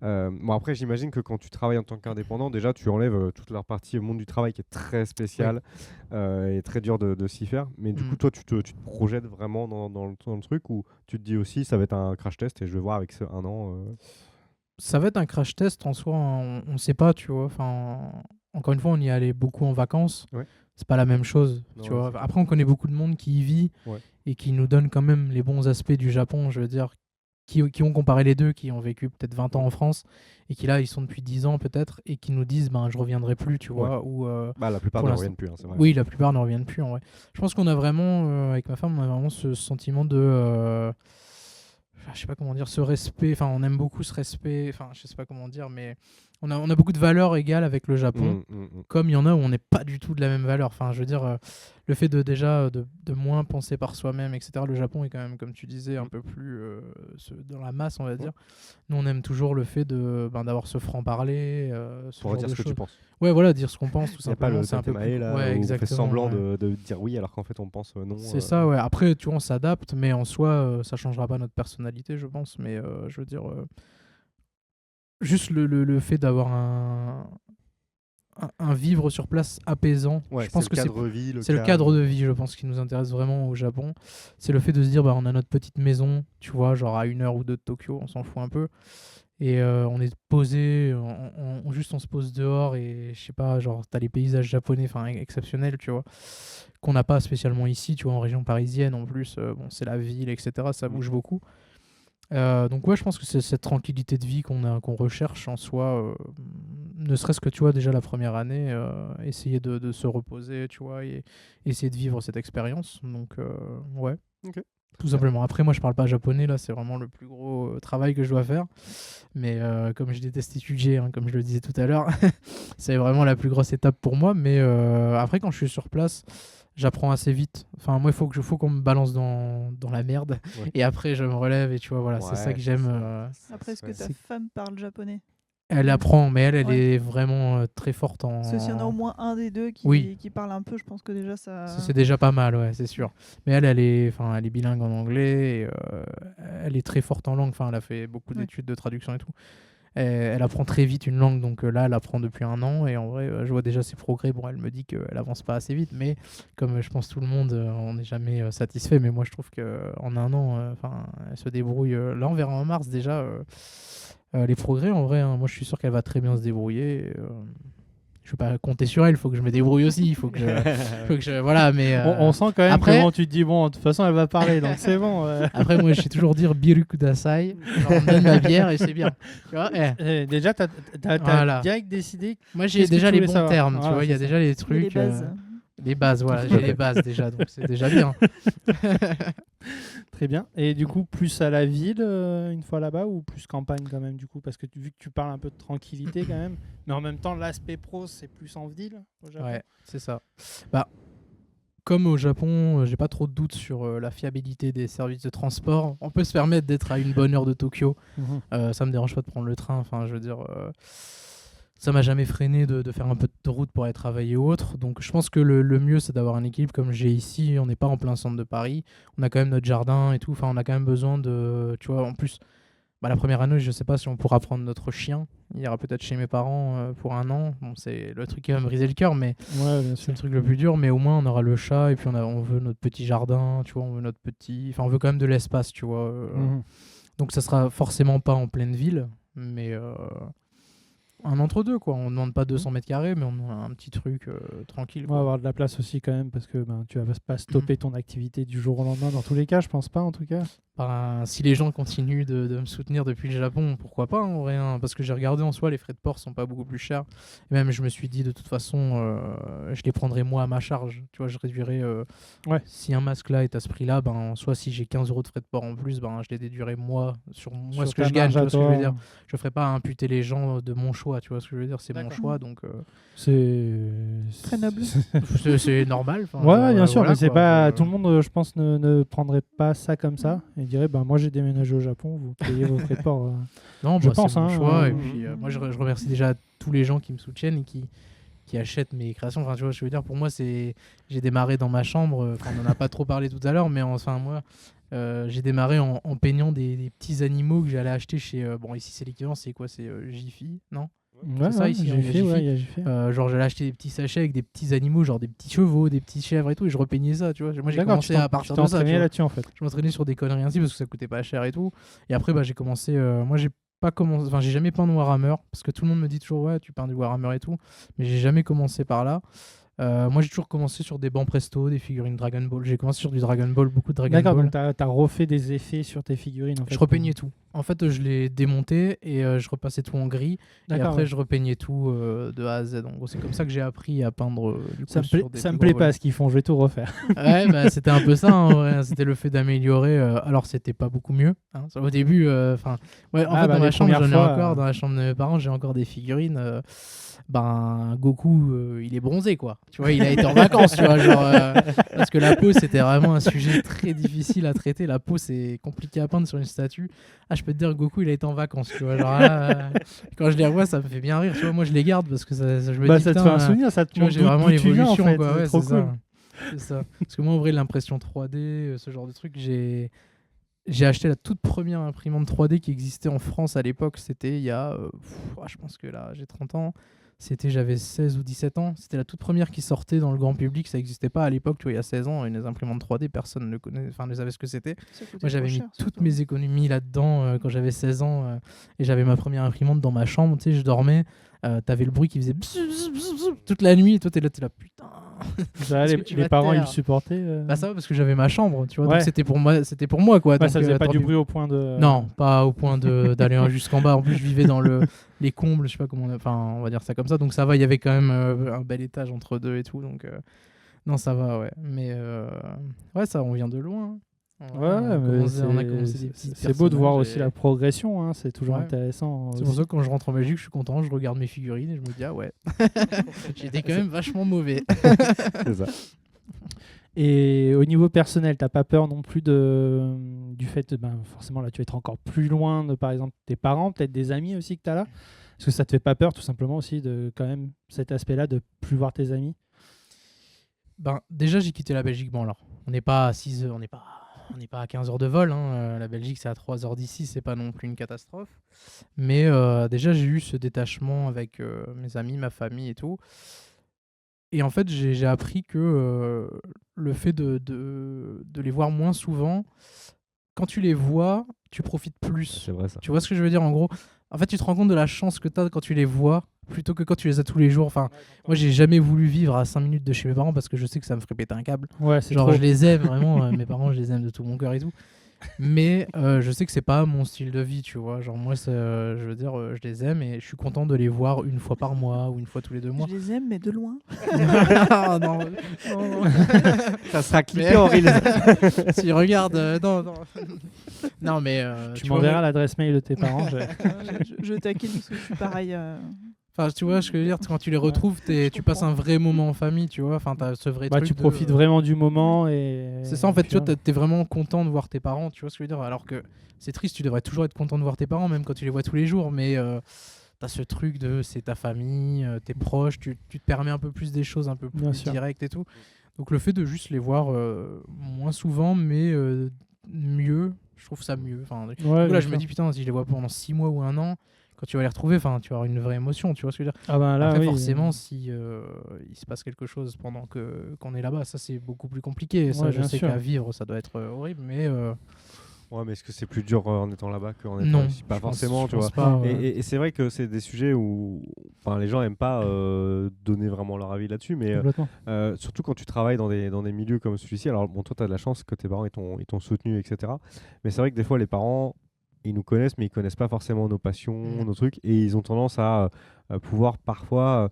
bon, après, j'imagine que quand tu travailles en tant qu'indépendant, déjà, tu enlèves toute leur partie au monde du travail qui est très spécial et très dur de s'y faire. Mais du coup, toi, tu te projettes vraiment dans le truc ou tu te dis aussi, ça va être un crash test et je vais voir avec ce 1 an. Ça va être un crash test en soi, on ne sait pas, tu vois. Enfin, encore une fois, on y allait beaucoup en vacances. Ouais. C'est pas la même chose, tu vois. Après, on connaît beaucoup de monde qui y vit et qui nous donne quand même les bons aspects du Japon, je veux dire, qui ont comparé les deux, qui ont vécu peut-être 20 ans en France et qui là, ils sont depuis 10 ans peut-être et qui nous disent, je reviendrai plus, tu vois. Ou, la plupart ne reviennent plus, hein, c'est vrai. Oui, la plupart ne reviennent plus, en vrai. Je pense qu'on a vraiment, avec ma femme, on a vraiment ce sentiment de... je sais pas comment dire, ce respect, enfin on aime beaucoup ce respect, enfin je sais pas comment dire, mais on a beaucoup de valeurs égales avec le Japon, comme il y en a où on n'est pas du tout de la même valeur. Enfin je veux dire, le fait de moins penser par soi-même, etc. Le Japon est quand même, comme tu disais, un peu plus dans la masse, on va dire. Nous on aime toujours le fait d'avoir ce franc-parler, pour dire ce que tu penses. Ouais, voilà, dire ce qu'on pense, tout simplement. Il n'y a pas le temae là, où on fait semblant de dire oui alors qu'en fait on pense non. C'est ça, ouais. Après, tu vois, on s'adapte, mais en soi, ça changera pas notre personnalité, je pense. Mais je veux dire, juste le fait d'avoir un vivre sur place apaisant. Ouais, je pense que c'est le cadre de vie, je pense, qui nous intéresse vraiment au Japon. C'est le fait de se dire, on a notre petite maison, tu vois, genre à 1 heure ou 2 de Tokyo, on s'en fout un peu. Et on est posé, on se pose dehors et je sais pas, genre t'as les paysages japonais, enfin exceptionnels, tu vois, qu'on n'a pas spécialement ici, tu vois, en région parisienne en plus, c'est la ville, etc. Ça bouge beaucoup. Donc ouais, je pense que c'est cette tranquillité de vie qu'on recherche en soi, ne serait-ce que tu vois déjà la première année, essayer de se reposer, tu vois, et essayer de vivre cette expérience. Donc ouais. Okay. Tout simplement. Après, moi, je parle pas japonais, là, c'est vraiment le plus gros travail que je dois faire. Mais comme je déteste étudier, comme je le disais tout à l'heure, c'est vraiment la plus grosse étape pour moi. Mais après, quand je suis sur place, j'apprends assez vite. Enfin, moi, il faut qu'on me balance dans la merde. Ouais. Et après, je me relève et tu vois, voilà, c'est ça que j'aime. Après, est-ce que ta femme parle japonais ? Elle apprend, mais elle est vraiment très forte en... Parce que s'il y en a au moins un des deux qui parle un peu, je pense que déjà ça... C'est déjà pas mal, ouais, c'est sûr. Mais elle est bilingue en anglais, et, elle est très forte en langue, enfin, elle a fait beaucoup d'études de traduction et tout. Elle apprend très vite une langue, donc là, elle apprend depuis 1 an, et en vrai, je vois déjà ses progrès. Bon, elle me dit qu'elle avance pas assez vite, mais comme je pense tout le monde, on n'est jamais satisfait, mais moi, je trouve qu'en 1 an, elle se débrouille. Là, on verra en mars déjà... les progrès, en vrai, moi je suis sûr qu'elle va très bien se débrouiller. Je ne vais pas compter sur elle, il faut que je me débrouille aussi. Il faut que je voilà, mais on sent quand même après, comment tu te dis, bon, de toute façon, elle va parler, donc c'est bon. Après, moi je sais toujours dire biru kudasai. On me donne ma bière et c'est bien. Tu vois, déjà, tu as direct décidé. Moi j'ai déjà les bons termes, tu vois, il y a déjà les trucs. Les bases. Les bases, voilà, j'ai les bases déjà, donc c'est déjà bien. Très bien. Et du coup, plus à la ville une fois là-bas ou plus campagne quand même du coup, parce que vu que tu parles un peu de tranquillité quand même, mais en même temps l'aspect pro c'est plus en ville au Japon. Ouais, c'est ça. Comme au Japon, j'ai pas trop de doutes sur la fiabilité des services de transport. On peut se permettre d'être à une bonne heure de Tokyo. Ça me dérange pas de prendre le train. Enfin, je veux dire. Ça m'a jamais freiné de faire un peu de route pour aller travailler ou autre. Donc je pense que le mieux, c'est d'avoir un équilibre comme j'ai ici. On n'est pas en plein centre de Paris. On a quand même notre jardin et tout. Enfin, on a quand même besoin de... Tu vois, en plus, la première année, je sais pas si on pourra prendre notre chien. Il ira peut-être chez mes parents pour 1 an. Bon, c'est le truc qui va me briser le cœur, mais c'est le truc le plus dur. Mais au moins, on aura le chat et puis on veut notre petit jardin, tu vois. On veut notre petit... Enfin, on veut quand même de l'espace, tu vois. Donc ça sera forcément pas en pleine ville, mais un entre-deux, quoi. On ne demande pas 200 mètres carrés, mais on a un petit truc tranquille. On va avoir de la place aussi quand même parce que tu vas pas stopper ton activité du jour au lendemain dans tous les cas, je pense pas en tout cas. Si les gens continuent de me soutenir depuis le Japon, pourquoi pas en vrai, hein, parce que j'ai regardé en soi, les frais de port sont pas beaucoup plus chers. Et même je me suis dit de toute façon, je les prendrai moi à ma charge. Tu vois, je réduirai. Si un masque là est à ce prix-là, ben, soit si j'ai 15 € de frais de port en plus, ben, je les déduirai moi sur moi ce que ta je gagne. Tu marge à vois ce que je veux toi. dire. Je ferai pas imputer les gens de mon choix. Tu vois ce que je veux dire. C'est mon D'accord. choix, donc C'est Très noble. c'est normal. Enfin, Ouais, genre, bien sûr, voilà, mais c'est quoi. pas tout le monde, je pense, ne prendrait pas ça comme ça et dirait moi j'ai déménagé au Japon, vous payez vos frais de port. Non, Je bah, pense, c'est mon hein, choix. Et puis, moi, je remercie déjà tous les gens qui me soutiennent et qui achètent mes créations. Enfin, tu vois, je veux dire, pour moi, j'ai démarré dans ma chambre. Enfin, on n'en a pas trop parlé tout à l'heure, mais enfin, moi, j'ai démarré en peignant des petits animaux que j'allais acheter chez. Bon, ici, c'est l'équivalent, c'est quoi? C'est Jiffy, non? Ouais, ça, ici, j'ai hein, fait, Jiffy. il y a Jiffy. Genre, j'allais acheter des petits sachets avec des petits animaux, genre des petits chevaux, des petits chèvres et tout, et je repeignais ça, tu vois. Moi, j'ai D'accord, commencé à partir tu t'es de ça. Tu entraîné vois. là-dessus en fait. Je m'entraînais sur des conneries ainsi parce que ça coûtait pas cher et tout. Et après, j'ai commencé. Moi, j'ai pas commencé. Enfin, j'ai jamais peint de Warhammer parce que tout le monde me dit toujours, ouais, tu peins du Warhammer et tout. Mais j'ai jamais commencé par là. Moi, j'ai toujours commencé sur des bancs Presto, des figurines Dragon Ball. J'ai commencé sur du Dragon Ball, beaucoup de Dragon D'accord, Ball. donc t'as refait des effets sur tes figurines en fait. Je repeignais tout. En fait, je les démontais et je repassais tout en gris. Et D'accord, après, ouais. je repeignais tout de A à Z. Donc, c'est comme ça que j'ai appris à peindre. Du coup, Ça me sur des ça me plus plaît gros pas volumes. ce qu'ils font, je vais tout refaire. Ouais, c'était un peu ça, en vrai. C'était le fait d'améliorer. Alors, c'était pas beaucoup mieux. Hein. Au début, en fait, dans les ma chambre, premières j'en ai fois, encore. Dans la chambre de mes parents, j'ai encore des figurines. Goku, il est bronzé, quoi. Tu vois, il a été en vacances, tu vois. Parce que la peau, c'était vraiment un sujet très difficile à traiter. La peau, c'est compliqué à peindre sur une statue. Je peux te dire, Goku, il a été en vacances, tu vois. Quand je les revois, ça me fait bien rire. Tu vois, moi, je les garde parce que je me dis, ça te putain, fait un souvenir, ça te tu vois, montre j'ai vraiment d'où tu viens en l'évolution, fait. quoi. C'est Ouais, trop c'est cool. ça. C'est ça. Parce que moi, en vrai, l'impression 3D, ce genre de truc, j'ai acheté la toute première imprimante 3D qui existait en France à l'époque. C'était il y a, je pense que là, j'ai 30 ans. J'avais 16 ou 17 ans. C'était la toute première qui sortait dans le grand public. Ça n'existait pas à l'époque. Tu vois, il y a 16 ans, une imprimante 3D, personne ne savait ce que c'était. Moi, j'avais mis toutes mes économies là-dedans quand j'avais 16 ans. Et j'avais ma première imprimante dans ma chambre. Tu sais, je dormais. T'avais le bruit qui faisait bzz, bzz, bzz, bzz, toute la nuit. Et toi, t'es là, putain. Ça, Est-ce que tu les vas parents, te ils taire le supportaient. Bah ça va parce que j'avais ma chambre, tu vois. Ouais. Donc c'était pour moi, quoi. Ouais, Donc, ça faisait pas tant du mieux. bruit au point de. Non, pas au point d'aller jusqu'en bas. En plus, je vivais dans les combles, je sais pas comment on va dire ça comme ça. Donc ça va, il y avait quand même un bel étage entre deux et tout. Donc non, ça va, ouais. Mais ouais, ça, on vient de loin. Ouais, on a mais commencé des petits c'est beau de voir personnages aussi la progression, hein, c'est toujours Ouais. intéressant. C'est aussi. pour ça que quand je rentre en Belgique, je suis content, je regarde mes figurines et je me dis, ah ouais, j'étais quand même vachement mauvais. C'est ça. Et au niveau personnel, t'as pas peur non plus du fait, forcément là tu vas être encore plus loin de par exemple tes parents, peut-être des amis aussi que t'as là. Est-ce que ça te fait pas peur tout simplement aussi de quand même cet aspect-là de plus voir tes amis? Déjà, j'ai quitté la Belgique. Bon, alors, on n'est pas à 6 heures, on n'est pas à 15 heures de vol. Hein. La Belgique, c'est à 3 heures d'ici, c'est pas non plus une catastrophe. Mais déjà, j'ai eu ce détachement avec mes amis, ma famille et tout. Et en fait, j'ai appris que le fait de les voir moins souvent, quand tu les vois, tu profites plus. C'est vrai ça. Tu vois ce que je veux dire en gros? En fait, tu te rends compte de la chance que tu as quand tu les vois, plutôt que quand tu les as tous les jours. Enfin, moi, j'ai jamais voulu vivre à 5 minutes de chez mes parents parce que je sais que ça me ferait péter un câble. Ouais, c'est Genre, trop. je les aime vraiment, mes parents, je les aime de tout mon cœur et tout. Mais je sais que c'est pas mon style de vie, tu vois. Genre, moi, je veux dire, je les aime et je suis content de les voir une fois par mois ou une fois tous les 2 mois. Je les aime, mais de loin. non. Ça sera clippé en reel. Si regarde, non. Non, mais Tu vois, m'enverras l'adresse mail de tes parents. Je taquine parce que je suis pareil. Enfin, tu vois, ce que je veux dire, quand tu les retrouves, tu passes un vrai moment en famille, tu vois. Enfin, t'as ce vrai truc. Tu profites vraiment du moment et. C'est ça, en fait, puis, tu vois, t'es vraiment content de voir tes parents, tu vois ce que je veux dire. Alors que c'est triste, tu devrais toujours être content de voir tes parents, même quand tu les vois tous les jours, mais t'as ce truc de c'est ta famille, t'es proche, tu te permets un peu plus des choses un peu Bien plus sûr. directes et tout. Donc le fait de juste les voir moins souvent, mais mieux, je trouve ça mieux. Enfin, Ouais, là, je me dis, putain, si je les vois pendant 6 mois ou 1 an, quand tu vas les retrouver, tu vas avoir une vraie émotion, tu vois ce que je veux dire. Ah ben là, Après, oui. forcément, si il se passe quelque chose pendant qu'on est là-bas, ça c'est beaucoup plus compliqué. Ça, Ouais, je bien sais sûr. qu'à vivre, ça doit être horrible, mais Ouais, mais est-ce que c'est plus dur en étant là-bas qu'en étant Non, ici? Pas je pense- forcément, je tu pense vois. pas, ouais. Et c'est vrai que c'est des sujets où les gens aiment pas donner vraiment leur avis là-dessus, mais Complètement. surtout quand tu travailles dans des milieux comme celui-ci. Alors, bon, toi, tu as de la chance que tes parents ils t'ont soutenu, etc. Mais c'est vrai que des fois, les parents, ils nous connaissent, mais ils connaissent pas forcément nos passions, nos trucs, et ils ont tendance à pouvoir parfois,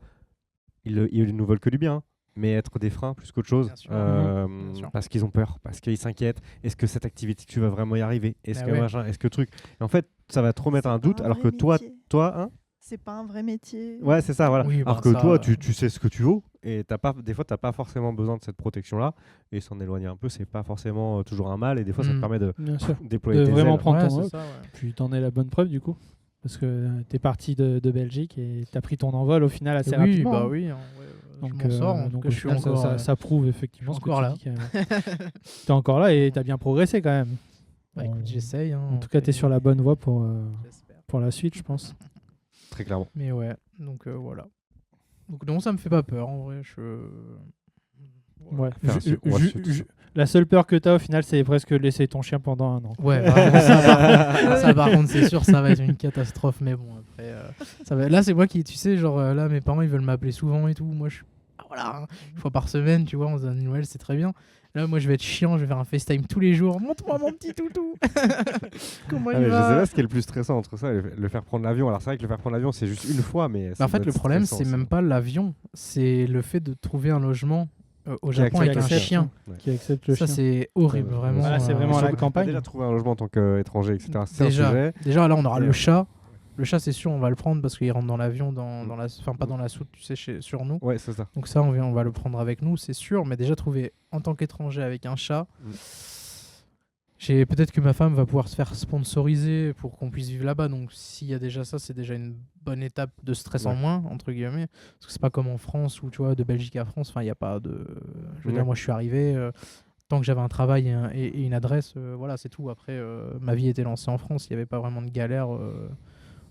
ils nous veulent que du bien, hein, mais être des freins plus qu'autre chose, Bien sûr. Bien sûr. parce qu'ils ont peur, parce qu'ils s'inquiètent. Est-ce que cette activité, tu vas vraiment y arriver? Est-ce Bah que ouais. machin? Est-ce que truc? Et en fait, ça va trop mettre C'est un pas doute, un alors vrai que toi, métier. hein? C'est pas un vrai métier. Ouais, c'est ça, voilà. Oui, Alors bah, que ça, toi, tu sais ce que tu vaux, et des fois, tu n'as pas forcément besoin de cette protection-là, et s'en éloigner un peu, c'est pas forcément toujours un mal, et des fois, ça te permet de Bien sûr. déployer De tes vraiment ailes. prendre Ouais, ton c'est vol. ça, ouais. Puis t'en es la bonne preuve du coup. Parce que t'es parti de Belgique et t'as pris ton envol au final assez Oui, rapidement. bah hein. oui, hein, ouais, Donc, je m'en sors. En tout donc cas, au je suis final, ça- encore, ça prouve effectivement je ce suis que encore tu dis. T'es encore là et t'as bien progressé quand même. Bah, écoute, On- j'essaye. Hein, En tout cas, t'es sur la bonne voie pour J'espère. la suite, je pense. Très clairement. Mais ouais, donc voilà. Donc non, ça me fait pas peur en vrai. Ouais. Faire un on va suivre tout ça. La seule peur que t'as au final, c'est presque de laisser ton chien pendant 1 an. Ouais, vraiment, ça, par contre, c'est sûr, ça va être une catastrophe. Mais bon, après, là, c'est moi qui, tu sais, genre là, mes parents, ils veulent m'appeler souvent et tout. Moi, je suis, voilà, une fois par semaine, tu vois, on se donne une nouvelle, c'est très bien. Là, moi, je vais être chiant, je vais faire un FaceTime tous les jours. Montre-moi mon petit toutou. Comment Ah, il mais je sais va? pas ce qui est le plus stressant entre ça et le faire prendre l'avion. Alors c'est vrai que le faire prendre l'avion c'est juste une fois, mais ça En fait, doit le être problème, stressant c'est aussi. même pas l'avion, c'est le fait de trouver un logement au Qui Japon avec accepte un le chien. Ouais. Qui accepte le Ça, chien. c'est horrible, Ouais, vraiment. Voilà, c'est vraiment à la Surtout, campagne. Déjà trouver un logement en tant qu'étranger, etc. C'est un sujet. Déjà, là, on aura Et, le chat. Le chat, c'est sûr, on va le prendre parce qu'il rentre dans l'avion, enfin pas dans la soute, tu sais, sur nous. Ouais, c'est ça. Donc ça, on va le prendre avec nous, c'est sûr. Mais déjà, trouver en tant qu'étranger avec un chat, peut-être que ma femme va pouvoir se faire sponsoriser pour qu'on puisse vivre là-bas. Donc s'il y a déjà ça, c'est déjà une bonne étape de stress en Ouais. moins, entre guillemets. Parce que c'est pas comme en France où, tu vois, de Belgique à France, enfin, il n'y a pas de... Je veux dire, moi, je suis arrivé... tant que j'avais un travail et une adresse, voilà, c'est tout. Après, ma vie était lancée en France. Il n'y avait pas vraiment de galère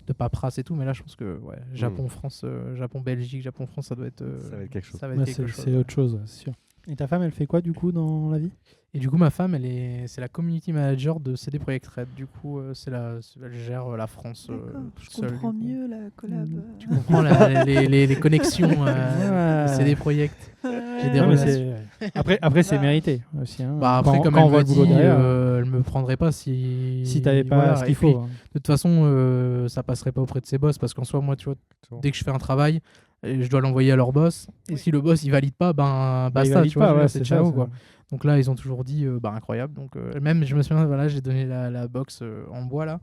de paperasse et tout. Mais là, je pense que Japon, France, Japon, Belgique, Japon, France, ça doit être, Ça va être quelque chose. ça va être Ouais, quelque chose. c'est autre chose, c'est sûr. Et ta femme, elle fait quoi du coup dans la vie? Et du coup, ma femme, c'est la community manager de CD Projekt Red. Du coup, elle gère la France D'accord, toute je seule. comprends du coup. mieux la collab. Tu comprends les connexions de CD Projekt. J'ai des Non, mais relations. Après, c'est mérité aussi. Hein. Bah après, comme quand on elle voit me le boulot dit, derrière, elle me prendrait pas si t'avais pas voilà, ce et qu'il puis, faut. hein. de toute façon, ça passerait pas auprès de ses boss parce qu'en soi, moi, tu vois, dès que je fais un travail, je dois l'envoyer à leur boss. Et si le boss il valide pas, ben Bah, il basta, valide tu vois, pas, je veux ouais, dire, c'est ça, ciao ça. quoi. Donc là, ils ont toujours dit, bah incroyable. Donc même, je me souviens, voilà, j'ai donné la box en bois là.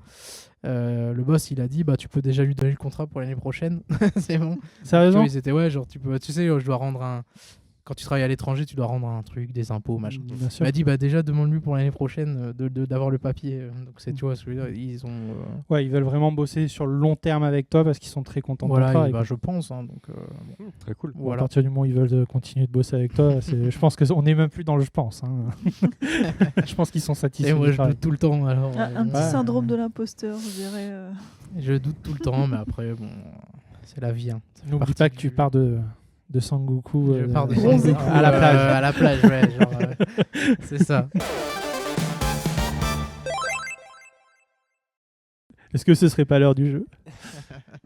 Le boss, il a dit, bah tu peux déjà lui donner le contrat pour l'année prochaine. C'est bon. Tu Sérieusement? vois, ils étaient ouais, genre tu sais, je dois rendre un. Quand tu travailles à l'étranger, tu dois rendre un truc, des impôts, machin. Bien Il sûr. m'a dit bah déjà demande-lui pour l'année prochaine d'avoir le papier. Donc c'est tu vois celui-là ils ont Ouais, ils veulent vraiment bosser sur le long terme avec toi parce qu'ils sont très contents de ton voilà travail. bah, quoi. je pense hein, donc Très cool. Bon, à voilà. partir du moment où ils veulent continuer de bosser avec toi, je pense qu'on n'est même plus dans le je pense. hein. Je pense qu'ils sont satisfaits. Et moi du je travail. doute tout le temps alors Un petit Ouais. syndrome de l'imposteur, je dirais. je doute tout le temps mais après bon c'est la vie hein. Ça fait N'oublie partie pas que tu du- pars de Sangoku je pars de bronzé Sangoku, à la plage. à la plage ouais genre c'est ça. Est-ce que ce serait pas l'heure du jeu?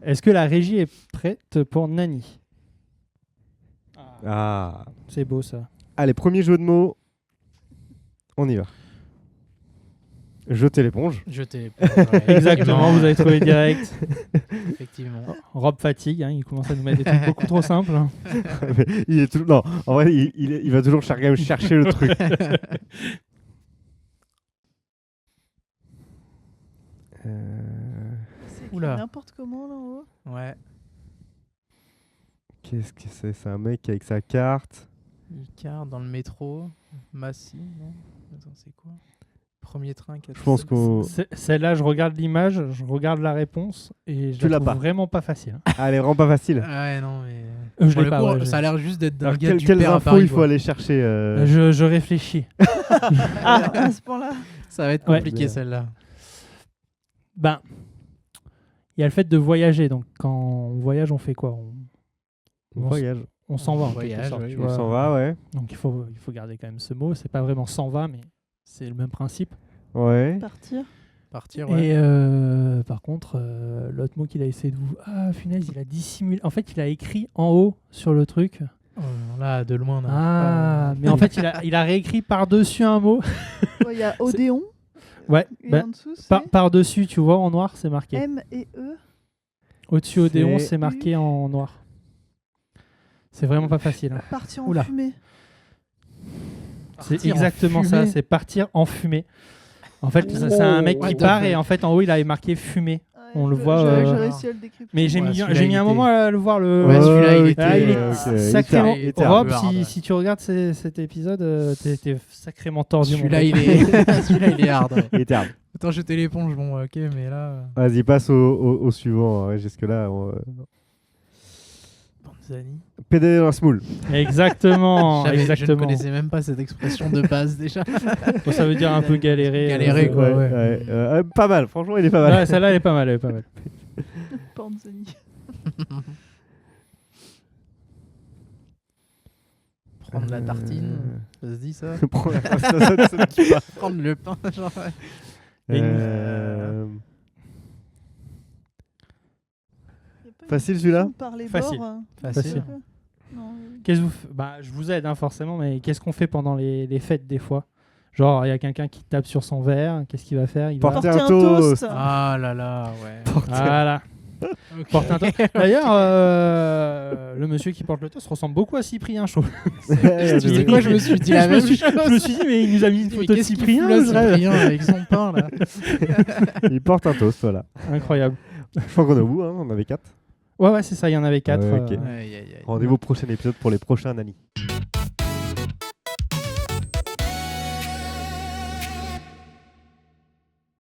Est-ce que la régie est prête pour Nani? Ah. C'est beau ça. Allez, premier jeu de mots. On y va. Jeter l'éponge. Jeter Exactement, vous avez trouvé direct. effectivement. Rob fatigue, hein, il commence à nous mettre des trucs beaucoup trop simples. hein. Il est toujours. Non, en vrai, il va toujours quand même chercher le truc. C'est écrit Oula. n'importe comment là en haut. Ouais. Qu'est-ce que c'est? C'est un mec avec sa carte. Icare dans le métro. Massy non. Attends c'est quoi? Premier train qui a Je pense qu'on. Celle-là, je regarde l'image, je regarde la réponse et je Tu la l'as trouve pas. vraiment pas facile. Ah, elle est vraiment pas facile. Ouais non mais Je pour l'ai le pas. coup, ouais, ça a l'air juste d'être d'un Alors, gars du quelles père à infos Paris, il faut quoi. aller chercher je réfléchis. À ce point-là. Ça va être Ouais. compliqué celle-là. Ben, il y a le fait de voyager. Donc, quand on voyage, on fait quoi? On voyage. On s'en va en Voyage, quelque sorte. oui, tu oui. On vois. s'en va, ouais. Donc, il faut garder quand même ce mot. C'est pas vraiment s'en va, mais c'est le même principe. Ouais. Partir. Ouais. Et par contre, l'autre mot qu'il a essayé de vous... Ah, punaise, il a dissimulé. En fait, il a écrit en haut sur le truc. Oh, là, de loin, on n'arrive Ah, pas. mais en fait, il a réécrit par-dessus un mot. Il y a Odéon. Ouais, Et bah, en dessous, c'est par-dessus, tu vois, en noir, c'est marqué. M et E. Au-dessus Odéon, C'est c'est marqué en noir. C'est vraiment pas facile. Hein. Partir en Oula. fumée. C'est Partir en exactement ça, fumée. c'est partir en fumée. En fait, c'est un mec what qui the part fuck. et en fait, en haut, il avait marqué fumée. Ouais, On le voit, J'ai euh, réussi à le décrypter. Mais j'ai Ouais, mis, celui-là, j'ai il mis un était- moment à le voir. Ouais, celui-là, il était. Ah, il est ok, sacrément. il était un Rob, peu hard, ouais. si tu regardes cet épisode, t'es sacrément tordu. mon Celui-là, pote. il est. Celui-là, il est hard. Ouais. Il était hard. Autant jeter l'éponge, bon, ok, mais là. Vas-y, passe au suivant. Ouais, jusque-là, Panzani. PD dans la smoule. Exactement. Je ne exactement. connaissais même pas cette expression de base déjà. Bon, ça veut dire un peu galérer. Galérer, quoi, ouais. Pas mal, franchement, il est pas mal. Ouais, celle-là, elle est pas mal. Elle est pas mal. Panzani. Prendre la tartine, ça se dit ça Prends la- ça sonne qui part. Prendre le pain, genre. Ouais. Y a pas une Facile, celui-là expression par les Facile. bords, Facile. Non, Qu'est-ce que vous bah, je vous aide forcément, mais qu'est-ce qu'on fait pendant les fêtes des fois? Genre, il y a quelqu'un qui tape sur son verre, qu'est-ce qu'il va faire? Il va... Porter Porter un un toast. toast. Ah là là, ouais. Voilà. Ok. Porte un toast. D'ailleurs, le monsieur qui porte le toast ressemble beaucoup à Cyprien Chaud. Tu sais quoi, je me suis dit la même chose. Je me suis dit, mais il nous a mis une Mais photo de qu'est-ce qu'il Cyprien. fout là, je rêve. Cyprien, avec son pain là. Il porte un toast, voilà. Incroyable. Je crois qu'on est au bout, hein, on en avait 4. Ouais, c'est ça, il y en avait 4. Ouais, ok. Aïe, aïe, aïe. Rendez-vous au prochain épisode pour les prochains Nani.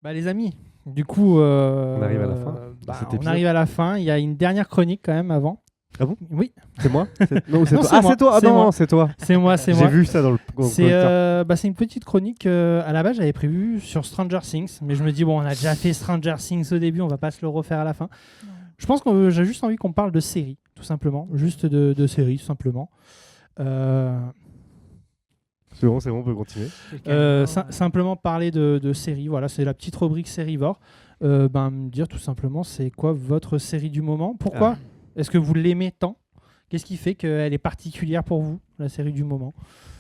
Bah, les amis, du coup, on arrive à la fin de cet on épisode. arrive à la fin. Il y a une dernière chronique quand même avant. Ah bon? Oui, C'est moi? Non, c'est Non, toi. c'est Ah, moi. c'est toi. Ah C'est non, moi. c'est toi. c'est moi, c'est J'ai moi. vu ça dans le C'est une petite chronique. À la base, j'avais prévu sur Stranger Things, mais je me dis, bon, on a déjà fait Stranger Things au début, on va pas se le refaire à la fin. Je pense que j'ai juste envie qu'on parle de séries, tout simplement. Juste de séries, tout simplement. C'est bon, on peut continuer. Simplement parler de séries. Voilà, c'est la petite rubrique sérivore. Me dire tout simplement, c'est quoi votre série du moment? Pourquoi est-ce que vous l'aimez tant? Qu'est-ce qui fait qu'elle est particulière pour vous, la série du moment?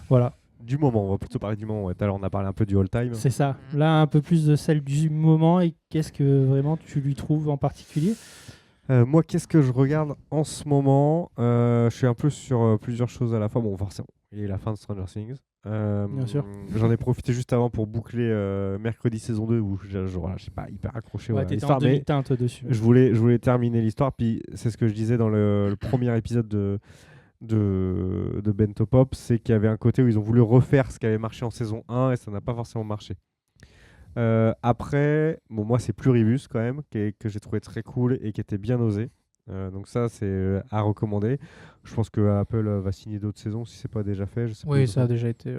Voilà, Du moment, on va plutôt parler du moment. Ouais, tout à l'heure, on a parlé un peu du all-time. c'est ça. Là, un peu plus de celle du moment et qu'est-ce que vraiment tu lui trouves en particulier? Moi, qu'est-ce que je regarde en ce moment? Je suis un peu sur plusieurs choses à la fois. Bon, forcément, il y a la fin de Stranger Things. Bien sûr. J'en ai profité juste avant pour boucler mercredi saison 2 où voilà, j'ai pas hyper accroché Ouais, à t'étais l'histoire, en mais demi-teinte dessus. je voulais terminer l'histoire. Puis c'est ce que je disais dans le premier épisode de Bento Pop, c'est qu'il y avait un côté où ils ont voulu refaire ce qui avait marché en saison 1 et ça n'a pas forcément marché. Après, bon, moi c'est Pluribus quand même, que j'ai trouvé très cool et qui était bien osé. Donc ça c'est à recommander. Je pense que Apple va signer d'autres saisons si c'est pas déjà fait. Je sais pas Oui, où ça a ils déjà été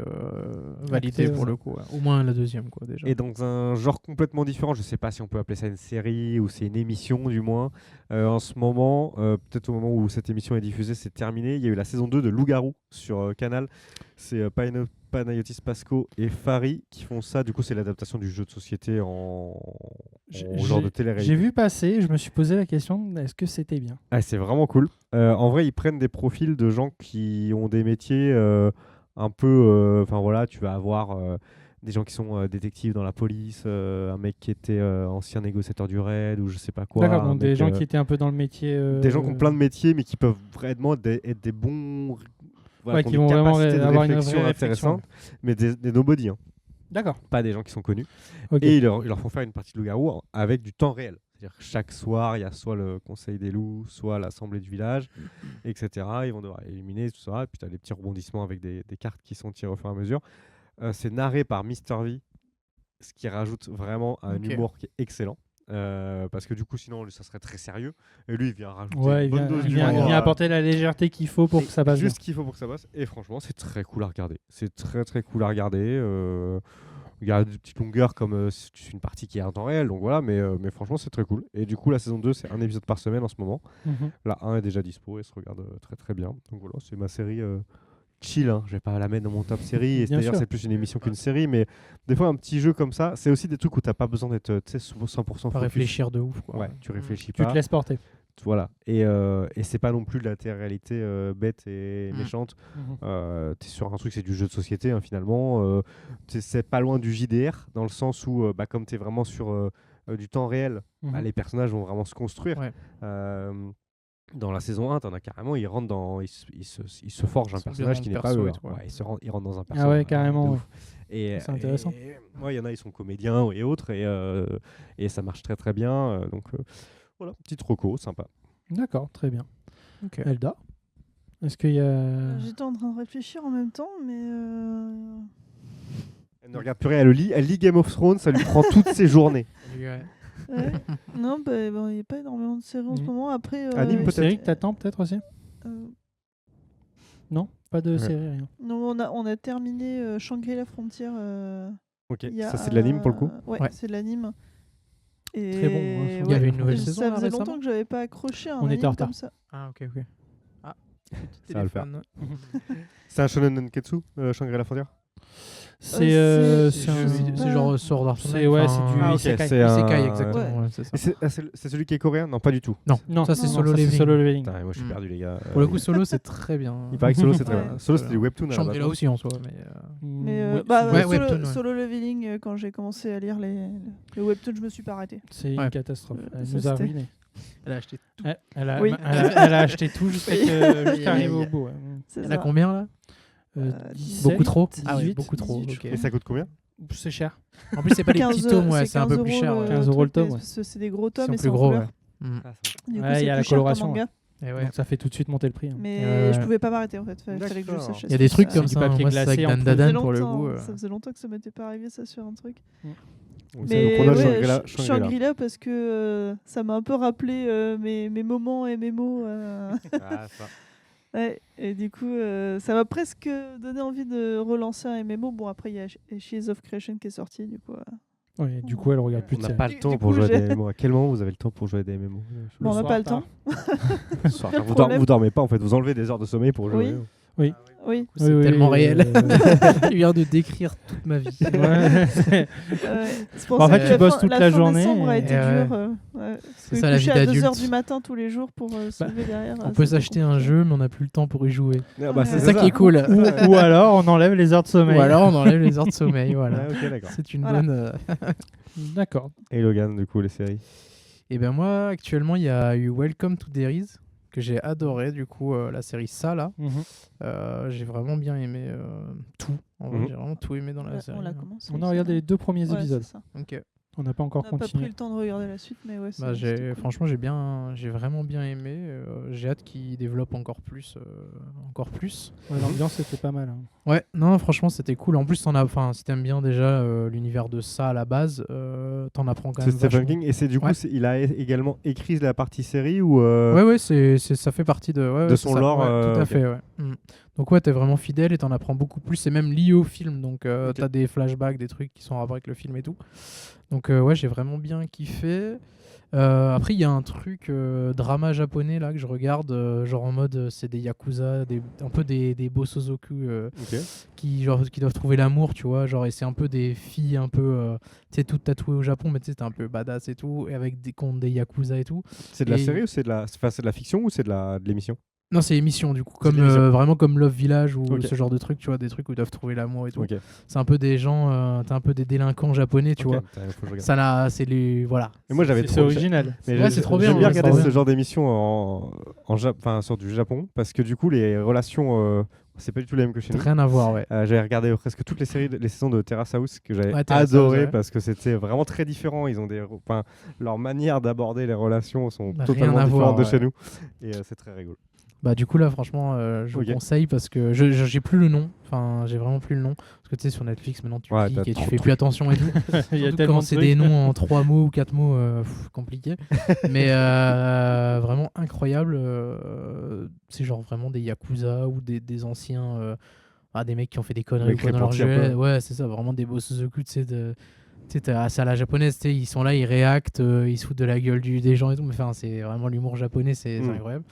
validé Acté, pour le coup. Ouais. Au moins la deuxième, quoi, déjà. Et dans un genre complètement différent, je sais pas si on peut appeler ça une série ou c'est une émission du moins. En ce moment, peut-être au moment où cette émission est diffusée, c'est terminé. Il y a eu la saison 2 de Loup-Garou sur Canal. C'est Panayotis Pasco et Fari qui font ça. Du coup, c'est l'adaptation du jeu de société en genre de télé-réalité. J'ai vu passer, je me suis posé la question, est-ce que c'était bien? Ah, c'est vraiment cool. En vrai, ils prennent des profils de gens qui ont des métiers un peu... Enfin voilà, tu vas avoir des gens qui sont détectives dans la police, un mec qui était ancien négociateur du RAID ou je sais pas quoi. D'accord, un donc des mec, gens qui étaient un peu dans le métier. des gens qui ont plein de métiers mais qui peuvent vraiment être des bons... Ouais, ont qui des vont vraiment capacités de avoir une réflexion vraie réflexion. intéressantes, mais des nobody, hein. D'accord. Pas des gens qui sont connus. Ok. Et ils leur font faire une partie de loup-garou avec du temps réel. C'est-à-dire que chaque soir, il y a soit le conseil des loups, soit l'assemblée du village, etc. Ils vont devoir éliminer tout ça. Et puis tu as des petits rebondissements avec des cartes qui sont tirées au fur et à mesure. C'est narré par Mr. V, ce qui rajoute vraiment un Ok. humour qui est excellent. Parce que du coup, sinon, ça serait très sérieux. Et lui, il vient rajouter Ouais, une il bonne vient, dose il vient- d'humour. il vient apporter la légèreté qu'il faut pour Et que ça passe juste ce qu'il faut pour que ça passe. Et franchement, c'est très cool à regarder. C'est très très cool à regarder. Il y a des petites longueurs comme c'est une partie qui est en temps réel. Donc voilà, mais franchement, c'est très cool. Et du coup, la saison 2, c'est un épisode par semaine en ce moment. bien. La 1 est déjà dispo et se regarde très très bien. Donc voilà, c'est ma série chill, hein. Je vais pas la mettre dans mon top série. Et Bien d'ailleurs, sûr. c'est plus une émission qu'une série, mais des fois, un petit jeu comme ça, c'est aussi des trucs où t'as pas besoin d'être 100% Pas focus. réfléchir de ouf, quoi. Ouais, tu réfléchis Tu pas. te laisses porter. Voilà. Et c'est pas non plus de la télé-réalité bête et méchante. T'es sur un truc, c'est du jeu de société, hein, finalement. C'est pas loin du JDR, dans le sens où, comme t'es vraiment sur du temps réel, les personnages vont vraiment se construire. Ouais. Dans la saison 1, t'en as carrément, ils rentrent dans. Ils se forgent un Ils sont personnage qui bien n'est dans le pas eux. perso et tout, Ouais, ouais. ils rentrent dans un Ah personnage. ouais, carrément. de Ouais. ouf. Et, C'est intéressant. Il y en a, ils sont comédiens et autres, et ça marche très très bien. Donc voilà, petite reco, sympa. D'accord, très bien. Ok. Elda, est-ce qu'il y a... J'étais en train de réfléchir en même temps, mais Elle ne regarde plus rien, elle lit Game of Thrones, ça lui prend toutes ses journées. Ouais. ouais. Non, il n'y a pas énormément de séries en ce Mhm. moment. Après, Anime, Une peut-être. série que t'attends peut-être aussi euh, Non, pas de Ouais. série, rien. non, on a terminé Shangri-La Frontière. Ok, Il y a, ça c'est de l'anime pour le coup. Ouais, Ouais. c'est de l'anime. Et Très bon, hein, Il y avait une nouvelle saison, Ça là, faisait récemment longtemps que j'avais pas accroché à un On était anime en retard. comme ça. Ah, ok, ok. Ah, petit Ça va le faire. téléphone. C'est un shonen Nenketsu, Shangri-La Frontière. C'est C'est genre Sword Art C'est ouais, c'est du Ah, ok, isekai. c'est un- Isekai, exactement. Ouais. Ouais, c'est ça. Et c'est celui qui est coréen? Non, pas du tout. Non, Ça, c'est non, Solo ça, c'est Leveling. Solo Leveling. Putain, moi je suis Mm. perdu, les gars. Pour le coup, Solo, c'est très bien. Il paraît que Solo c'est très Ouais. bien. Solo c'était du webtoon. à la Shangri-La base. aussi en soi, mais. Mais Oui, bah, c'est- Ouais, Solo, webtoon, ouais. Solo Leveling, quand j'ai commencé à lire le webtoon, je me suis pas arrêtée. c'est Ouais. une catastrophe. Elle Ça, nous a c'était- ruinés. Elle a acheté tout. Elle a, Oui. elle a acheté tout jusqu'à Oui. jusqu'à arriver au bout. Ouais. C'est Elle ça. a combien là 17, Beaucoup trop. Ah ouais, 18, beaucoup trop. 18, ok. je Et ça coûte combien? C'est cher. En plus, c'est pas les petits tomes, ouais, c'est un peu 15 plus cher. euros ouais. 15 euros le truc, tome, parce que c'est des gros Ils tomes sont et plus c'est en gros, couleur. ouais. Mm. Du coup, Ouais, il c'est y a la plus cher qu'un coloration, manga. Et ouais. Donc ça fait tout de suite monter le prix. Hein. Mais je Ouais. pouvais pas m'arrêter en fait. Fallait que je le D'accord. sache. Il y a des trucs C'est comme du ça. papier Moi, c'est avec glacé en Dan plus. Dadan pour le coup. Ça faisait longtemps que ça m'était pas arrivé ça sur un truc. Donc Mais on a ouais, Shangri-La. Shangri-La parce que ça m'a un peu rappelé mes moments MMO. Ah, ça. Ouais, et du coup, ça m'a presque donné envie de relancer un MMO. Bon, après, il y a Shears of Creation qui est sorti, du coup. Ouais, du coup, elle regarde plus On de n'a séries. pas le Du temps coup, pour jouer à j'ai- des MMO. À quel moment vous avez le temps pour jouer à des MMO? Bon, on n'a soir, pas le tard. temps. Enfin, le problème. vous dormez pas en fait, vous enlevez des heures de sommeil pour jouer. Oui. C'est Oui, oui, tellement réel. euh, Il vient de décrire toute ma vie. ouais. C'est pour En ça fait, que tu la bosses fin- toute la la fin journée décembre a et- été et ouais. dure. C'est ça, la vie coucher à 2h d'adulte. du matin tous les jours pour se lever derrière. On peut s'acheter un jeu, mais on n'a plus le temps pour y jouer. Ah, bah, C'est C'est ça qui est cool. Ou alors, on enlève les heures de sommeil. Ou alors, on enlève les heures de sommeil. Voilà. Ah, ok, d'accord. C'est une Voilà. bonne. D'accord. Et Logan, du coup, les séries. Et ben moi, actuellement, il y a eu Welcome to Derry's que j'ai adoré. Du coup, la série ça là, j'ai vraiment bien aimé tout. En vrai, Mhm. j'ai vraiment tout aimé dans la série. On l'a commencé. On a regardé les 2 premiers Ouais, épisodes. c'est ça. Ok. On n'a pas On encore n'a pas pris continué. le temps de regarder la suite, mais ouais. Bah, c'était cool. franchement, j'ai vraiment bien aimé. J'ai hâte qu'il développe encore plus. Ouais, l'ambiance était pas mal. Hein. Ouais, non, franchement, c'était cool. En plus, si t'aimes bien déjà l'univers de ça à la base, t'en apprends quand C'est même. Stephen vachement. King. Et c'est du coup, Ouais. il a également écrit la partie série ou. Ouais, ça fait partie de. Ouais, De ouais, son c'est ça. lore, Ouais, tout à ok. fait, ouais. Mm. Donc, ouais, t'es vraiment fidèle et t'en apprends beaucoup plus. C'est même lié au film. Donc, Ok. t'as des flashbacks, des trucs qui sont en rapport avec le film et tout. Donc, ouais, j'ai vraiment bien kiffé. Après, il y a un truc drama japonais là que je regarde, genre en mode c'est des yakuza, un peu des bosozoku Ok. qui doivent trouver l'amour, tu vois, genre et c'est un peu des filles un peu tu sais toutes tatouées au Japon, mais tu sais t'es un peu badass et tout, et avec des comptes des yakuza et tout. C'est de la Et- série ou c'est de la fiction ou c'est de l'émission? Non, c'est émission du coup, C'est comme l'émission. vraiment comme Love Village ou Ok. ce genre de trucs, tu vois, des trucs où ils doivent trouver l'amour et tout. Ok. C'est un peu des gens, t'as un peu des délinquants japonais, tu Ok. vois. Putain, faut que je regarde. Ça là, c'est les voilà. Mais moi j'avais C'est trop. original. Mais Ouais, c'est trop bien, J'aime bien ouais, c'est regarder trop ce bien. genre d'émission sur du Japon parce que du coup les relations c'est pas du tout les mêmes que chez nous. Rien à voir, ouais. J'avais regardé presque toutes les saisons de Terrace House que j'avais Ouais, Terrace adoré House, ouais. parce que c'était vraiment très différent. Ils ont leur manière d'aborder les relations sont Rien totalement à différentes voir, de ouais. chez nous et c'est très rigolo. Bah du coup là franchement je Ok. vous conseille parce que j'ai plus le nom, enfin j'ai vraiment plus le nom parce que tu sais sur Netflix maintenant tu Ouais, cliques t'as et tu trop fais de plus attention et tout. Il y a Surtout tellement quand de c'est trucs. des noms en 3 mots ou 4 mots compliqué. Mais vraiment incroyable, c'est genre vraiment des yakuza ou des anciens des mecs qui ont fait des conneries Mecs quoi, dans leur repentis un jeu. peu. Ouais, c'est ça, vraiment des bosozoku, tu sais C'est à la japonaise, tu sais, ils sont là, ils réactent, ils se foutent de la gueule des gens et tout. Mais enfin, c'est vraiment l'humour japonais, c'est incroyable.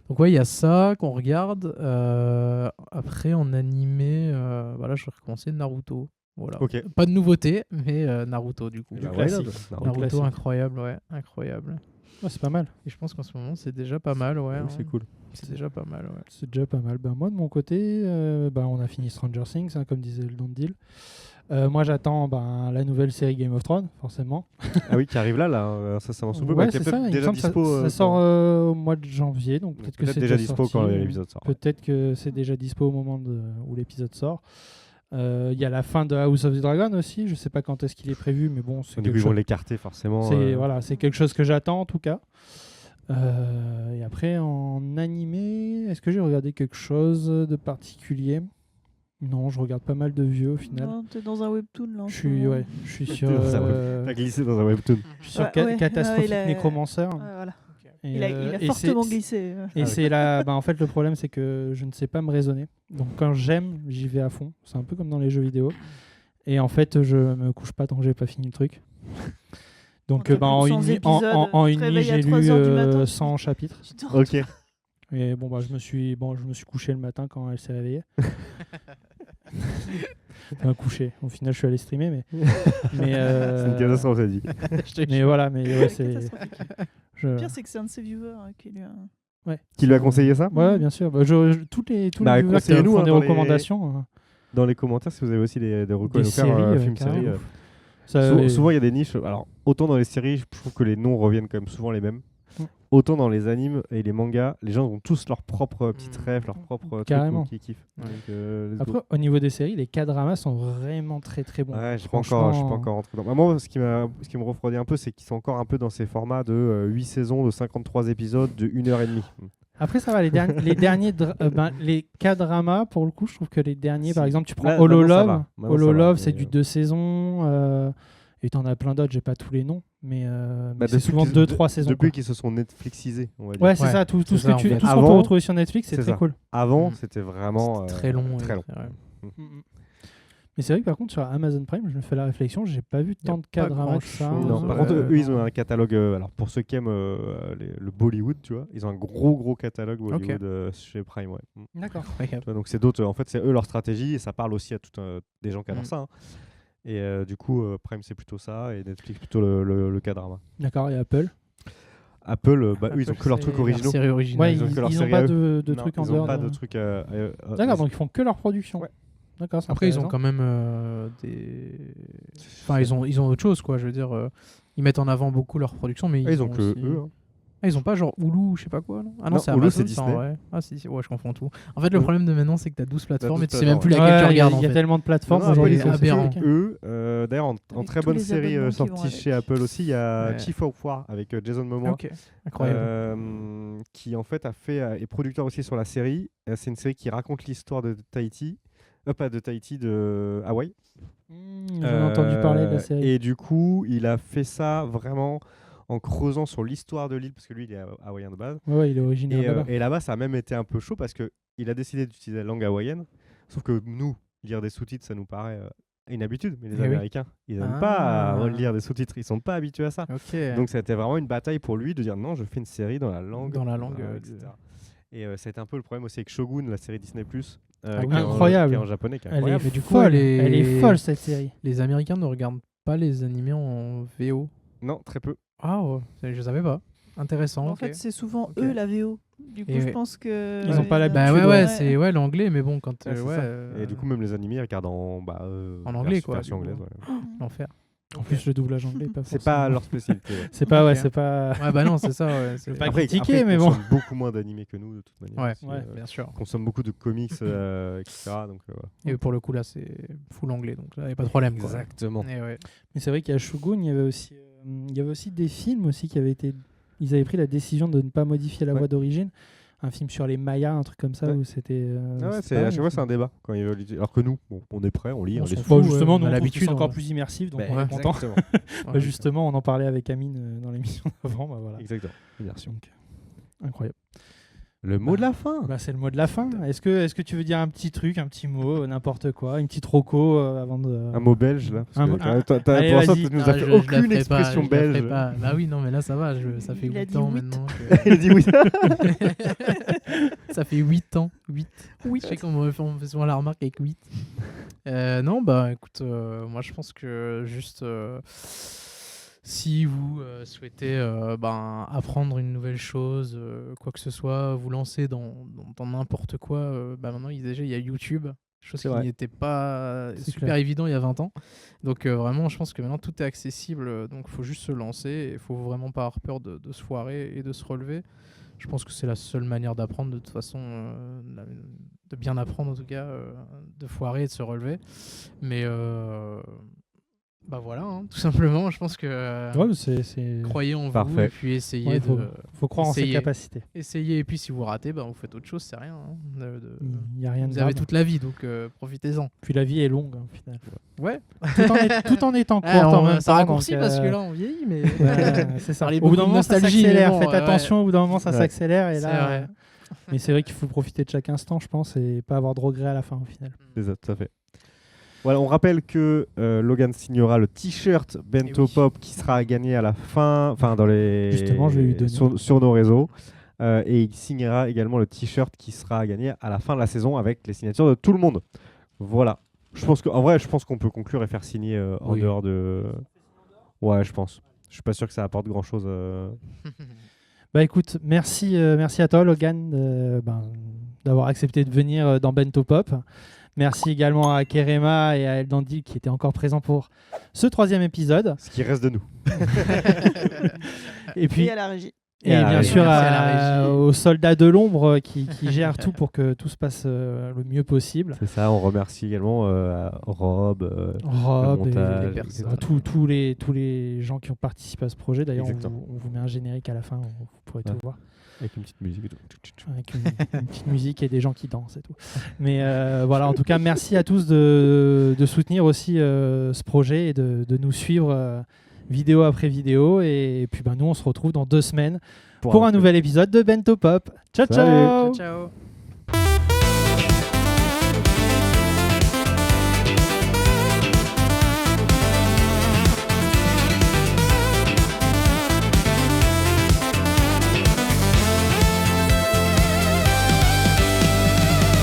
Donc ouais, il y a ça qu'on regarde. Après, en animé, voilà, je vais recommencer Naruto. Voilà. Ok. Pas de nouveauté, mais Naruto du coup. Du Bah, classique. Naruto, classique. incroyable, ouais, incroyable. Ouais, c'est pas mal. Et je pense qu'en ce moment, c'est déjà pas mal, ouais. Oui, c'est cool. C'est déjà pas mal, ouais. C'est déjà pas mal. Moi, de mon côté, on a fini Stranger Things, comme disait le Don Deal. Moi, j'attends la nouvelle série Game of Thrones, forcément. Ah oui, qui arrive là, ça s'avance un peu. Ouais, Qui est c'est ça. peut-être Il me déjà semble que dispo. ça sort au mois de janvier, donc peut-être que c'est déjà dispo sorti. quand l'épisode sort. Peut-être que c'est déjà dispo au moment où l'épisode sort. Il y a la fin de House of the Dragon aussi. Je sais pas quand est-ce qu'il est prévu, mais bon, c'est Du coup, quelque ils vont chose. l'écarter forcément. C'est quelque chose que j'attends en tout cas. Et après, en animé, est-ce que j'ai regardé quelque chose de particulier? Non, je regarde pas mal de vieux au final. Non, t'es dans un webtoon là. en Je ce suis, moment. je suis sur, T'as glissé dans un webtoon. je suis sur Ouais, Catastrophic il a- Nécromancer. Voilà. Et, Il a et fortement c'est- glissé. Et c'est là, en fait, le problème, c'est que je ne sais pas me raisonner. Donc, quand j'aime, j'y vais à fond. C'est un peu comme dans les jeux vidéo. Et en fait, je me couche pas tant que j'ai pas fini le truc. Donc, Quand t'as en plus de une 100 nuit, épisodes, en tu une te nuit, réveilles à j'ai 3 lu heures du matin. 100 chapitres. Putain. Ok. Et bon, je me suis couché le matin quand elle s'est réveillée. Enfin, couché. Au final, je suis allé streamer, mais. C'est une catastrophe, ça dit. Mais voilà, mais ouais, c'est. Catastrophique. je- Le pire, c'est que c'est un de ses viewers qui lui a. Qui lui a conseillé ça Ouais, bien sûr. Tous les Bah, viewers qui conseillez-nous, font hein, des dans les- recommandations. Dans les commentaires, si vous avez aussi des recos Des à nous faire, séries, films, carrément. séries. Ça, Souvent, il y a des niches. Alors, autant dans les séries, je trouve que les noms reviennent quand même souvent les mêmes. Mm. Autant dans les animes et les mangas, les gens ont tous leurs propres petites Mm. rêves, leurs propres Carrément. trucs qu'ils kiffent. Ouais. Donc, let's Après, go. au niveau des séries, les K-dramas sont vraiment très très bons. Ouais, je suis pas encore rentré dedans. Moi, ce qui me refroidit un peu, c'est qu'ils sont encore un peu dans ces formats de 8 saisons, de 53 épisodes, de 1h30. Après, ça va, les K-dramas, pour le coup, je trouve que les derniers, par Si. exemple, tu prends Là, Holo maintenant, ça Love. va. Maintenant, Holo ça va, Love, mais, c'est du 2 saisons. Et t'en as plein d'autres, j'ai pas tous les noms, mais c'est depuis souvent qu'ils- 2-3 saisons. Depuis quoi. qu'ils se sont Netflixisés, on va dire. Ouais, c'est Ouais, ça, tout c'est ce ça, en que fait. tout ce qu'on Avant, peut retrouver sur Netflix, c'est c'est très ça. cool. Avant, Mm. c'était vraiment C'était très long. très long. Ouais. Mais c'est vrai que par contre, sur Amazon Prime, je me fais la réflexion, j'ai pas vu tant de pas K-dramas que ça. grand-chose. Non, par contre, eux, ils ont un catalogue. Alors, pour ceux qui aiment le Bollywood, tu vois, ils ont un gros catalogue Bollywood chez Prime. Ouais. D'accord. Incroyable. Tu vois, donc, c'est d'autres. En fait, c'est eux leur stratégie et ça parle aussi à des gens qui adorent Mm. ça. Hein. Et du coup, Prime, c'est plutôt ça et Netflix, plutôt le K-drama. D'accord, et Apple. Apple, eux, ils ont Apple, que leurs c'est trucs leur originaux. série originale. Ouais, ils ont que leur ils ont série pas à de Non, trucs en ils ont dehors. pas de trucs. D'accord, donc ils font que leur production. Ouais. D'accord, c'est Après, ils ont intéressant. quand même des. Enfin, ils ont autre chose, quoi. Je veux dire, ils mettent en avant beaucoup leur production, mais ils ont que aussi- eux. Hein. Ah, ils ont pas genre Hulu, je sais pas quoi, non? Ah non, Non, c'est Hulu, Amazon, c'est ça, en Disney. vrai. Ah si, ouais, je confonds tout. En fait, le Hulu. problème de maintenant, c'est que t'as 12 plateformes 12 et tu sais même plus plateformes. laquelle tu Ouais, regardes, il en y a fait. tellement de plateformes. Non, non, aujourd'hui, Apple, ils ont c'est aberrant. que eux. D'ailleurs, en Avec très tous bonne les série abonnements qui vont sortie avec. chez Apple aussi, il y a Ouais. Chief of War avec Jason Momoa. Ok, incroyable. Qui en fait est producteur aussi sur la série. C'est une série qui raconte l'histoire de Tahiti, pas de Tahiti, de Hawaï. J'en ai entendu parler de la série. Et du coup, il a fait ça vraiment en creusant sur l'histoire de l'île, parce que lui, il est hawaïen de base. Ouais, il est originaire Et là-bas. et là-bas, ça a même été un peu chaud parce que il a décidé d'utiliser la langue hawaïenne. Sauf que nous, lire des sous-titres, ça nous paraît une habitude. Mais les Eh oui. Américains, ils n'aiment Ah. pas lire des sous-titres. Ils sont pas habitués à ça. Ok. Donc ça a été vraiment une bataille pour lui de dire non, je fais une série dans la langue. Dans la langue, etc. Et ça a été un peu le problème aussi avec Shogun, la série Disney+. Ah, qui est en- incroyable. qui est en japonais, qui est Elle est incroyable. Mais du coup, folle. elle Elle est folle cette série. Les Américains ne regardent pas les animés en VO. Non, très peu. Ah ouais, je savais pas. Intéressant. En ok. fait, c'est souvent Ok. eux la VO. Du coup, Et je ouais. pense que. Ils ont pas l'habitude. Bah ouais, Ouais. c'est l'anglais, mais bon, quand Ouais, c'est ouais, ça. Et du coup, même les animés, ils regardent en anglais, quoi, version du coup. anglaise. Ouais. l'enfer. En plus, le doublage anglais, pas C'est forcément. pas leur spécialité. ouais. C'est pas, ouais, Ok. c'est pas. Ouais, bah non, c'est ça. Ouais, c'est- pas Après, critiquer, après, mais ils bon. consomment beaucoup moins d'animés que nous, de toute manière. Ouais, aussi, ouais, bien sûr. on consomme beaucoup de comics, etc. Donc, voilà. Et pour le coup, là, c'est full anglais, donc là, il n'y a pas de problème. Quoi. Exactement. Et ouais. Mais c'est vrai qu'à Shogun, il y avait aussi des films aussi qui avaient été. Ils avaient pris la décision de ne pas modifier la Ouais. voix d'origine. Un film sur les Mayas, un truc comme ça, Ouais. où c'était. Ah ouais, c'était à pas chaque mal, fois, c'est un débat. Quand ils veulent... Alors que nous, bon, on est prêts, on lit, On on les s'en suit. fout. Bah, justement, on nous, a on trouve que l'habitude, c'est encore on- plus immersif, donc Bah, on est content. exactement. Bah, justement, on en parlait avec Amine dans l'émission d'avant. Bah, voilà. Exactement. Immersion. Donc, incroyable. Le mot de la fin. Bah, c'est le mot de la fin. Est-ce que tu veux dire un petit truc, un petit mot, n'importe quoi, une petite roco avant de... Un mot belge là. Un mot- Pour l'instant, Allez, tu vas-y. nous Ah, as fait je la aucune ferai expression je la ferai belge. pas. Bah oui, non, mais là ça va, ça fait Il a 8 dit ans huit. maintenant. Il a dit oui. Ça fait 8 ans. 8. Je sais qu'on me fait souvent la remarque avec 8. Non, bah écoute, moi je pense que juste si vous souhaitez apprendre une nouvelle chose, quoi que ce soit, vous lancer dans n'importe quoi, maintenant déjà il y a YouTube. Chose C'est qui vrai. n'était pas C'est super clair. évident il y a 20 ans. Donc vraiment, je pense que maintenant tout est accessible. Donc il faut juste se lancer. Il faut vraiment pas avoir peur de se foirer et de se relever. Je pense que c'est la seule manière d'apprendre de toute façon, de bien apprendre en tout cas, de foirer et de se relever. Mais bah voilà, hein, tout simplement, je pense que Ouais, c'est... croyez en vous Parfait. et puis essayez Ouais, faut croire en ses essayez. capacités. essayez. Et puis si vous ratez, bah, vous faites autre chose, c'est rien. Hein, Il n'y a rien de vous avez grave. toute la vie, donc profitez-en. Puis la vie est longue, au final. Ouais. Tout en étant courte Ah, en même ça temps. raccourcit donc, parce que là on vieillit, mais ouais, c'est ça. Parler Au bout d'un beaucoup de moment, ça nostalgie, mais s'accélère. bon, Faites ouais. attention, au bout d'un moment, ça Ouais. s'accélère. Et c'est là, vrai. mais c'est vrai qu'il faut profiter de chaque instant, je pense, et pas avoir de regrets à la fin, au final. C'est ça, tout à fait. Voilà, on rappelle que Logan signera le t-shirt Bento Eh oui. Pop qui sera à gagner à la fin, enfin dans les Justement, je vais lui donner. sur nos réseaux. Et il signera également le t-shirt qui sera à gagner à la fin de la saison avec les signatures de tout le monde. Voilà. Je pense qu'on peut conclure et faire signer en Oui. dehors de. Ouais, je pense. Je suis pas sûr que ça apporte grand chose. Bah écoute, merci à toi, Logan, d'avoir accepté de venir dans Bento Pop. Merci également à Kerema et à Eldandi qui étaient encore présents pour ce 3e épisode. Ce qui reste de nous. Et puis, Et à la régie. et à la bien régie. sûr Merci à la régie. aux soldats de l'ombre qui gèrent tout pour que tout se passe le mieux possible. C'est ça, on remercie également Rob. Rob Le montage, et les personnes. tous les gens qui ont participé à ce projet. D'ailleurs, Exactement. on vous met un générique à la fin, vous pourrez tout Ouais. voir. Avec une petite musique et tout. Avec une petite musique et des gens qui dansent et tout. Mais voilà, en tout cas, merci à tous de soutenir aussi ce projet et de nous suivre vidéo après vidéo. Et puis nous, on se retrouve dans 2 semaines pour un nouvel épisode de Bento Pop. Ciao, Salut. ciao Ciao, ciao.